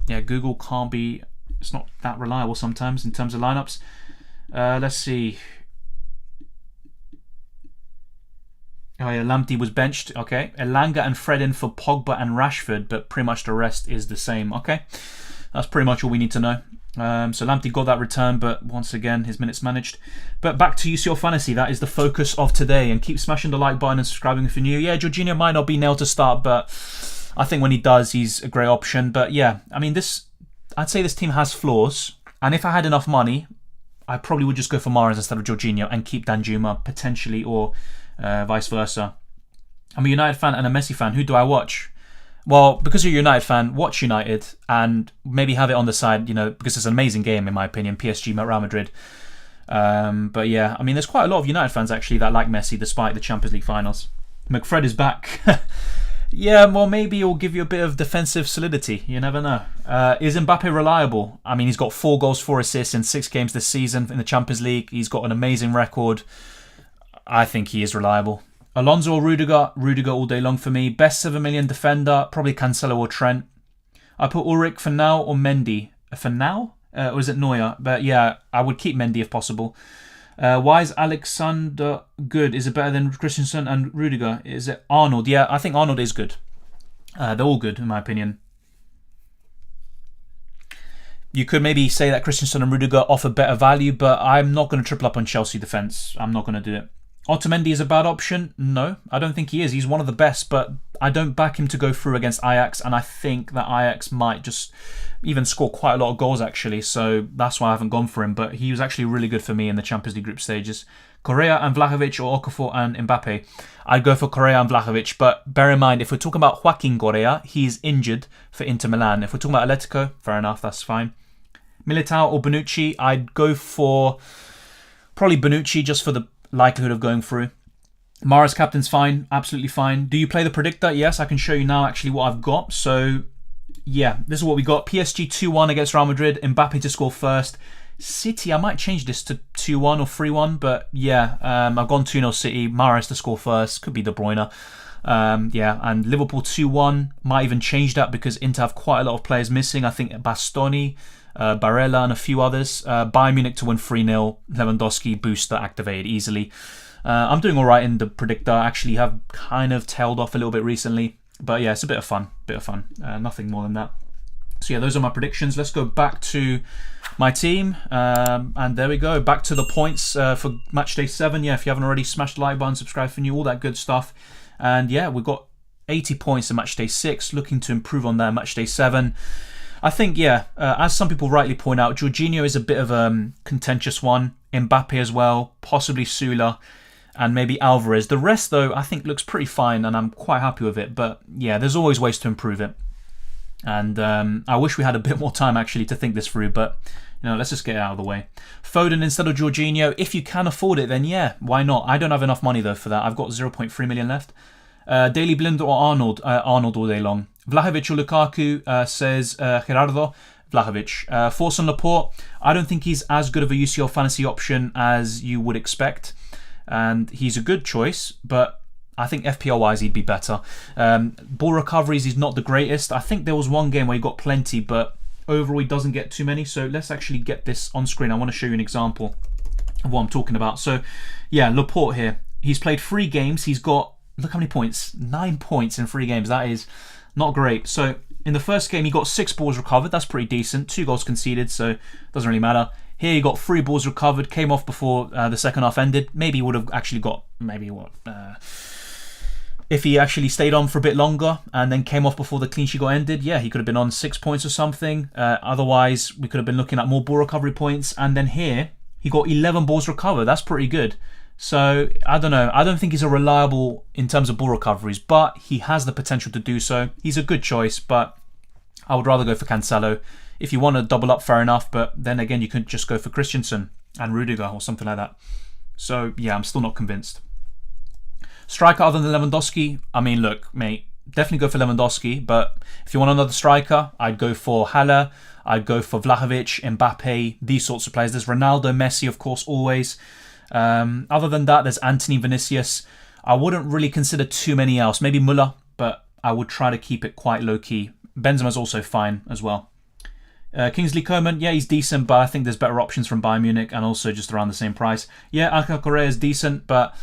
Yeah, Google can't be... It's not that reliable sometimes in terms of lineups. Let's see. Oh yeah, Lamptey was benched. Okay. Elanga and Fred in for Pogba and Rashford, but pretty much the rest is the same. Okay. That's pretty much all we need to know. So Lamptey got that return, but once again, his minutes managed. But back to UCL Fantasy, that is the focus of today. And keep smashing the like button and subscribing if you're new. Yeah, Jorginho might not be nailed to start, but I think when he does, he's a great option. But yeah, I mean, I'd say this team has flaws. And if I had enough money, I probably would just go for Mahrez instead of Jorginho and keep Danjuma potentially, or vice versa. I'm a United fan and a Messi fan. Who do I watch? Well, because you're a United fan, watch United and maybe have it on the side, because it's an amazing game in my opinion, PSG Real Madrid. But yeah, I mean, there's quite a lot of United fans actually that like Messi despite the Champions League finals. McFred is back. Yeah, well, maybe he'll give you a bit of defensive solidity. You never know. Is Mbappe reliable? I mean, he's got 4 goals, 4 assists in 6 games this season in the Champions League. He's got an amazing record. I think he is reliable. Alonso or Rudiger? Rudiger all day long for me. Best 7 million defender? Probably Cancelo or Trent. I put Ulrich for now or Mendy? For now? Or is it Neuer? But yeah, I would keep Mendy if possible. Why is Alexander good? Is it better than Christensen and Rudiger? Is it Arnold? Yeah, I think Arnold is good. They're all good in my opinion. You could maybe say that Christensen and Rudiger offer better value, but I'm not going to triple up on Chelsea defence. I'm not going to do it. Otamendi is a bad option? No, I don't think he is. He's one of the best, but I don't back him to go through against Ajax, and I think that Ajax might just even score quite a lot of goals actually, so that's why I haven't gone for him, but he was actually really good for me in the Champions League group stages. Correa and Vlahovic or Okafor and Mbappe? I'd go for Correa and Vlahovic, but bear in mind, if we're talking about Joaquin Correa, he's injured for Inter Milan. If we're talking about Atletico, fair enough, that's fine. Militao or Bonucci? I'd go for probably Bonucci just for the likelihood of going through. Mahrez captain's fine, absolutely fine. Do you play the predictor? Yes, I can show you now actually what I've got. So yeah, this is what we got. PSG 2-1 against Real Madrid. Mbappe to score first. City, I might change this to 2-1 or 3-1, but yeah, I've gone 2-0 City. Mahrez to score first. Could be De Bruyne. Yeah, and Liverpool 2-1. Might even change that because Inter have quite a lot of players missing. I think Bastoni, Barella and a few others. Bayern Munich to win 3-0. Lewandowski booster activated easily. I'm doing alright in the predictor. I actually have kind of tailed off a little bit recently. But yeah, it's a bit of fun. Nothing more than that. So yeah, those are my predictions. Let's go back to my team. And there we go. Back to the points for Matchday 7. Yeah, if you haven't already, smash the like button, subscribe for new, all that good stuff. And yeah, we've got 80 points in Matchday 6. Looking to improve on that Matchday 7. I think, yeah, as some people rightly point out, Jorginho is a bit of a contentious one. Mbappe as well, possibly Sula, and maybe Alvarez. The rest, though, I think looks pretty fine, and I'm quite happy with it. But yeah, there's always ways to improve it. And I wish we had a bit more time, actually, to think this through. But, let's just get it out of the way. Foden instead of Jorginho. If you can afford it, then yeah, why not? I don't have enough money, though, for that. I've got 0.3 million left. Daily Blind or Arnold? Arnold all day long. Vlahovic or Lukaku, says Gerardo. Vlahovic. Force on Laporte. I don't think he's as good of a UCL fantasy option as you would expect. And he's a good choice, but I think FPL-wise he'd be better. Ball recoveries, he's not the greatest. I think there was one game where he got plenty, but overall he doesn't get too many. So let's actually get this on screen. I want to show you an example of what I'm talking about. So yeah, Laporte here. He's played 3 games. He's got, look how many points. 9 points in 3 games. That is not great. So in the first game, he got 6 balls recovered. That's pretty decent. 2 goals conceded, so it doesn't really matter. Here, he got 3 balls recovered. Came off before the second half ended. Maybe he would have actually got, if he actually stayed on for a bit longer and then came off before the clean sheet got ended, yeah, he could have been on 6 points or something. Otherwise, we could have been looking at more ball recovery points. And then here, he got 11 balls recovered. That's pretty good. So, I don't know. I don't think he's a reliable in terms of ball recoveries, but he has the potential to do so. He's a good choice, but I would rather go for Cancelo. If you want to double up, fair enough, but then again, you could just go for Christensen and Rudiger or something like that. So, yeah, I'm still not convinced. Striker other than Lewandowski, I mean, look, mate, definitely go for Lewandowski, but if you want another striker, I'd go for Haller, I'd go for Vlahovic, Mbappe, these sorts of players. There's Ronaldo, Messi, of course, always. Other than that, there's Anthony, Vinicius. I wouldn't really consider too many else. Maybe Müller, but I would try to keep it quite low-key. Benzema's also fine as well. Kingsley Coman, yeah, he's decent, but I think there's better options from Bayern Munich and also just around the same price. Yeah, Angel Correa is decent, but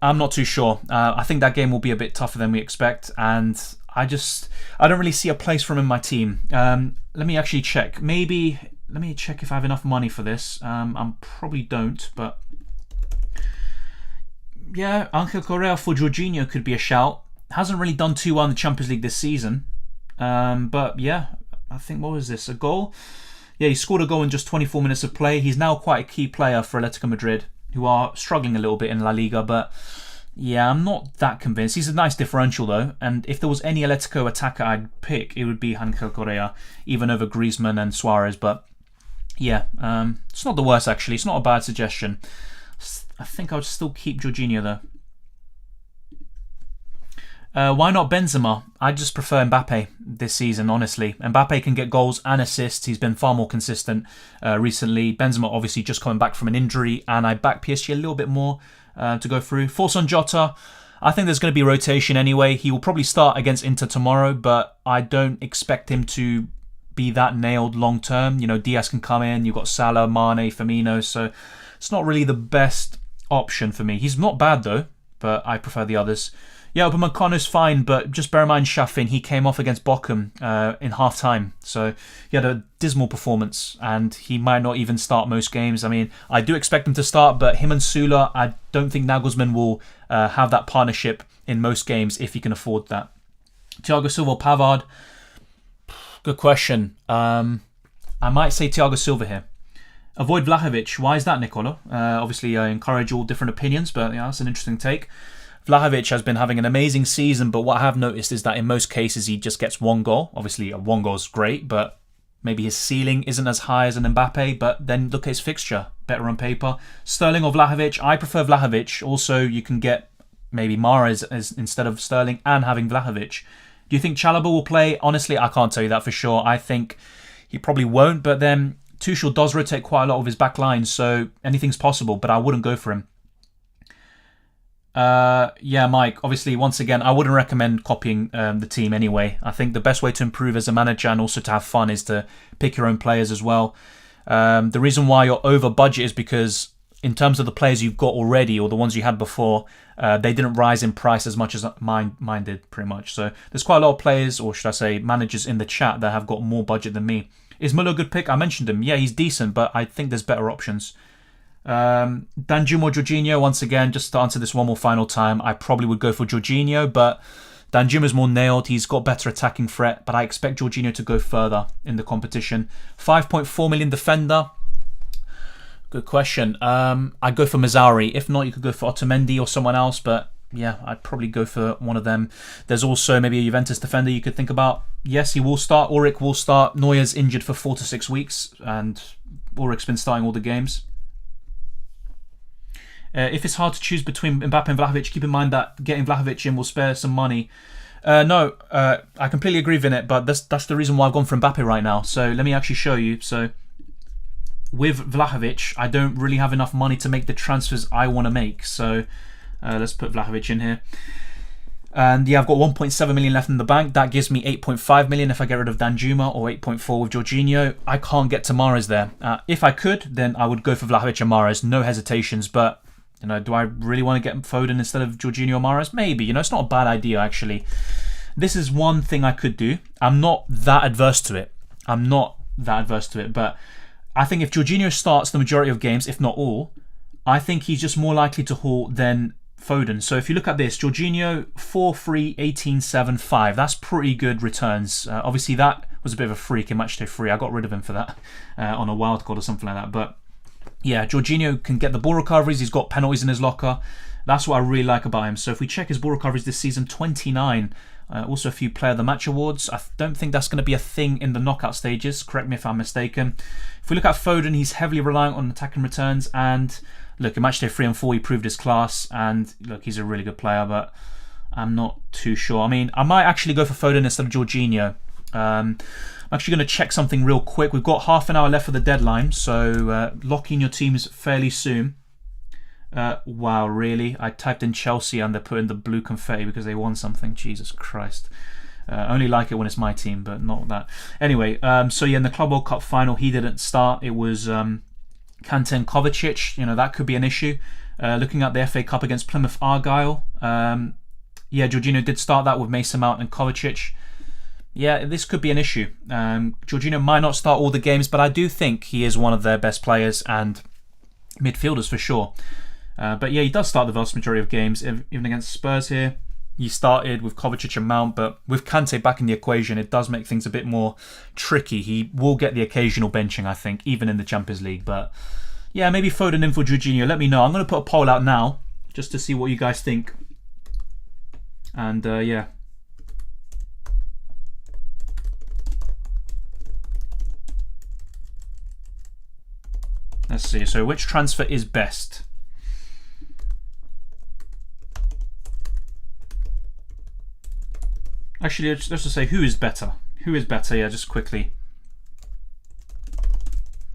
I'm not too sure. I think that game will be a bit tougher than we expect, and I don't really see a place for him in my team. Let me actually check. Maybe, let me check if I have enough money for this. I probably don't, but yeah, Angel Correa for Jorginho could be a shout. Hasn't really done too well in the Champions League this season. But yeah, I think, what was this? A goal? Yeah, he scored a goal in just 24 minutes of play. He's now quite a key player for Atletico Madrid, who are struggling a little bit in La Liga. But yeah, I'm not that convinced. He's a nice differential though. And if there was any Atletico attacker I'd pick, it would be Angel Correa, even over Griezmann and Suarez. But yeah, it's not the worst actually. It's not a bad suggestion. I think I would still keep Jorginho though. Why not Benzema? I just prefer Mbappe this season, honestly. Mbappe can get goals and assists. He's been far more consistent recently. Benzema obviously just coming back from an injury, and I back PSG a little bit more to go through. Force on Jota. I think there's going to be rotation anyway. He will probably start against Inter tomorrow, but I don't expect him to be that nailed long term. You know, Diaz can come in. You've got Salah, Mane, Firmino, so it's not really the best option for me. He's not bad though, but I prefer the others. Yeah, Upamecano's fine, but just bear in mind Shafin, he came off against Bochum in half-time. So he had a dismal performance, and he might not even start most games. I mean, I do expect him to start, but him and Sula, I don't think Nagelsmann will have that partnership in most games if he can afford that. Thiago Silva, Pavard. Good question. I might say Thiago Silva here. Avoid Vlahovic. Why is that, Nicola? Obviously, I encourage all different opinions, but yeah, that's an interesting take. Vlahovic has been having an amazing season, but what I have noticed is that in most cases he just gets 1 goal. Obviously, a 1 goal is great, but maybe his ceiling isn't as high as an Mbappe, but then look at his fixture. Better on paper. Sterling or Vlahovic? I prefer Vlahovic. Also, you can get maybe Mahrez as instead of Sterling and having Vlahovic. Do you think Chalobah will play? Honestly, I can't tell you that for sure. I think he probably won't, but then Tuchel does rotate quite a lot of his back line, so anything's possible, but I wouldn't go for him. Yeah, Mike, obviously, once again, I wouldn't recommend copying the team anyway. I think the best way to improve as a manager and also to have fun is to pick your own players as well. The reason why you're over budget is because in terms of the players you've got already or the ones you had before, they didn't rise in price as much as mine did, pretty much. So there's quite a lot of players, or should I say managers in the chat that have got more budget than me. Is Müller a good pick? I mentioned him. Yeah, he's decent, but I think there's better options. Danjuma or Jorginho, once again, just to answer this one more final time, I probably would go for Jorginho, but Danjuma's more nailed. He's got better attacking threat, but I expect Jorginho to go further in the competition. 5.4 million defender. Good question. I'd go for Mazzari. If not, you could go for Otamendi or someone else, but yeah, I'd probably go for one of them. There's also maybe a Juventus defender you could think about. Yes, he will start. Ulrich will start. Neuer's injured for 4 to 6 weeks, and Ulrich's been starting all the games. If it's hard to choose between Mbappe and Vlahovic, keep in mind that getting Vlahovic in will spare some money. No, I completely agree with it, but that's the reason why I've gone for Mbappe right now. So let me actually show you. So with Vlahovic, I don't really have enough money to make the transfers I want to make. So Let's put Vlahovic in here. And yeah, I've got 1.7 million left in the bank. That gives me 8.5 million if I get rid of Danjuma, or 8.4 with Jorginho. I can't get to Mahrez there. If I could, then I would go for Vlahovic and Mahrez, no hesitations. But you know, do I really want to get Foden instead of Jorginho or Mahrez? Maybe. You know, it's not a bad idea actually. This is one thing I could do. I'm not that adverse to it. But I think if Jorginho starts the majority of games, if not all, I think he's just more likely to haul than Foden. So if you look at this, Jorginho 4-3, 18-7, 5. That's pretty good returns. Obviously that was a bit of a freak in Matchday 3. I got rid of him for that on a wild card or something like that. But yeah, Jorginho can get the ball recoveries. He's got penalties in his locker. That's what I really like about him. So if we check his ball recoveries this season, 29. Also a few Player of the Match awards. I don't think that's going to be a thing in the knockout stages. Correct me if I'm mistaken. If we look at Foden, he's heavily reliant on attacking returns. And look, in Matchday 3 and 4, he proved his class. And look, he's a really good player, but I'm not too sure. I mean, I might actually go for Foden instead of Jorginho. I'm actually going to check something real quick. We've got half an hour left for the deadline, so lock in your teams fairly soon. Wow, really? I typed in Chelsea and they're putting the blue confetti because they won something. Jesus Christ. Only like it when it's my team, but not that. Anyway, so yeah, in the Club World Cup final, he didn't start. It was Kante and Kovacic. You know, that could be an issue. Looking at the FA Cup against Plymouth Argyle, yeah, Jorginho did start that with Mason Mount and Kovacic. Yeah, this could be an issue. Jorginho might not start all the games, but I do think he is one of their best players and midfielders for sure. But yeah, he does start the vast majority of games, even against Spurs here. He started with Kovacic and Mount, but with Kante back in the equation, it does make things a bit more tricky. He will get the occasional benching, I think, even in the Champions League. But yeah, maybe Foden in for Jorginho. Let me know. I'm going to put a poll out now, just to see what you guys think. And yeah. Let's see. So which transfer is best? Actually, let's just say who is better. Who is better? Yeah, just quickly.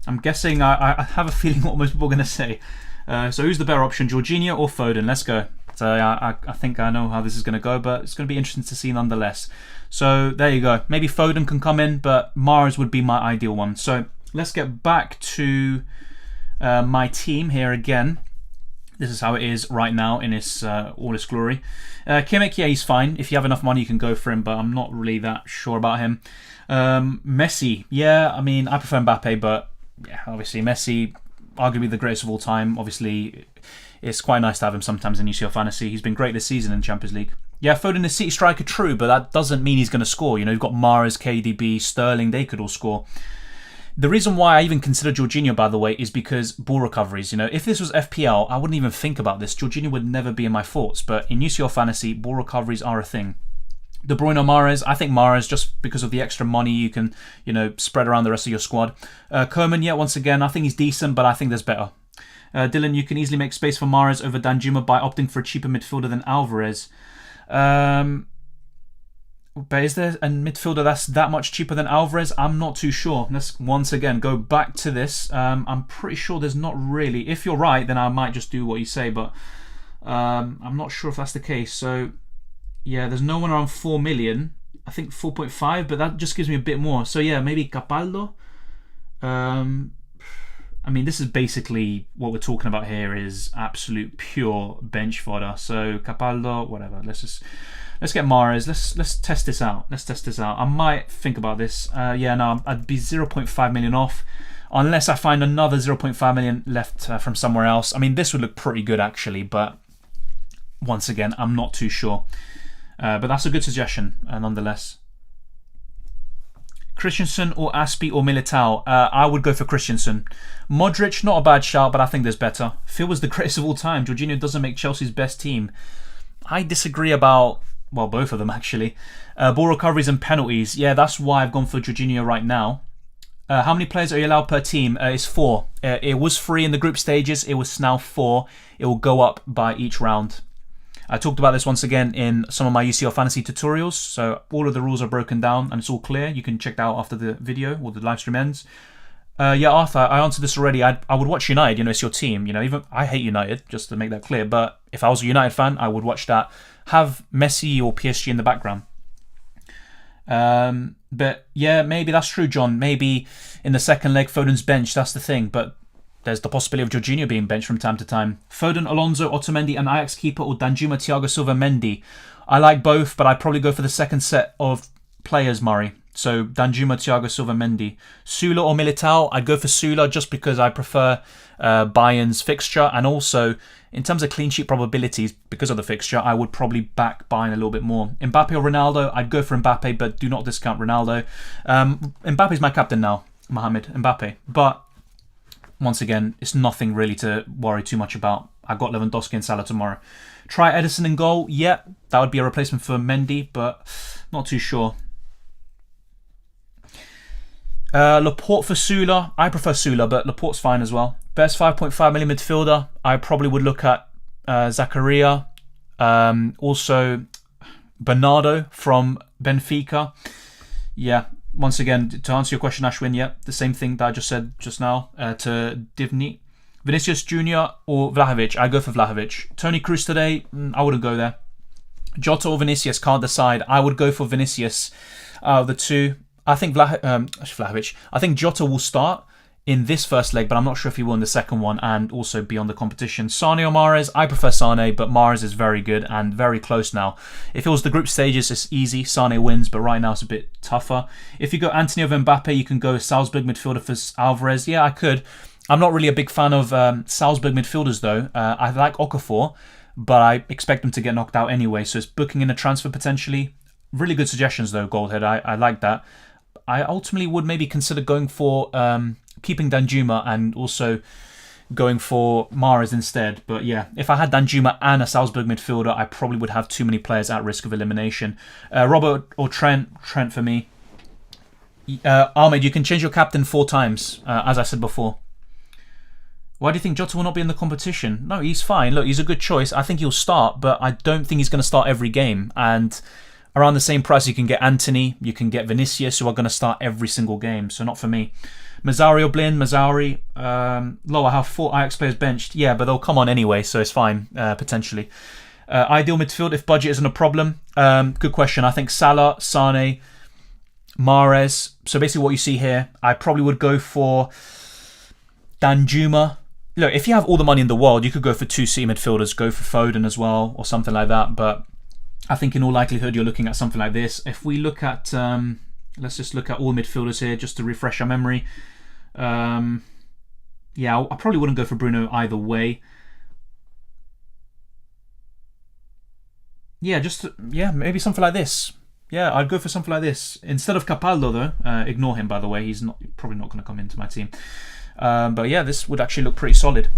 I'm guessing, I have a feeling what most people are going to say. So who's the better option, Jorginho or Foden? Let's go. So I think I know how this is going to go, but it's going to be interesting to see nonetheless. So there you go. Maybe Foden can come in, but Mahrez would be my ideal one. So let's get back to my team here again. This is how it is right now in its all its glory. Kimmich, yeah, he's fine. If you have enough money, you can go for him, but I'm not really that sure about him. Messi, yeah, I mean, I prefer Mbappe, but yeah, obviously Messi, arguably the greatest of all time. Obviously, it's quite nice to have him sometimes in UCL Fantasy. He's been great this season in Champions League. Yeah, Foden is City striker, true, but that doesn't mean he's going to score. You know, you've got Mahrez, KDB, Sterling, they could all score. The reason why I even consider Jorginho, by the way, is because ball recoveries. You know, if this was FPL, I wouldn't even think about this. Jorginho would never be in my thoughts. But in UCL Fantasy, ball recoveries are a thing. De Bruyne or Mahrez? I think Mahrez, just because of the extra money you can, you know, spread around the rest of your squad. Koeman, yeah, once again, I think he's decent, but I think there's better. Dylan, you can easily make space for Mahrez over Danjuma by opting for a cheaper midfielder than Alvarez. But is there a midfielder that's that much cheaper than Alvarez? I'm not too sure. Let's once again go back to this. I'm pretty sure there's not really. If you're right, then I might just do what you say, but I'm not sure if that's the case. So yeah, there's no one around 4 million. I think 4.5, but that just gives me a bit more. So yeah, maybe Capaldo. I mean, this is basically what we're talking about here is absolute pure bench fodder. So Capaldo, whatever. Let's get Mahrez. Let's test this out. I might think about this. Yeah, no, I'd be 0.5 million off, unless I find another 0.5 million left from somewhere else. I mean, this would look pretty good actually, but once again, I'm not too sure. But that's a good suggestion, nonetheless. Christensen or Aspi or Militao? I would go for Christensen. Modric, not a bad shout, but I think there's better. Phil was the greatest of all time. Jorginho doesn't make Chelsea's best team. I disagree about, well, both of them actually. Ball recoveries and penalties. Yeah, that's why I've gone for Jorginho right now. How many players are you allowed per team? It's 4. It was 3 in the group stages. It was now 4. It will go up by each round. I talked about this once again in some of my UCL Fantasy tutorials. So all of the rules are broken down and it's all clear. You can check that out after the video or the live stream ends. Yeah, Arthur, I answered this already. I would watch United. You know, it's your team. You know, even I hate United, just to make that clear. But if I was a United fan, I would watch that. Have Messi or PSG in the background. But yeah, maybe that's true, John. Maybe in the second leg, Foden's benched. That's the thing. But there's the possibility of Jorginho being benched from time to time. Foden, Alonso, Otamendi, and Ajax keeper, or Danjuma, Thiago Silva, Mendy. I like both, but I'd probably go for the second set of players, Murray. So Danjuma, Thiago Silva, Mendy. Sula or Militao, I'd go for Sula just because I prefer Bayern's fixture. And also, in terms of clean sheet probabilities, because of the fixture, I would probably back Bayern a little bit more. Mbappe or Ronaldo, I'd go for Mbappe, but do not discount Ronaldo. Mbappe's my captain now, Mohamed Mbappe. But once again, it's nothing really to worry too much about. I got Lewandowski and Salah tomorrow. Try Edison in goal. Yeah, that would be a replacement for Mendy, but not too sure. Laporte for Sula. I prefer Sula, but Laporte's fine as well. Best 5.5 million midfielder. I probably would look at Zakaria. Also, Bernardo from Benfica. Yeah, once again, to answer your question, Ashwin, yeah, the same thing that I just said just now to Divni. Vinicius Jr. or Vlahovic? I go for Vlahovic. Toni Kroos today? I wouldn't go there. Jota or Vinicius? Can't decide. I would go for Vinicius out of the two. I think Vlahovic. I think Jota will start in this first leg, but I'm not sure if he will in the second one and also be on the competition. Sane or Mahrez? I prefer Sane, but Mahrez is very good and very close now. If it was the group stages, it's easy. Sane wins, but right now it's a bit tougher. If you go Anthony over Mbappe, you can go Salzburg midfielder for Alvarez. Yeah, I could. I'm not really a big fan of Salzburg midfielders, though. I like Okafor, but I expect him to get knocked out anyway, so it's booking in a transfer potentially. Really good suggestions, though, Goldhead. I like that. I ultimately would maybe consider going for keeping Danjuma and also going for Mahrez instead. But yeah, if I had Danjuma and a Salzburg midfielder, I probably would have too many players at risk of elimination. Robert or Trent? Trent for me. Ahmed, you can change your captain 4 times, as I said before. Why do you think Jota will not be in the competition? No, he's fine. Look, he's a good choice. I think he'll start, but I don't think he's going to start every game. And around the same price, you can get Anthony, you can get Vinicius, who are going to start every single game. So not for me. Mazzari or Blin? Mazzari. Low, I have 4 Ajax players benched. Yeah, but they'll come on anyway, so it's fine, potentially. Ideal midfield if budget isn't a problem. Good question. I think Salah, Sane, Mahrez. So basically what you see here, I probably would go for Danjuma. Look, if you have all the money in the world, you could go for 2 C midfielders, go for Foden as well, or something like that. But I think in all likelihood, you're looking at something like this. If we look at, let's just look at all midfielders here, just to refresh our memory. Yeah, I probably wouldn't go for Bruno either way. Yeah, maybe something like this. Yeah, I'd go for something like this. Instead of Capaldo, though, ignore him, by the way. He's probably not going to come into my team. But yeah, this would actually look pretty solid.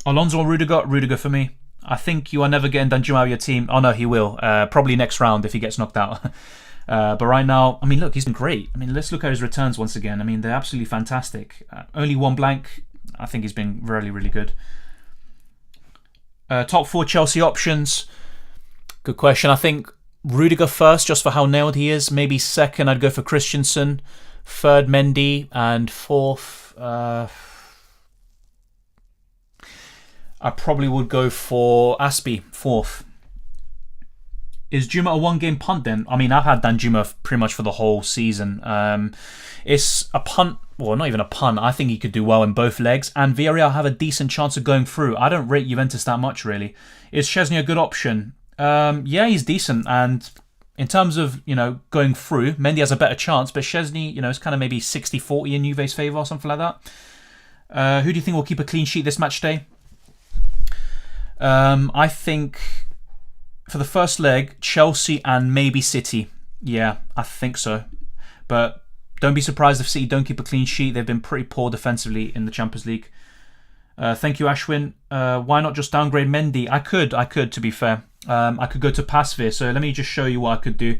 Alonso or Rudiger? Rudiger for me. I think you are never getting Danjuma out of your team. Oh no, he will. Probably next round if he gets knocked out. But right now, I mean, look, he's been great. I mean, let's look at his returns once again. I mean, they're absolutely fantastic. Only 1 blank. I think he's been really, really good. Top 4 Chelsea options. Good question. I think Rudiger first, just for how nailed he is. Maybe second, I'd go for Christensen. Third, Mendy. And fourth, I probably would go for Aspie, fourth. Is Juma a 1-game punt then? I mean, I've had Danjuma pretty much for the whole season. It's a punt, well, not even a punt. I think he could do well in both legs. And Villarreal have a decent chance of going through. I don't rate Juventus that much, really. Is Szczesny a good option? Yeah, he's decent. And in terms of, going through, Mendy has a better chance. But Szczesny, it's kind of maybe 60-40 in Juve's favour or something like that. Who do you think will keep a clean sheet this match day? I think for the first leg, Chelsea and maybe City. Yeah, I think so. But don't be surprised if City don't keep a clean sheet. They've been pretty poor defensively in the Champions League. Thank you, Ashwin. Why not just downgrade Mendy? I could, to be fair. I could go to Pasveer. So let me just show you what I could do.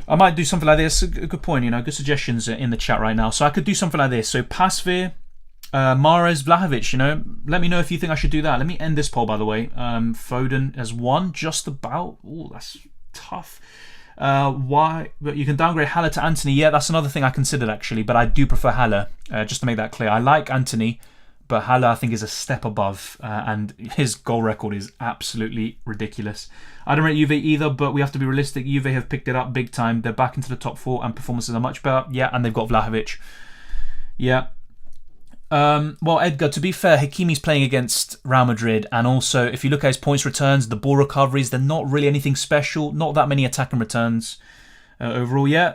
I might do something like this. A good point, good suggestions in the chat right now. So I could do something like this. So Pasveer, Mahrez, Vlahovic, let me know if you think I should do that. Let me end this poll, by the way. Foden as 1, just about. Oh, that's tough. Why? But you can downgrade Haller to Anthony. Yeah, that's another thing I considered actually, but I do prefer Haller. Just to make that clear, I like Anthony, but Haller I think is a step above, and his goal record is absolutely ridiculous. I don't rate Juve either, but we have to be realistic. Juve have picked it up big time. They're back into the top 4 and performances are much better. Yeah, and they've got Vlahovic. Yeah. Well, Edgar, to be fair, Hakimi's playing against Real Madrid, and also if you look at his points returns, the ball recoveries, they're not really anything special. Not that many attacking returns overall. Yeah,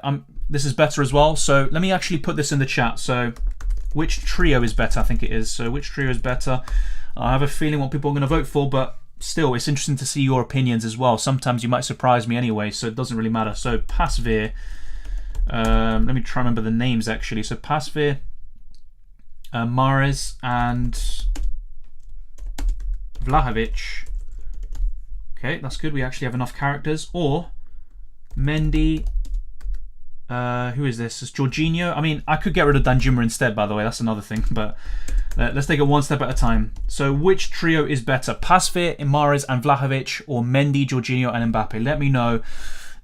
this is better as well. So let me actually put this in the chat. So which trio is better? I think it is. So which trio is better? I have a feeling what people are going to vote for, but still, it's interesting to see your opinions as well. Sometimes you might surprise me anyway, so it doesn't really matter. So Pasveer, let me try and remember the names actually. So Pasveer, Mahrez and Vlahovic. Okay, that's good. We actually have enough characters. Or Mendy. Who is this? It's Jorginho. I mean, I could get rid of Danjuma instead, by the way. That's another thing. But let's take it one step at a time. So which trio is better? Pasveer, Mahrez and Vlahovic, or Mendy, Jorginho and Mbappe? Let me know.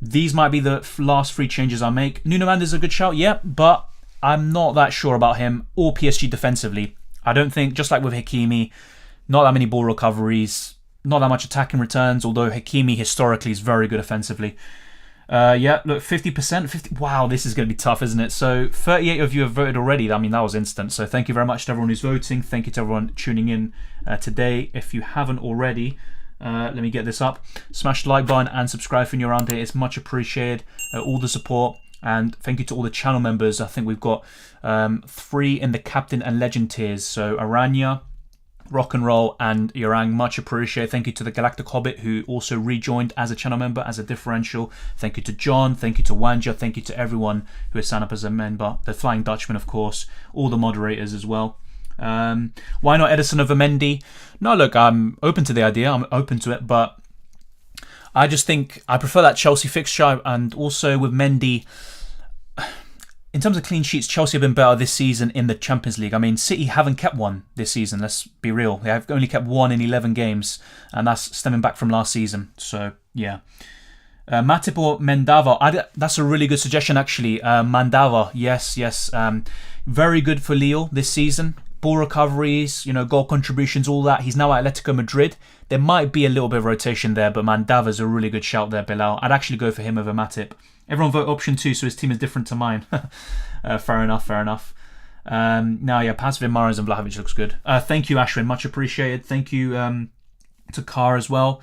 These might be the last 3 changes I make. Nuno Mendes is a good shout, yeah, but I'm not that sure about him or PSG defensively. I don't think, just like with Hakimi, not that many ball recoveries, not that much attacking returns, although Hakimi historically is very good offensively. Yeah, look, 50%. Wow, this is going to be tough, isn't it? So 38 of you have voted already. I mean, that was instant. So thank you very much to everyone who's voting. Thank you to everyone tuning in today. If you haven't already, let me get this up. Smash the like button and subscribe if you're around here. It's much appreciated. All the support. And thank you to all the channel members. I think we've got 3 in the Captain and Legend tiers. So Aranya, Rock and Roll and Yorang, much appreciated. Thank you to the Galactic Hobbit who also rejoined as a channel member as a differential. Thank you to John, thank you to Wanja, thank you to everyone who has signed up as a member. The Flying Dutchman, of course, all the moderators as well. Why not Edison over Mendy? No, look, I'm open to the idea, I'm open to it, but I just think I prefer that Chelsea fixture, and also with Mendy, in terms of clean sheets, Chelsea have been better this season in the Champions League. I mean, City haven't kept one this season, let's be real. They have only kept 1 in 11 games, and that's stemming back from last season. So, yeah. Matip or Mendava? That's a really good suggestion, actually. Mandava, yes. Very good for Lille this season. Ball recoveries, goal contributions, all that. He's now at Atletico Madrid. There might be a little bit of rotation there, but Mandava's a really good shout there, Bilal. I'd actually go for him over Matip. Everyone vote option 2, so his team is different to mine. Fair enough. Now, yeah, Pasveer, Mahrez and Vlahovic looks good. Thank you, Ashwin. Much appreciated. Thank you to Car as well.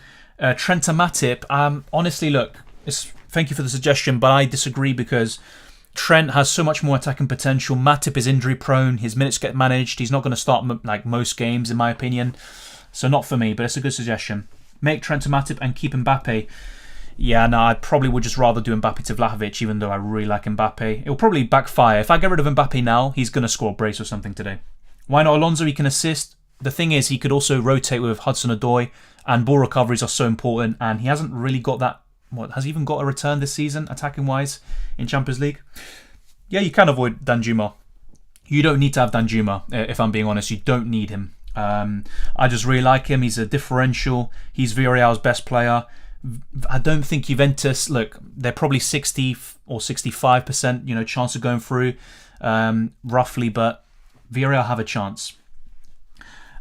Trent to Matip. Honestly, look, thank you for the suggestion, but I disagree because Trent has so much more attacking potential. Matip is injury prone. His minutes get managed. He's not going to start like most games, in my opinion. So not for me, but it's a good suggestion. Make Trent to Matip and keep Mbappe. Yeah, no, I probably would just rather do Mbappe to Vlahovic, even though I really like Mbappe. It will probably backfire. If I get rid of Mbappe now, he's going to score a brace or something today. Why not Alonso? He can assist. The thing is, he could also rotate with Hudson-Odoi, and ball recoveries are so important, and he hasn't really got that. Has he even got a return this season, attacking-wise, in Champions League? Yeah, you can avoid Danjuma. You don't need to have Danjuma, if I'm being honest. You don't need him. I just really like him. He's a differential. He's Villarreal's best player. I don't think Juventus, look, they're probably 60 or 65%, chance of going through, roughly, but Villarreal have a chance.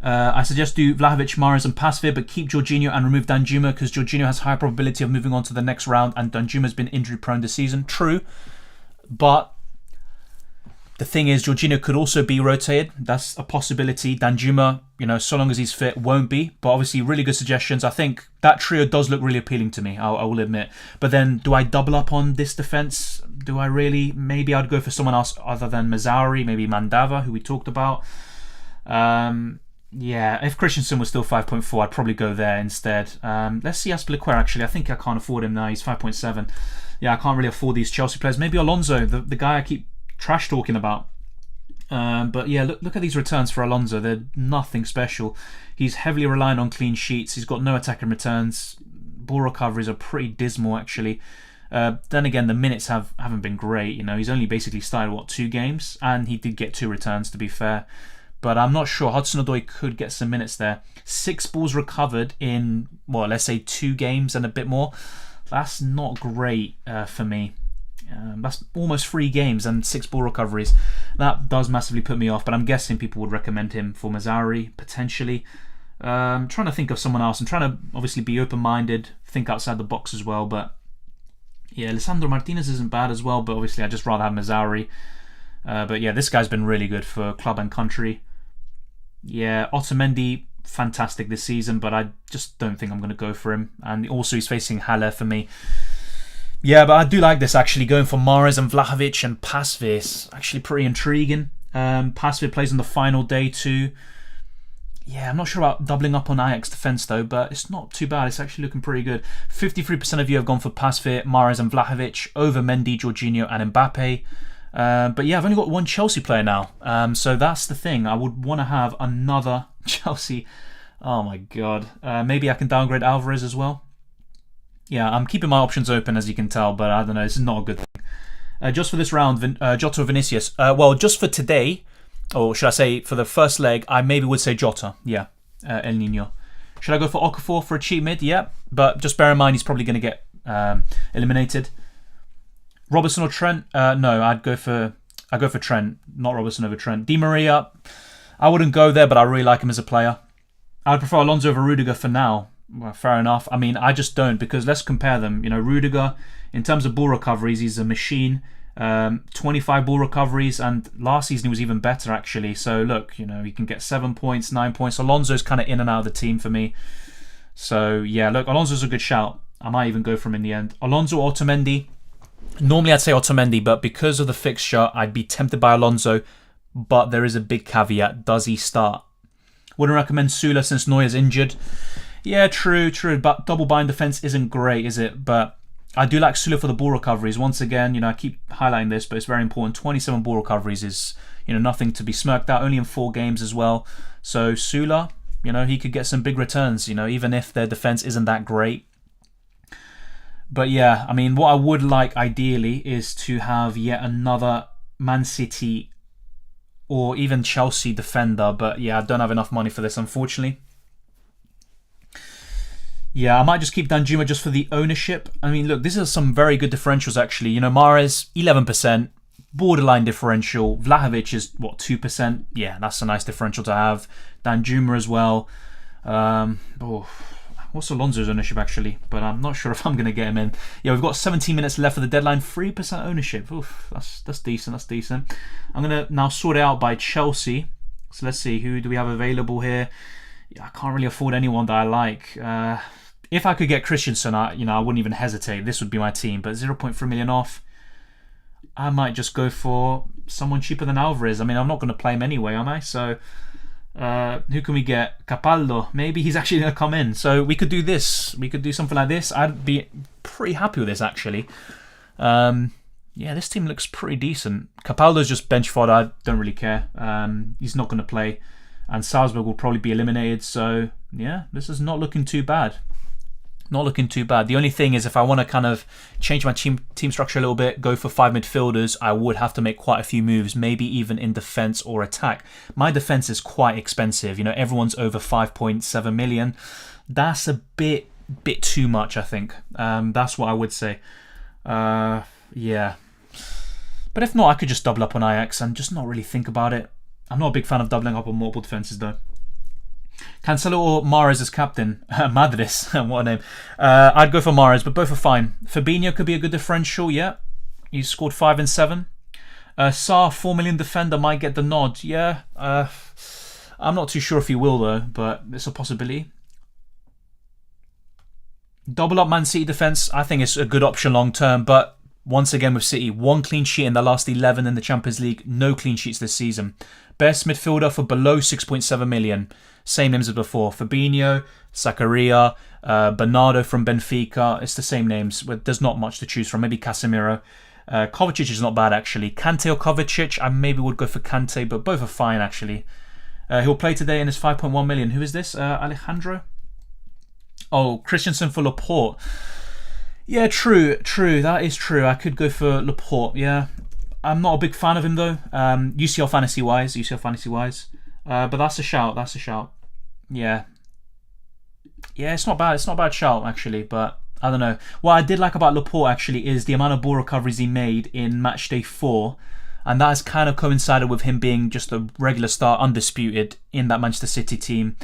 I suggest do Vlahovic, Mahrez and Pasveer, but keep Jorginho and remove Danjuma because Jorginho has high probability of moving on to the next round and Danjuma's been injury prone this season. True, but the thing is, Jorginho could also be rotated. That's a possibility. Danjuma, so long as he's fit, won't be. But obviously, really good suggestions. I think that trio does look really appealing to me, I will admit. But then, do I double up on this defence? Do I really? Maybe I'd go for someone else other than Mazzauri, maybe Mandava, who we talked about. Yeah, if Christensen was still 5.4, I'd probably go there instead. Let's see Aspilicueta, actually. I think I can't afford him now. He's 5.7. Yeah, I can't really afford these Chelsea players. Maybe Alonso, the guy I keep trash talking about. But yeah, look at these returns for Alonso. They're nothing special. He's heavily reliant on clean sheets. He's got no attacking returns. Ball recoveries are pretty dismal, actually. Then again, the minutes haven't been great. He's only basically started 2 games, and he did get 2 returns, to be fair. But I'm not sure. Hudson-Odoi could get some minutes there. 6 balls recovered in, let's say 2 games and a bit more. That's not great for me. That's almost 3 games and 6 ball recoveries. That does massively put me off, but I'm guessing people would recommend him for Mazzari, potentially. I'm trying to think of someone else. I'm trying to obviously be open-minded, think outside the box as well, but yeah, Lisandro Martinez isn't bad as well, but obviously I'd just rather have Mazzari. But yeah, this guy's been really good for club and country. Yeah, Otamendi, fantastic this season, but I just don't think I'm going to go for him. And also he's facing Halle for me. Yeah, but I do like this actually, going for Mahrez and Vlahovic and Pasveer. Actually pretty intriguing. Pasveer plays on the final day too. Yeah, I'm not sure about doubling up on Ajax defence though, but it's not too bad. It's actually looking pretty good. 53% of you have gone for Pasveer, Mahrez and Vlahovic over Mendy, Jorginho and Mbappe. But yeah, I've only got 1 Chelsea player now. So that's the thing. I would want to have another Chelsea. Oh my god. Maybe I can downgrade Alvarez as well. Yeah, I'm keeping my options open as you can tell, but I don't know. This is not a good thing. Just for this round, Jota or Vinicius. Well, just for today, or should I say for the first leg, I maybe would say Jota. Yeah, El Nino. Should I go for Okafor for a cheap mid? Yeah, but just bear in mind he's probably going to get eliminated. Robertson or Trent? No, I'd go for Trent, not Robertson over Trent. Di Maria, I wouldn't go there, but I really like him as a player. I'd prefer Alonso over Rudiger for now. Well, fair enough. I mean, I just don't, because let's compare them. You know, Rudiger, in terms of ball recoveries, he's a machine. 25 ball recoveries, and last season he was even better actually. So look, you know, he can get 7 points, 9 points. Alonso's kind of in and out of the team for me. So yeah, look, Alonso's a good shout. I might even go for him in the end. Alonso or Otamendi? Normally I'd say Otamendi, but because of the fixture, I'd be tempted by Alonso. But there is a big caveat. Does he start? Wouldn't recommend Sula since Neuer's injured. Yeah, true. But double bind defense isn't great, is it? But I do like Sula for the ball recoveries. Once again, you know, I keep highlighting this, but it's very important. 27 ball recoveries is, you know, nothing to be smirked at. Only in 4 games as well. So Sula, you know, he could get some big returns, you know, even if their defense isn't that great. But yeah, I mean, what I would like ideally is to have yet another Man City or even Chelsea defender. But yeah, I don't have enough money for this, unfortunately. Yeah, I might just keep Danjuma just for the ownership. I mean, look, these are some very good differentials, actually. You know, Mahrez, 11%, borderline differential. Vlahovic is, what, 2%? Yeah, that's a nice differential to have. Danjuma as well. What's Alonso's ownership, actually? But I'm not sure if I'm going to get him in. Yeah, we've got 17 minutes left for the deadline. 3% ownership. Oof, that's decent, that's decent. I'm going to now sort it out by Chelsea. So let's see, who do we have available here? Yeah, I can't really afford anyone that I like. If I could get Christensen, I wouldn't even hesitate. This would be my team. But 0.3 million off, I might just go for someone cheaper than Alvarez. I mean, I'm not going to play him anyway, am I? So, who can we get? Capaldo. Maybe he's actually going to come in. So we could do this. We could do something like this. I'd be pretty happy with this, actually. Yeah, this team looks pretty decent. Capaldo's just bench fodder. I don't really care. He's not going to play. And Salzburg will probably be eliminated. So, yeah, this is not looking too bad. Not looking too bad. The only thing is, if I want to kind of change my team structure a little bit, go for 5 midfielders, I would have to make quite a few moves, maybe even in defence or attack. My defence is quite expensive. You know, everyone's over 5.7 million. That's a bit too much, I think. That's what I would say. Yeah. But if not, I could just double up on Ajax and just not really think about it. I'm not a big fan of doubling up on multiple defences, though. Cancelo or Mahrez as captain? Madrid, what a name. I'd go for Mahrez, but both are fine. Fabinho could be a good differential, yeah. He's scored 5 and 7. Sarr, 4 million defender, might get the nod, yeah. I'm not too sure if he will, though, but it's a possibility. Double up Man City defence, I think it's a good option long term, but once again with City, 1 clean sheet in the last 11 in the Champions League, no clean sheets this season. Best midfielder for below 6.7 million. Same names as before. Fabinho, Zakaria, Bernardo from Benfica. It's the same names. There's not much to choose from. Maybe Casemiro. Kovacic is not bad, actually. Kante or Kovacic? I maybe would go for Kante, but both are fine, actually. He'll play today and is 5.1 million. Who is this? Alejandro? Oh, Christensen for Laporte. Yeah, true. That is true. I could go for Laporte, yeah. I'm not a big fan of him, though. UCL Fantasy wise. But that's a shout. Yeah. Yeah, it's not bad. It's not a bad shout, actually. But I don't know. What I did like about Laporte actually is the amount of ball recoveries he made in Matchday 4. And that has kind of coincided with him being just a regular start, undisputed, in that Manchester City team.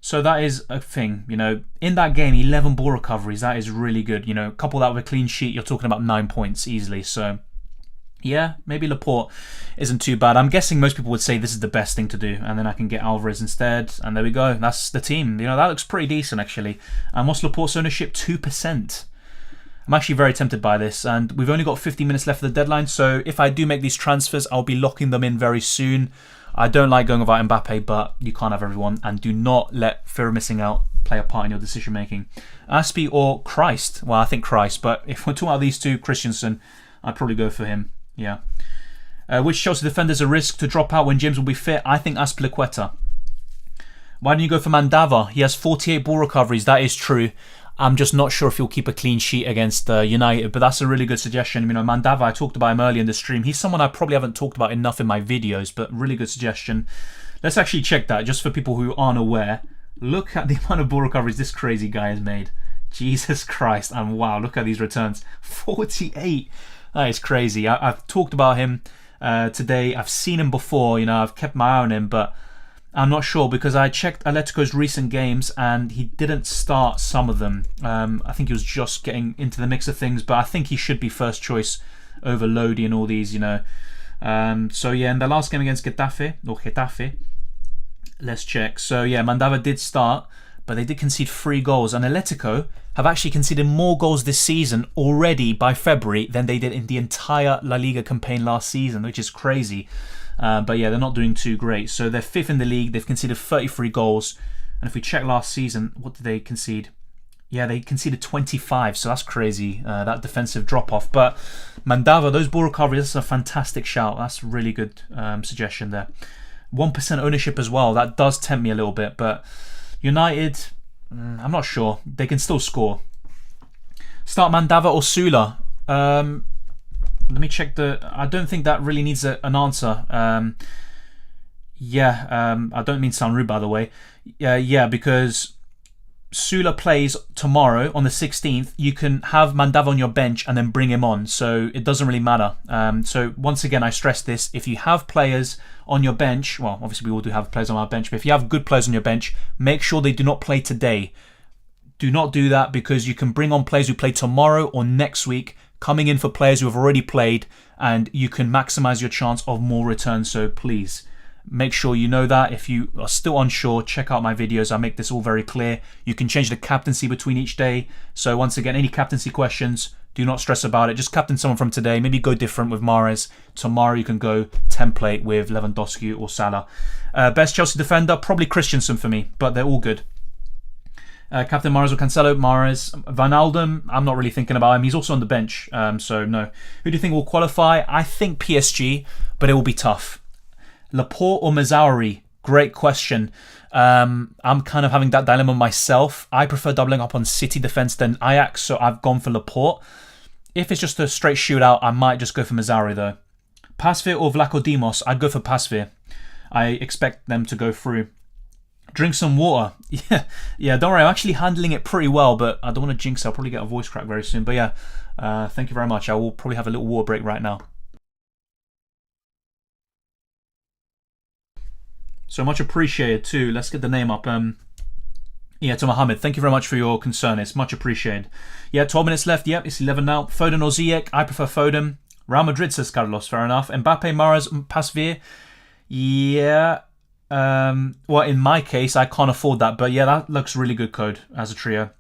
So that is a thing, you know. In that game, 11 ball recoveries, that is really good. You know, couple that with a clean sheet, you're talking about 9 points easily. So, yeah, maybe Laporte isn't too bad. I'm guessing most people would say this is the best thing to do. And then I can get Alvarez instead. And there we go. That's the team. You know, that looks pretty decent, actually. And what's Laporte's ownership? 2%. I'm actually very tempted by this, and we've only got 50 minutes left of the deadline, so if I do make these transfers, I'll be locking them in very soon. I don't like going without Mbappe, but you can't have everyone, and do not let fear of missing out play a part in your decision making. Aspi or Christ? Well, I think Christ, but if we're talking about these two, Christensen, I'd probably go for him, yeah. Which Chelsea defender's a risk to drop out when James will be fit? I think Azpilicueta. Why don't you go for Mandava? He has 48 ball recoveries, that is true. I'm just not sure if he'll keep a clean sheet against United, but that's a really good suggestion. You know, Mandava, I talked about him earlier in the stream. He's someone I probably haven't talked about enough in my videos, but really good suggestion. Let's actually check that, just for people who aren't aware. Look at the amount of ball recoveries this crazy guy has made. Jesus Christ, and wow, look at these returns. 48. That is crazy. I've talked about him today. I've seen him before, you know, I've kept my eye on him, but I'm not sure because I checked Atletico's recent games and he didn't start some of them. I think he was just getting into the mix of things, but I think he should be first choice over Lodi and all these, you know. So yeah, in the last game against Getafe, let's check. So yeah, Mandava did start, but they did concede 3 goals. And Atletico have actually conceded more goals this season already by February than they did in the entire La Liga campaign last season, which is crazy. But yeah, they're not doing too great. So they're 5th in the league. They've conceded 33 goals. And if we check last season, what did they concede? Yeah, they conceded 25. So that's crazy, that defensive drop-off. But Mandava, those ball recoveries, that's a fantastic shout. That's a really good suggestion there. 1% ownership as well. That does tempt me a little bit. But United, I'm not sure. They can still score. Start Mandava or Sula? Let me check I don't think that really needs an answer. I don't mean to sound rude, by the way. Yeah, because Sula plays tomorrow on the 16th. You can have Mandava on your bench and then bring him on. So it doesn't really matter. So once again, I stress this. If you have players on your bench, well, obviously we all do have players on our bench, but if you have good players on your bench, make sure they do not play today. Do not do that because you can bring on players who play tomorrow or next week, coming in for players who have already played, and you can maximize your chance of more returns. So please make sure you know that. If you are still unsure, check out my videos. I make this all very clear. You can change the captaincy between each day. So once again, any captaincy questions, do not stress about it. Just captain someone from today. Maybe go different with Mahrez. Tomorrow you can go template with Lewandowski or Salah. Best Chelsea defender, probably Christensen for me, but they're all good. Captain Mahrez or Cancelo? Mahrez. Wijnaldum, I'm not really thinking about him. He's also on the bench, so no. Who do you think will qualify? I think PSG, but it will be tough. Laporte or Mazzauri? Great question. I'm kind of having that dilemma myself. I prefer doubling up on City defence than Ajax, so I've gone for Laporte. If it's just a straight shootout, I might just go for Mazzauri though. Pasveer or Vlachodimos? I'd go for Pasveer. I expect them to go through. Drink some water. Yeah, don't worry, I'm actually handling it pretty well, but I don't want to jinx it. I'll probably get a voice crack very soon. But yeah, thank you very much. I will probably have a little water break right now. So much appreciated too. Let's get the name up. Yeah, to Mohammed, thank you very much for your concern. It's much appreciated. Yeah, 12 minutes left. Yep, it's 11 now. Foden or Ziyech? I prefer Foden. Real Madrid, says Carlos. Fair enough. Mbappe, Mahrez, Pasveer. Yeah. Well, in my case, I can't afford that. But yeah, that looks really good code as a trio.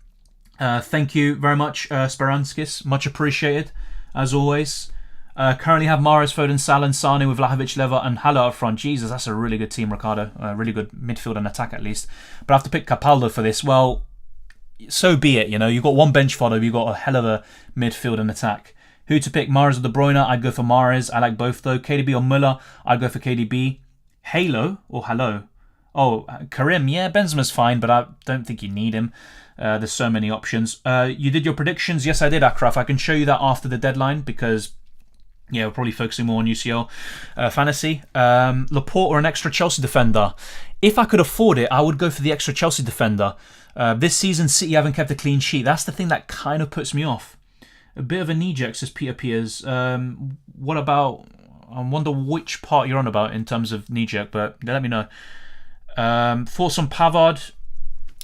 Thank you very much, Speranskis. Much appreciated, as always. Currently have Mahrez, Foden, Salah, Sane with Vlahovic, Leva and Haller up front. Jesus, that's a really good team, Ricardo. Really good midfield and attack at least. But I have to pick Capaldo for this. Well, so be it. You know, you've got one bench fodder, you've got a hell of a midfield and attack. Who to pick? Mahrez or De Bruyne? I'd go for Mahrez. I like both though. KDB or Müller? I'd go for KDB. Halo or Hello? Oh, Karim. Yeah, Benzema's fine, but I don't think you need him. There's so many options. You did your predictions? Yes, I did, Akraf. I can show you that after the deadline because Yeah, we're probably focusing more on UCL Fantasy. Laporte or an extra Chelsea defender. If I could afford it, I would go for the extra Chelsea defender. This season, City haven't kept a clean sheet. That's the thing that kind of puts me off. A bit of a knee-jerk, says Peter Piers. What about... I wonder which part you're on about in terms of knee-jerk, but let me know. Thoughts on Pavard?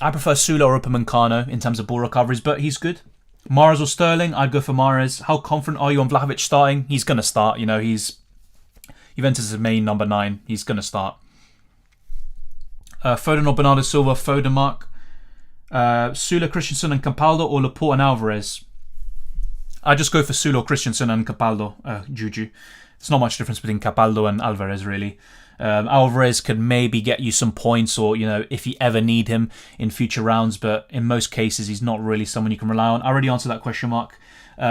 I prefer Sula or Upamecano in terms of ball recoveries, but he's good. Mahrez or Sterling? I'd go for Mahrez. How confident are you on Vlahovic starting? He's going to start. You know, he's Juventus' main number 9. He's going to start. Foden or Bernardo Silva? Foden, Mark. Sula, Christensen and Capaldo, or Laporte and Alvarez? I just go for Sula or Christensen and Capaldo. Juju. It's not much difference between Capaldo and Alvarez, really. Alvarez could maybe get you some points, or, you know, if you ever need him in future rounds, but in most cases he's not really someone you can rely on. I already answered that question, Mark.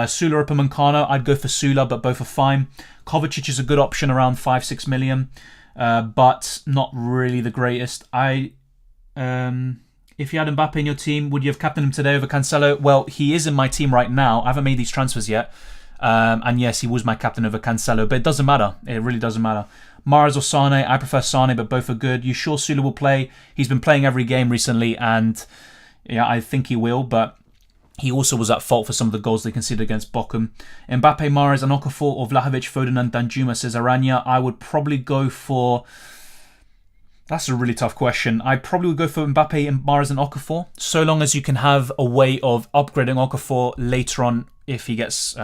Sula or Upamecano? I'd go for Sula, but both are fine. Kovacic is a good option, around 5-6 million, but not really the greatest. If you had Mbappe in your team, would you have captained him today over Cancelo? Well, he is in my team right now. I haven't made these transfers yet. And yes, he was my captain over Cancelo, but it doesn't matter. It really doesn't matter. Mahrez or Sane? I prefer Sane, but both are good. You sure Sula will play? He's been playing every game recently, and yeah, I think he will, but he also was at fault for some of the goals they conceded against Bochum. Mbappe, Mahrez, and Okafor, or Vlahovic, Foden and Danjuma, says Aranya. I would probably go for... That's a really tough question. I probably would go for Mbappe and Mahrez and Okafor, so long as you can have a way of upgrading Okafor later on if he gets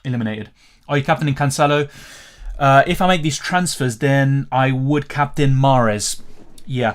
eliminated. Are you captaining Cancelo? If I make these transfers, then I would captain Mahrez. Yeah.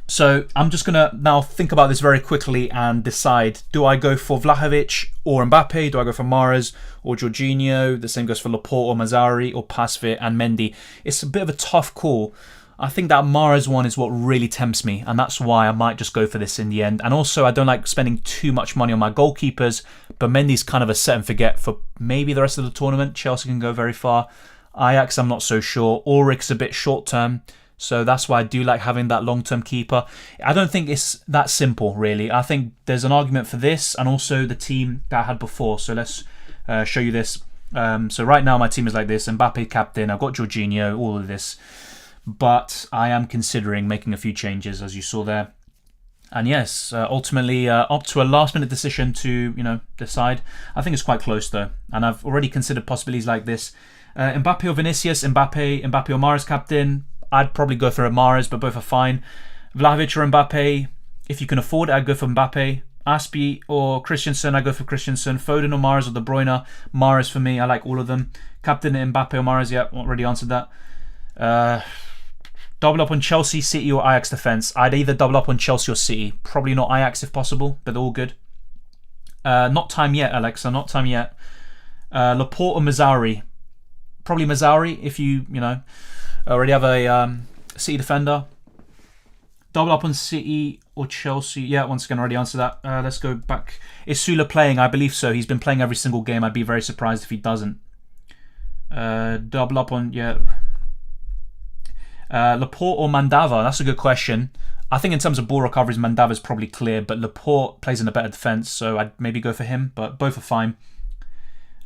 So I'm just going to now think about this very quickly and decide, do I go for Vlahovic or Mbappe? Do I go for Mahrez or Jorginho? The same goes for Laporte or Mazzari or Pasveer and Mendy. It's a bit of a tough call. I think that Mahrez one is what really tempts me, and that's why I might just go for this in the end. And also, I don't like spending too much money on my goalkeepers, but Mendy's kind of a set and forget for maybe the rest of the tournament. Chelsea can go very far. Ajax, I'm not so sure. Ulrich's a bit short-term, so that's why I do like having that long-term keeper. I don't think it's that simple, really. I think there's an argument for this and also the team that I had before. So let's show you this. So right now, my team is like this. Mbappe captain. I've got Jorginho, all of this. But I am considering making a few changes, as you saw there. And yes, ultimately up to a last-minute decision to, decide. I think it's quite close, though. And I've already considered possibilities like this. Mbappe or Vinicius? Mbappe or Mahrez captain? I'd probably go for a Mahrez, but both are fine. Vlahovic or Mbappe? If you can afford it, I'd go for Mbappe. Aspi or Christensen? I'd go for Christensen. Foden or Mahrez or De Bruyne? Mahrez for me. I like all of them. Captain Mbappe or Mahrez? Yeah, already answered that. Double up on Chelsea, City or Ajax defence. I'd either double up on Chelsea or City. Probably not Ajax if possible, but they're all good. Not time yet, Alexa. Not time yet. Laporte or Mazzari? Probably Mazzari if you already have a City defender. Double up on City or Chelsea. Yeah, once again, already answered that. Let's go back. Is Sula playing? I believe so. He's been playing every single game. I'd be very surprised if he doesn't. Double up on... yeah... Laporte or Mandava? That's a good question. I think in terms of ball recoveries, Mandava's probably clear, but Laporte plays in a better defence, so I'd maybe go for him, but both are fine.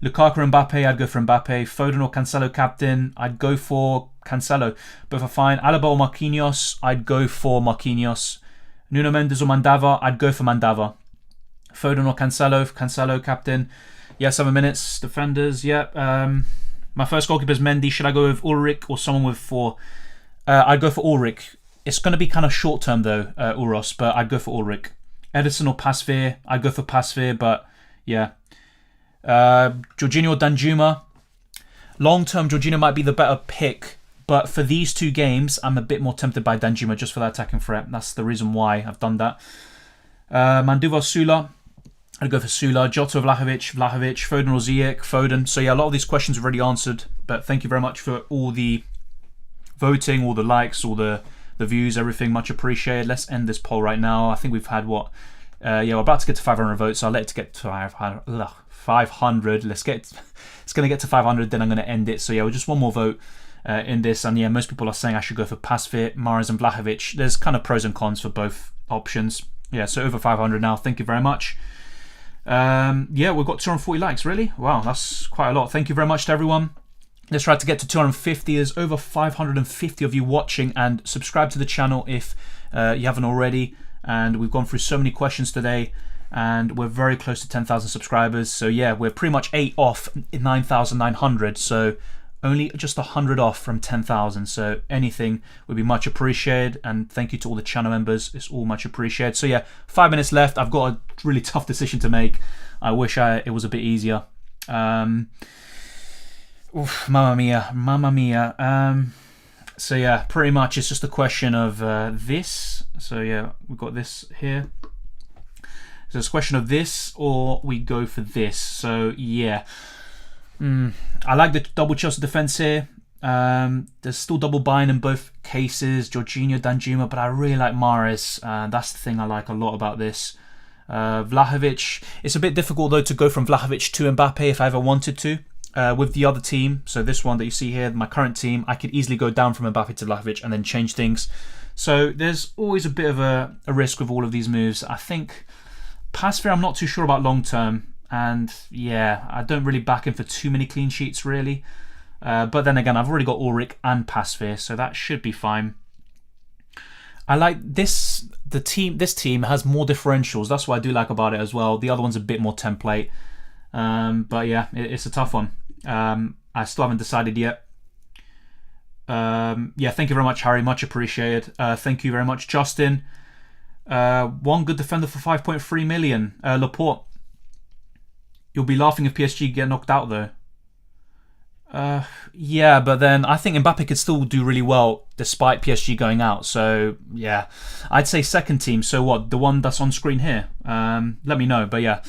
Lukaku or Mbappe? I'd go for Mbappe. Foden or Cancelo captain? I'd go for Cancelo. Both are fine. Alaba or Marquinhos? I'd go for Marquinhos. Nuno Mendes or Mandava? I'd go for Mandava. Foden or Cancelo? Cancelo captain. Yeah, 7 minutes. Defenders, yeah. My first goalkeeper is Mendy. Should I go with Ulrich or someone with 4? I'd go for Ulrich. It's going to be kind of short term though, Uros, but I'd go for Ulrich. Edison or Pasveer? I'd go for Pasveer, but yeah. Jorginho or Danjuma? Long term, Jorginho might be the better pick, but for these 2 games, I'm a bit more tempted by Danjuma just for that attacking threat. That's the reason why I've done that. Manduva or Sula? I'd go for Sula. Jota or Vlahovic? Foden or Ziyech? Foden. So yeah, a lot of these questions are already answered, but thank you very much for all the voting, all the likes, all the views, everything. Much appreciated. Let's end this poll right now. I think we've had what? We're about to get to 500 votes, so I'll let it get to 500. It's going to get to 500, then I'm going to end it. So yeah, just one more vote in this. And yeah, most people are saying I should go for Pasveer, Mahrez and Vlahovic. There's kind of pros and cons for both options. Yeah, so over 500 now. Thank you very much. Yeah, we've got 240 likes, really? Wow, that's quite a lot. Thank you very much to everyone. Let's try to get to 250. There's over 550 of you watching, and subscribe to the channel if you haven't already. And we've gone through so many questions today, and we're very close to 10,000 subscribers. So yeah, we're pretty much 8 off 9,900. So only just 100 off from 10,000. So anything would be much appreciated. And thank you to all the channel members. It's all much appreciated. So yeah, 5 minutes left. I've got a really tough decision to make. I wish it was a bit easier. Oof, mamma mia, mamma mia. So yeah, pretty much it's just a question of this. So yeah, we've got this here. So it's a question of this, or we go for this. So yeah, I like the double Chelsea defense here. There's still double buying in both cases, Jorginho, Danjuma, but I really like Mahrez. That's the thing I like a lot about this. Vlahovic, it's a bit difficult though to go from Vlahovic to Mbappe if I ever wanted to. With the other team, so this one that you see here, my current team, I could easily go down from Mbappe to Vlahovic and then change things. So there's always a bit of a risk with all of these moves. I think Pasveer I'm not too sure about long term, and yeah, I don't really back him for too many clean sheets really. But then again, I've already got Ulrich and Pasveer, so that should be fine. I like this. This team has more differentials. That's what I do like about it as well. The other one's a bit more template. But yeah, it's a tough one. I still haven't decided yet. Yeah, thank you very much, Harry. Much appreciated. Thank you very much, Justin. One good defender for 5.3 million. Laporte. You'll be laughing if PSG get knocked out though. Yeah, but then I think Mbappe could still do really well despite PSG going out. So yeah, I'd say second team. So what? The one that's on screen here. Let me know. But yeah.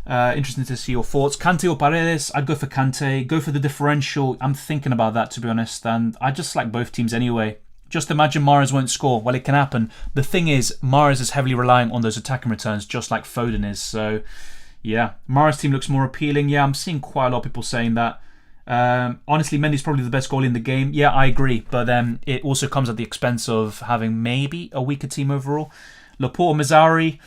Interesting to see your thoughts. Kante or Paredes? I'd go for Kante. Go for the differential. I'm thinking about that, to be honest, and I just like both teams anyway. Just imagine Mahrez won't score. Well, it can happen. The thing is, Mahrez is heavily relying on those attacking returns, just like Foden is. So, yeah, Mahrez team looks more appealing. Yeah, I'm seeing quite a lot of people saying that. Honestly, Mendy's probably the best goalie in the game. Yeah, I agree, but it also comes at the expense of having maybe a weaker team overall. Laporte, Mazzari.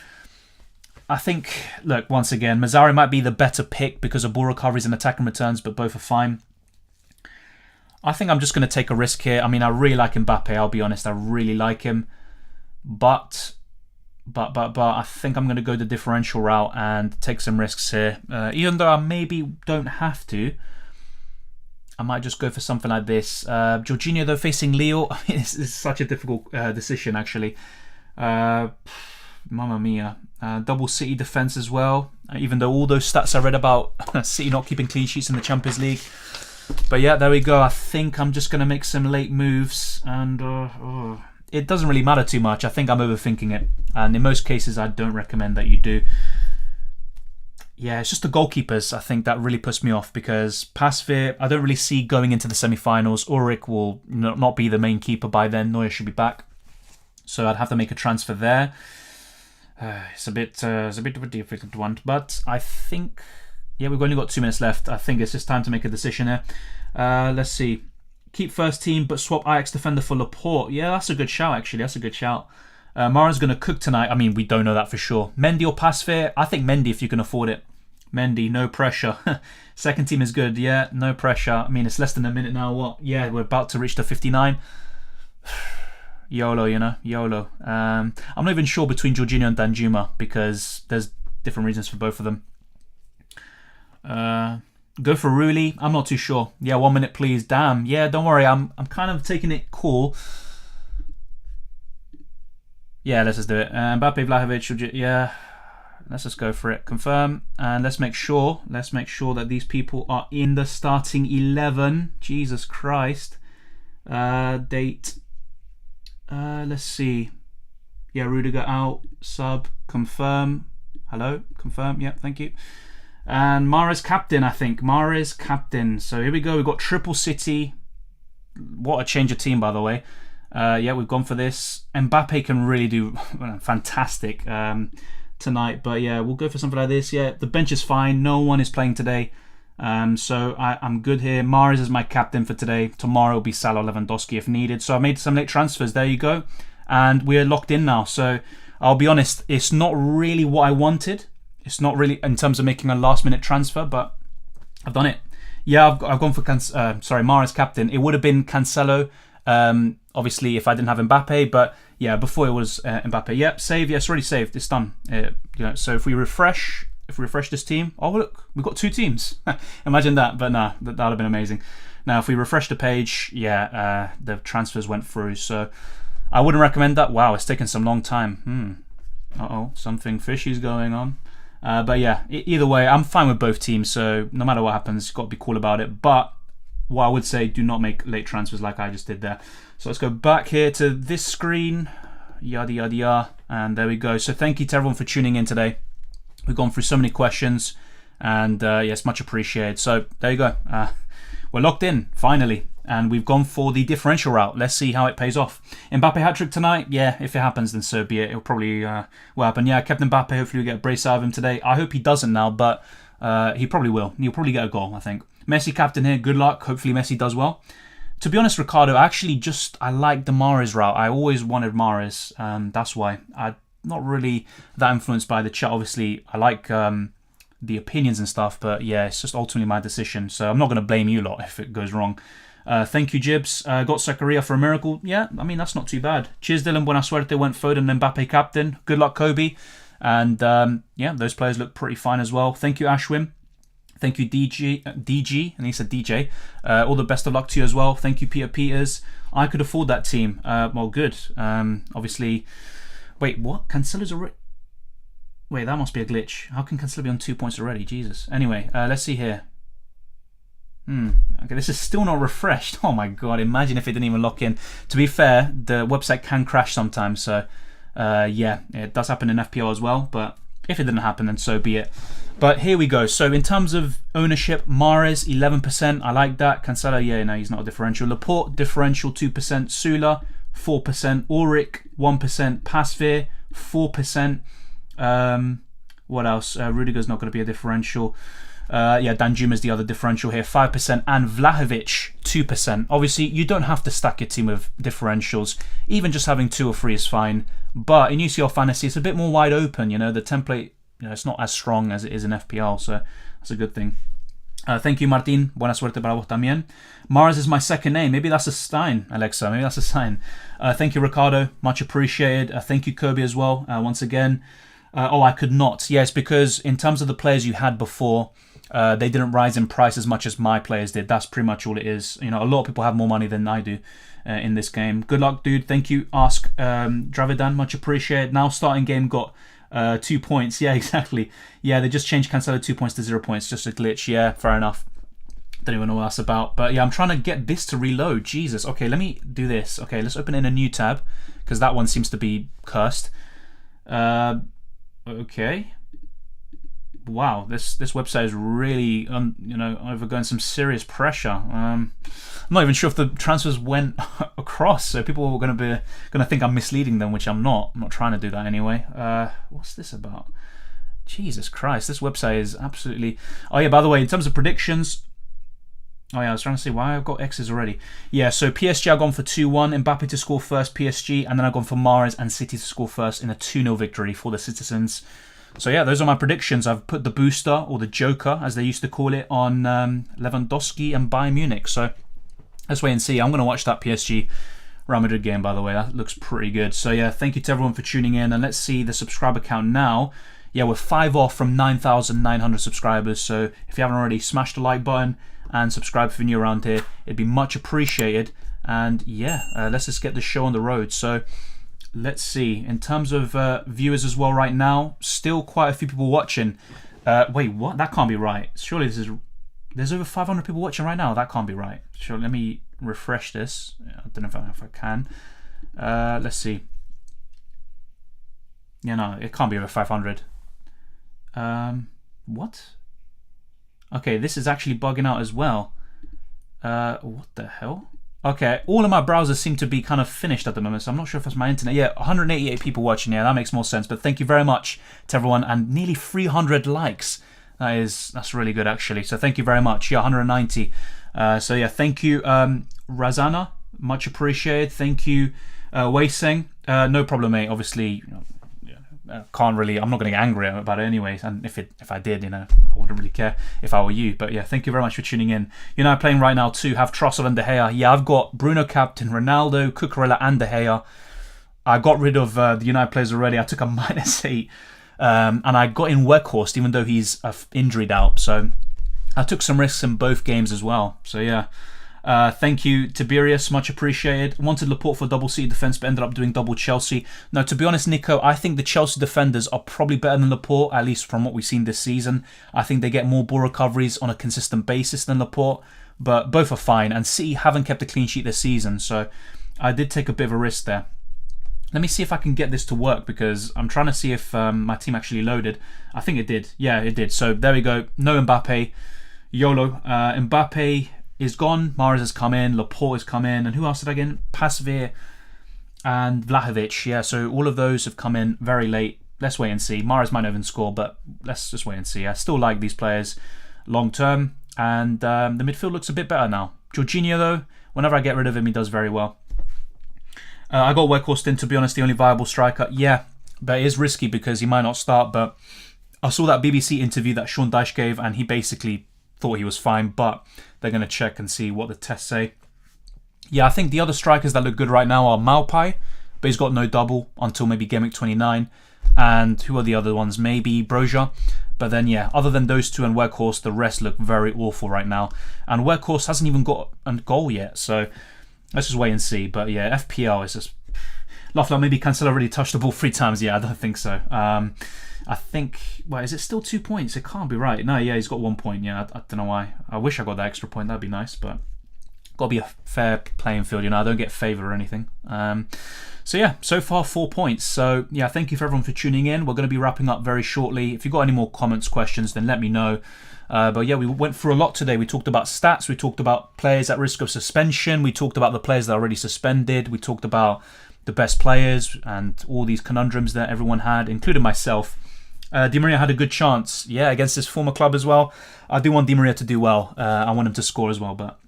I think, look, once again, Mazzari might be the better pick because of ball recoveries and attacking returns, but both are fine. I think I'm just going to take a risk here. I mean, I really like Mbappe, I'll be honest. I really like him. But I think I'm going to go the differential route and take some risks here. Even though I maybe don't have to, I might just go for something like this. Jorginho, though, facing Leo. I mean, it's such a difficult decision, actually. Mamma mia. Double City defence as well, even though all those stats I read about City not keeping clean sheets in the Champions League. But yeah, there we go. I think I'm just going to make some late moves, and it doesn't really matter too much. I think I'm overthinking it, and in most cases I don't recommend that you do. Yeah, it's just the goalkeepers, I think, that really puts me off, because Pasveer, I don't really see going into the semi-finals. Ulrich will not be the main keeper by then. Neuer should be back, so I'd have to make a transfer there. It's a bit of a difficult one, but I think, yeah, we've only got 2 minutes left. I think it's just time to make a decision here. Let's see. Keep first team, but swap Ajax defender for Laporte. Yeah, that's a good shout, actually. That's a good shout. Mara's going to cook tonight. I mean, we don't know that for sure. Mendy or Pasveer? I think Mendy if you can afford it. Mendy, no pressure. Second team is good. Yeah, no pressure. I mean, it's less than a minute now. What? Yeah, we're about to reach the 59. YOLO, you know, YOLO. I'm not even sure between Jorginho and Danjuma because there's different reasons for both of them. Go for Rulli. I'm not too sure. Yeah, 1 minute, please. Damn. Yeah, don't worry. I'm kind of taking it cool. Yeah, let's just do it. Mbappe, Vlahovic. Yeah, let's just go for it. Confirm, and let's make sure. Let's make sure that these people are in the starting 11. Jesus Christ. Date. Let's see. Yeah, Rudiger out. Sub. Confirm. Hello. Confirm. Yeah, thank you. And Mahrez captain, I think. Mahrez captain. So here we go. We've got Triple City. What a change of team, by the way. Yeah, we've gone for this. Mbappe can really do fantastic tonight. But yeah, we'll go for something like this. Yeah, the bench is fine. No one is playing today. So I'm good here. Mahrez is my captain for today. Tomorrow will be Salah, Lewandowski if needed. So I made some late transfers. There you go. And we're locked in now. So I'll be honest, it's not really what I wanted. It's not really in terms of making a last minute transfer, but I've done it. Yeah, I've gone for Mahrez captain. It would have been Cancelo, obviously, if I didn't have Mbappe. But yeah, before it was Mbappe. Yep, save. Yes, already saved. It's done. So if we refresh this team, oh look, we've got 2 teams. Imagine that. But nah, that'd have been amazing. Now, if we refresh the page, yeah, the transfers went through. So I wouldn't recommend that. Wow, it's taken some long time. Something fishy's going on. But yeah, either way, I'm fine with both teams. So no matter what happens, you've got to be cool about it. But what I would say, do not make late transfers like I just did there. So let's go back here to this screen. Yada, yada, yada. And there we go. So thank you to everyone for tuning in today. We've gone through so many questions. And yes, much appreciated. So there you go. We're locked in, finally. And we've gone for the differential route. Let's see how it pays off. Mbappe hat-trick tonight? Yeah, if it happens, then so be it. It'll probably will happen. Yeah, Captain Mbappe, hopefully we get a brace out of him today. I hope he doesn't now, but he probably will. He'll probably get a goal, I think. Messi captain here. Good luck. Hopefully Messi does well. To be honest, Ricardo, I like the Mahrez route. I always wanted Mahrez. That's why. I'm not really that influenced by the chat. Obviously, I like the opinions and stuff, but yeah, it's just ultimately my decision. So I'm not going to blame you lot if it goes wrong. Thank you, Jibs. Got Zakaria for a miracle. Yeah, I mean, that's not too bad. Cheers, Dylan. Buena suerte. Went Foden and Mbappe captain. Good luck, Kobe. And yeah, those players look pretty fine as well. Thank you, Ashwin. Thank you, DG. And he said DJ. All the best of luck to you as well. Thank you, Peter Peters. I could afford that team. Well, good. Obviously. Wait, what? Cancelo's already... Wait, that must be a glitch. How can Cancelo be on 2 points already? Jesus. Anyway, let's see here. Okay, this is still not refreshed. Oh my god, imagine if it didn't even lock in. To be fair, the website can crash sometimes, so yeah, it does happen in FPL as well, but if it didn't happen, then so be it. But here we go. So in terms of ownership, Mahrez 11%, I like that. Cancelo, yeah, no, he's not a differential. Laporte differential 2%, Sula 4%, Ulrich 1%, Pasveer 4%. What else? Rudiger's not going to be a differential. Yeah, Danjuma's the other differential here, 5%, and Vlahovic 2%. Obviously, you don't have to stack your team with differentials. Even just having 2 or 3 is fine. But in UCL Fantasy, it's a bit more wide open. You know, the template, it's not as strong as it is in FPL, so that's a good thing. Thank you, Martin. Buena suerte para vos también. Mahrez is my second name. Maybe that's a sign, Alexa. Maybe that's a sign. Thank you, Ricardo. Much appreciated. Thank you, Kobe, as well. Once again. I could not. Yes, because in terms of the players you had before, they didn't rise in price as much as my players did. That's pretty much all it is. You know, a lot of people have more money than I do in this game. Good luck, dude. Thank you. Ask Dravidan. Much appreciated. Now starting game got 2 points. Yeah, exactly. Yeah, they just changed Cancelo 2 points to 0 points. Just a glitch. Yeah, fair enough. Don't even know what that's about. But yeah, I'm trying to get this to reload. Jesus. Okay, let me do this. Okay, let's open in a new tab because that one seems to be cursed. Okay. Wow, this website is really undergoing some serious pressure. I'm not even sure if the transfers went across, so people are going to think I'm misleading them, which I'm not. I'm not trying to do that anyway. What's this about? Jesus Christ, this website is absolutely... Oh yeah, by the way, in terms of predictions... Oh yeah, I was trying to see why I've got X's already. Yeah, so PSG I've gone for 2-1, Mbappe to score first, PSG, and then I've gone for Mahrez and City to score first in a 2-0 victory for the Citizens. So yeah, those are my predictions. I've put the booster, or the joker, as they used to call it, on Lewandowski and Bayern Munich. So let's wait and see. I'm going to watch that PSG Real Madrid game, by the way. That looks pretty good. So yeah, thank you to everyone for tuning in. And let's see the subscriber count now. Yeah, we're 5 off from 9,900 subscribers. So if you haven't already, smash the like button and subscribe if you're new around here. It'd be much appreciated. And yeah, let's just get the show on the road. So let's see. In terms of viewers as well right now, still quite a few people watching. Wait, what? That can't be right. Surely there's over 500 people watching right now. That can't be right. Sure, let me refresh this. I don't know if I can. Let's see. Yeah, no, it can't be over 500. What? Okay, this is actually bugging out as well. What the hell? Okay, all of my browsers seem to be kind of finished at the moment, so I'm not sure if that's my internet. Yeah, 188 people watching. Yeah, that makes more sense. But thank you very much to everyone, and nearly 300 likes. That's really good, actually. So thank you very much. Yeah, 190. So yeah, thank you, Razana. Much appreciated. Thank you, Wei Seng. No problem, mate. Obviously, can't really. I'm not going to get angry about it anyway. And if I did, I wouldn't really care if I were you. But yeah, thank you very much for tuning in. Playing right now too. Have Trossard and De Gea. Yeah, I've got Bruno captain, Ronaldo, Cucurella, and De Gea. I got rid of the United players already. I took a -8, and I got in Weghorst even though he's injured out. So I took some risks in both games as well. So yeah. Thank you, Tiberius, much appreciated. Wanted Laporte for double City defence, but ended up doing double Chelsea. No, to be honest, Nico, I think the Chelsea defenders are probably better than Laporte, at least from what we've seen this season. I think they get more ball recoveries on a consistent basis than Laporte, but both are fine. And City haven't kept a clean sheet this season, so I did take a bit of a risk there. Let me see if I can get this to work, because I'm trying to see if my team actually loaded. I think it did. Yeah, it did. So there we go. No Mbappe. YOLO. Mbappe is gone. Mahrez has come in. Laporte has come in. And who else did I get in? Pasveer and Vlahovic. Yeah, so all of those have come in very late. Let's wait and see. Mahrez might not even score, but let's just wait and see. I still like these players long term. And the midfield looks a bit better now. Jorginho, though, whenever I get rid of him, he does very well. I got Weghorst in, to be honest, the only viable striker. Yeah, but it is risky because he might not start. But I saw that BBC interview that Sean Dyche gave, and he basically thought he was fine, but they're going to check and see what the tests say. Yeah, I think the other strikers that look good right now are Maupay, but he's got no double until maybe game week 29. And who are the other ones? Maybe Broja. But then, yeah, other than those two and Weghorst, the rest look very awful right now. And Weghorst hasn't even got a goal yet, so let's just wait and see. But yeah, FPL is just... Lafla, maybe Cancelo already touched the ball 3 times. Yeah, I don't think so. I think... Well, is it still 2 points? It can't be right. No, yeah, he's got 1 point. Yeah, I don't know why. I wish I got that extra point. That'd be nice, but... Got to be a fair playing field, I don't get favoured or anything. So yeah, so far 4 points. So yeah, thank you for everyone for tuning in. We're going to be wrapping up very shortly. If you've got any more comments, questions, then let me know. But yeah, we went through a lot today. We talked about stats. We talked about players at risk of suspension. We talked about the players that are already suspended. We talked about the best players and all these conundrums that everyone had, including myself. Di Maria had a good chance, yeah, against his former club as well. I do want Di Maria to do well. I want him to score as well, but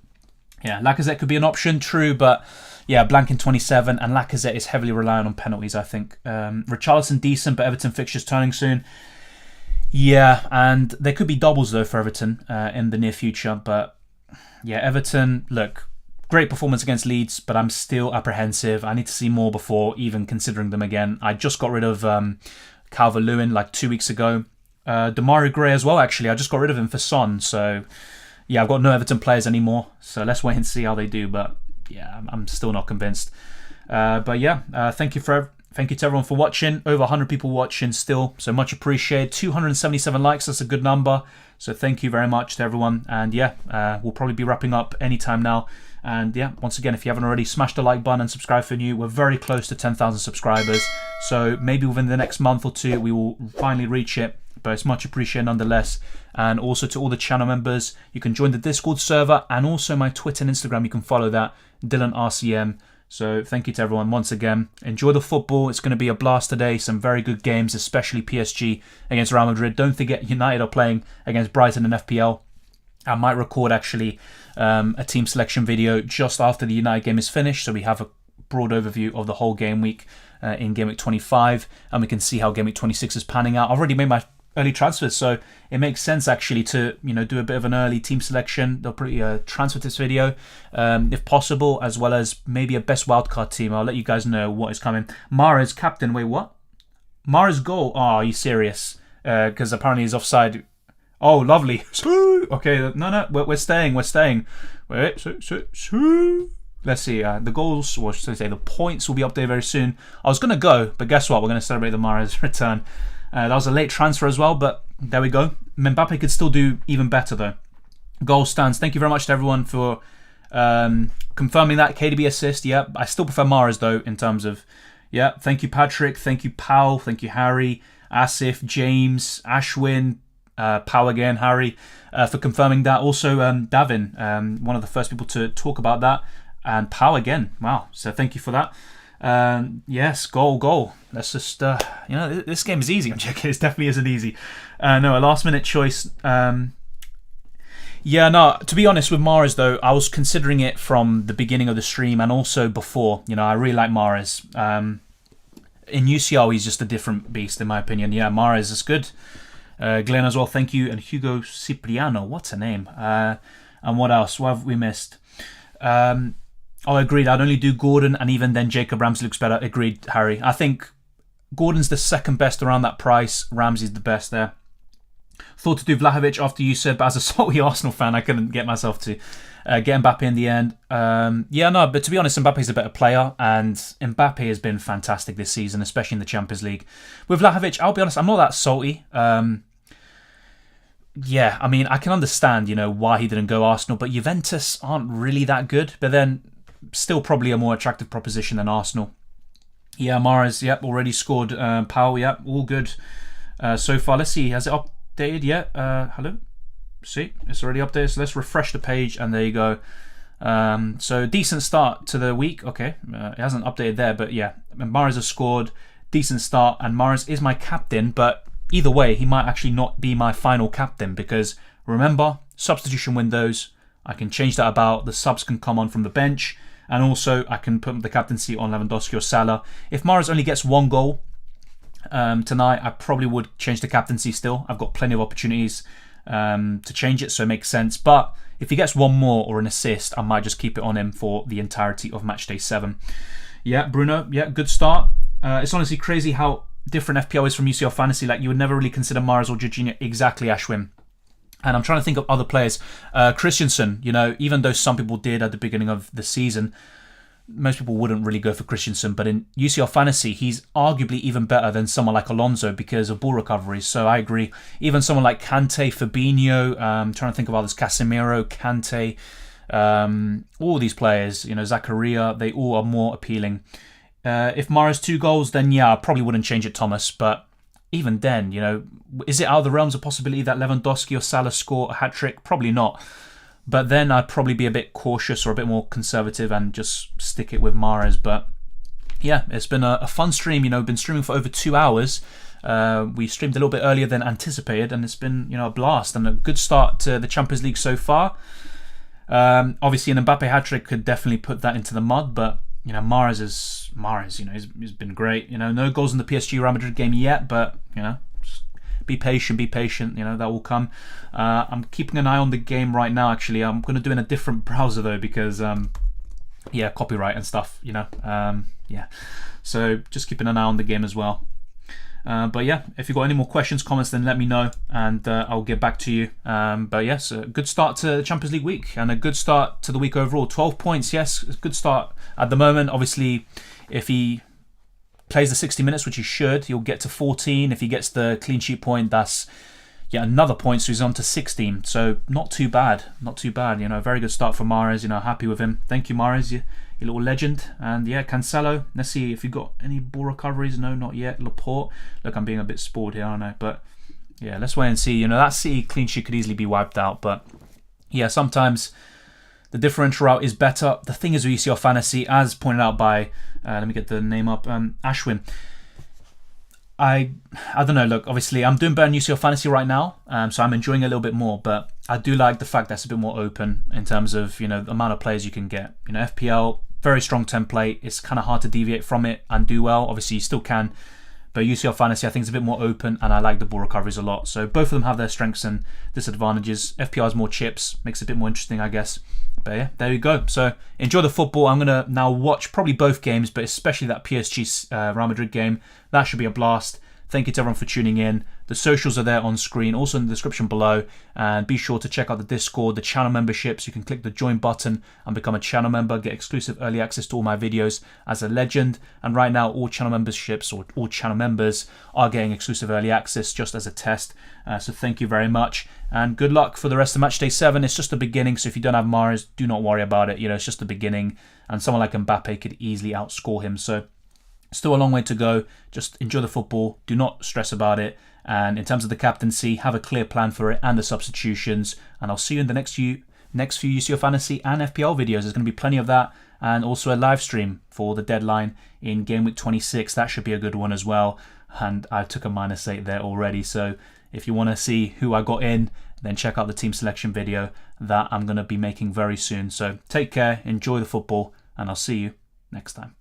yeah, Lacazette could be an option, true, but yeah, blank in 27, and Lacazette is heavily reliant on penalties, I think. Richarlison decent, but Everton fixtures turning soon. Yeah, and there could be doubles though for Everton in the near future, but yeah, Everton, look, great performance against Leeds, but I'm still apprehensive. I need to see more before even considering them again. I just got rid of Calvert-Lewin like 2 weeks ago. Demarai Gray as well, actually. I just got rid of him for Son, so yeah, I've got no Everton players anymore, so let's wait and see how they do, but yeah, I'm still not convinced. But yeah, thank you to everyone for watching. Over 100 people watching still, so much appreciated. 277 likes, that's a good number. So thank you very much to everyone. And yeah, we'll probably be wrapping up anytime now. And yeah, once again, if you haven't already, smash the like button and subscribe for new. We're very close to 10,000 subscribers. So maybe within the next month or two, we will finally reach it. But it's much appreciated nonetheless. And also to all the channel members, you can join the Discord server and also my Twitter and Instagram. You can follow that, DylanRCM. So thank you to everyone once again. Enjoy the football. It's going to be a blast today. Some very good games, especially PSG against Real Madrid. Don't forget United are playing against Brighton in FPL. I might record actually a team selection video just after the United game is finished. So we have a broad overview of the whole game week in game week 25. And we can see how game week 26 is panning out. I've already made my early transfers, so it makes sense actually to do a bit of an early team selection. They'll pretty transfer this video if possible, as well as maybe a best wildcard team. I'll let you guys know what is coming. Mahrez captain. Wait, what? Mahrez goal? Oh, are you serious? Because apparently he's offside. Oh, lovely. Okay, no, we're staying. Wait, let's see. The goals, or should I say, the points will be updated very soon. I was gonna go, but guess what? We're gonna celebrate the Mahrez return. That was a late transfer as well, but there we go. Mbappe could still do even better though. Goal stands. Thank you very much to everyone for confirming that. KDB assist. Yeah, I still prefer Mahrez though in terms of. Yeah, thank you Patrick. Thank you Powell. Thank you Harry, Asif, James, Ashwin, Powell again, Harry, for confirming that. Also Davin, one of the first people to talk about that, and Powell again. Wow. So thank you for that. Yes, goal. Let's just, this game is easy. I'm checking. It definitely isn't easy. No, a last minute choice. Yeah, no, to be honest with Mahrez though, I was considering it from the beginning of the stream and also before. I really like Mahrez. in UCL, he's just a different beast, in my opinion. Yeah, Mahrez is good. Glenn as well, thank you. And Hugo Cipriano, what's a name? And what else? What have we missed? Oh, agreed. I'd only do Gordon, and even then Jacob Ramsey looks better. Agreed, Harry. I think Gordon's the second best around that price. Ramsey's the best there. Thought to do Vlahovic after you said, but as a salty Arsenal fan, I couldn't get myself to get Mbappe in the end. Yeah, no, but to be honest, Mbappe's a better player, and Mbappe has been fantastic this season, especially in the Champions League. With Vlahovic, I'll be honest, I'm not that salty. Yeah, I mean, I can understand, why he didn't go Arsenal, but Juventus aren't really that good, but then still probably a more attractive proposition than Arsenal. Yeah, Mahrez, yep, already scored. Powell, yep, all good so far. Let's see, has it updated yet? Hello? See, it's already updated, so let's refresh the page, and there you go. So decent start to the week. Okay, it hasn't updated there, but yeah, Mahrez has scored, decent start, and Mahrez is my captain, but either way, he might actually not be my final captain, because remember, substitution windows, I can change that about, the subs can come on from the bench, and also I can put the captaincy on Lewandowski or Salah. If Mahrez only gets one goal tonight, I probably would change the captaincy still. I've got plenty of opportunities to change it, so it makes sense. But if he gets one more or an assist, I might just keep it on him for the entirety of Matchday 7. Yeah, Bruno, yeah, good start. It's honestly crazy how different FPL is from UCL Fantasy. Like, you would never really consider Mahrez or Jorginho. Exactly, Ashwin. And I'm trying to think of other players. Christensen, even though some people did at the beginning of the season, most people wouldn't really go for Christensen. But in UCL Fantasy, he's arguably even better than someone like Alonso because of ball recoveries. So I agree. Even someone like Kante, Fabinho, trying to think of others, Casemiro, Kante, all these players, Zakaria, they all are more appealing. If Mahrez 2 goals, then yeah, I probably wouldn't change it, Thomas. But even then, is it out of the realms of possibility that Lewandowski or Salah score a hat-trick? Probably not. But then I'd probably be a bit cautious or a bit more conservative and just stick it with Mahrez. But yeah, it's been a fun stream. Been streaming for over 2 hours. We streamed a little bit earlier than anticipated, and it's been a blast and a good start to the Champions League so far. Obviously, an Mbappe hat-trick could definitely put that into the mud, but Mahrez is Mahrez. He's been great. No goals in the PSG Real Madrid game yet, but be patient. That will come. I'm keeping an eye on the game right now. Actually, I'm going to do it in a different browser though, because yeah, copyright and stuff. Yeah. So just keeping an eye on the game as well. But yeah, if you've got any more questions, comments, then let me know, and I'll get back to you. But yes, a good start to the Champions League week, and a good start to the week overall. 12 points, yes, a good start at the moment. Obviously, if he plays the 60 minutes, which he should, he'll get to 14. If he gets the clean sheet point, that's another point, so he's on to 16. So not too bad. Very good start for Mahrez. Happy with him. Thank you, Mahrez. You little legend. And yeah, Cancelo, let's see if you got any ball recoveries. No, not yet. Laporte, look, I'm being a bit spoiled here, aren't I? But yeah, let's wait and see. That City clean sheet could easily be wiped out, but yeah, sometimes the differential route is better. The thing is with UCL Fantasy, as pointed out by let me get the name up, Ashwin, I don't know, look, obviously I'm doing better in UCL Fantasy right now, so I'm enjoying it a little bit more, but I do like the fact that it's a bit more open in terms of, the amount of players you can get. FPL, very strong template. It's kind of hard to deviate from it and do well. Obviously, you still can, but UCL Fantasy, I think, is a bit more open, and I like the ball recoveries a lot. So both of them have their strengths and disadvantages. FPL has more chips, makes it a bit more interesting, I guess. But yeah, there you go. So enjoy the football. I'm going to now watch probably both games, but especially that PSG Real Madrid game. That should be a blast. Thank you to everyone for tuning in. The socials are there on screen, also in the description below. And be sure to check out the Discord, the channel memberships. You can click the join button and become a channel member, get exclusive early access to all my videos as a legend. And right now, all channel memberships or all channel members are getting exclusive early access just as a test. So thank you very much. And good luck for the rest of Matchday 7. It's just the beginning, so if you don't have Mahrez, do not worry about it. It's just the beginning. And someone like Mbappe could easily outscore him. So still a long way to go. Just enjoy the football. Do not stress about it. And in terms of the captaincy, have a clear plan for it and the substitutions. And I'll see you in the next few UCL Fantasy and FPL videos. There's going to be plenty of that. And also a live stream for the deadline in Game Week 26. That should be a good one as well. And I took a -8 there already. So if you want to see who I got in, then check out the team selection video that I'm going to be making very soon. So take care, enjoy the football, and I'll see you next time.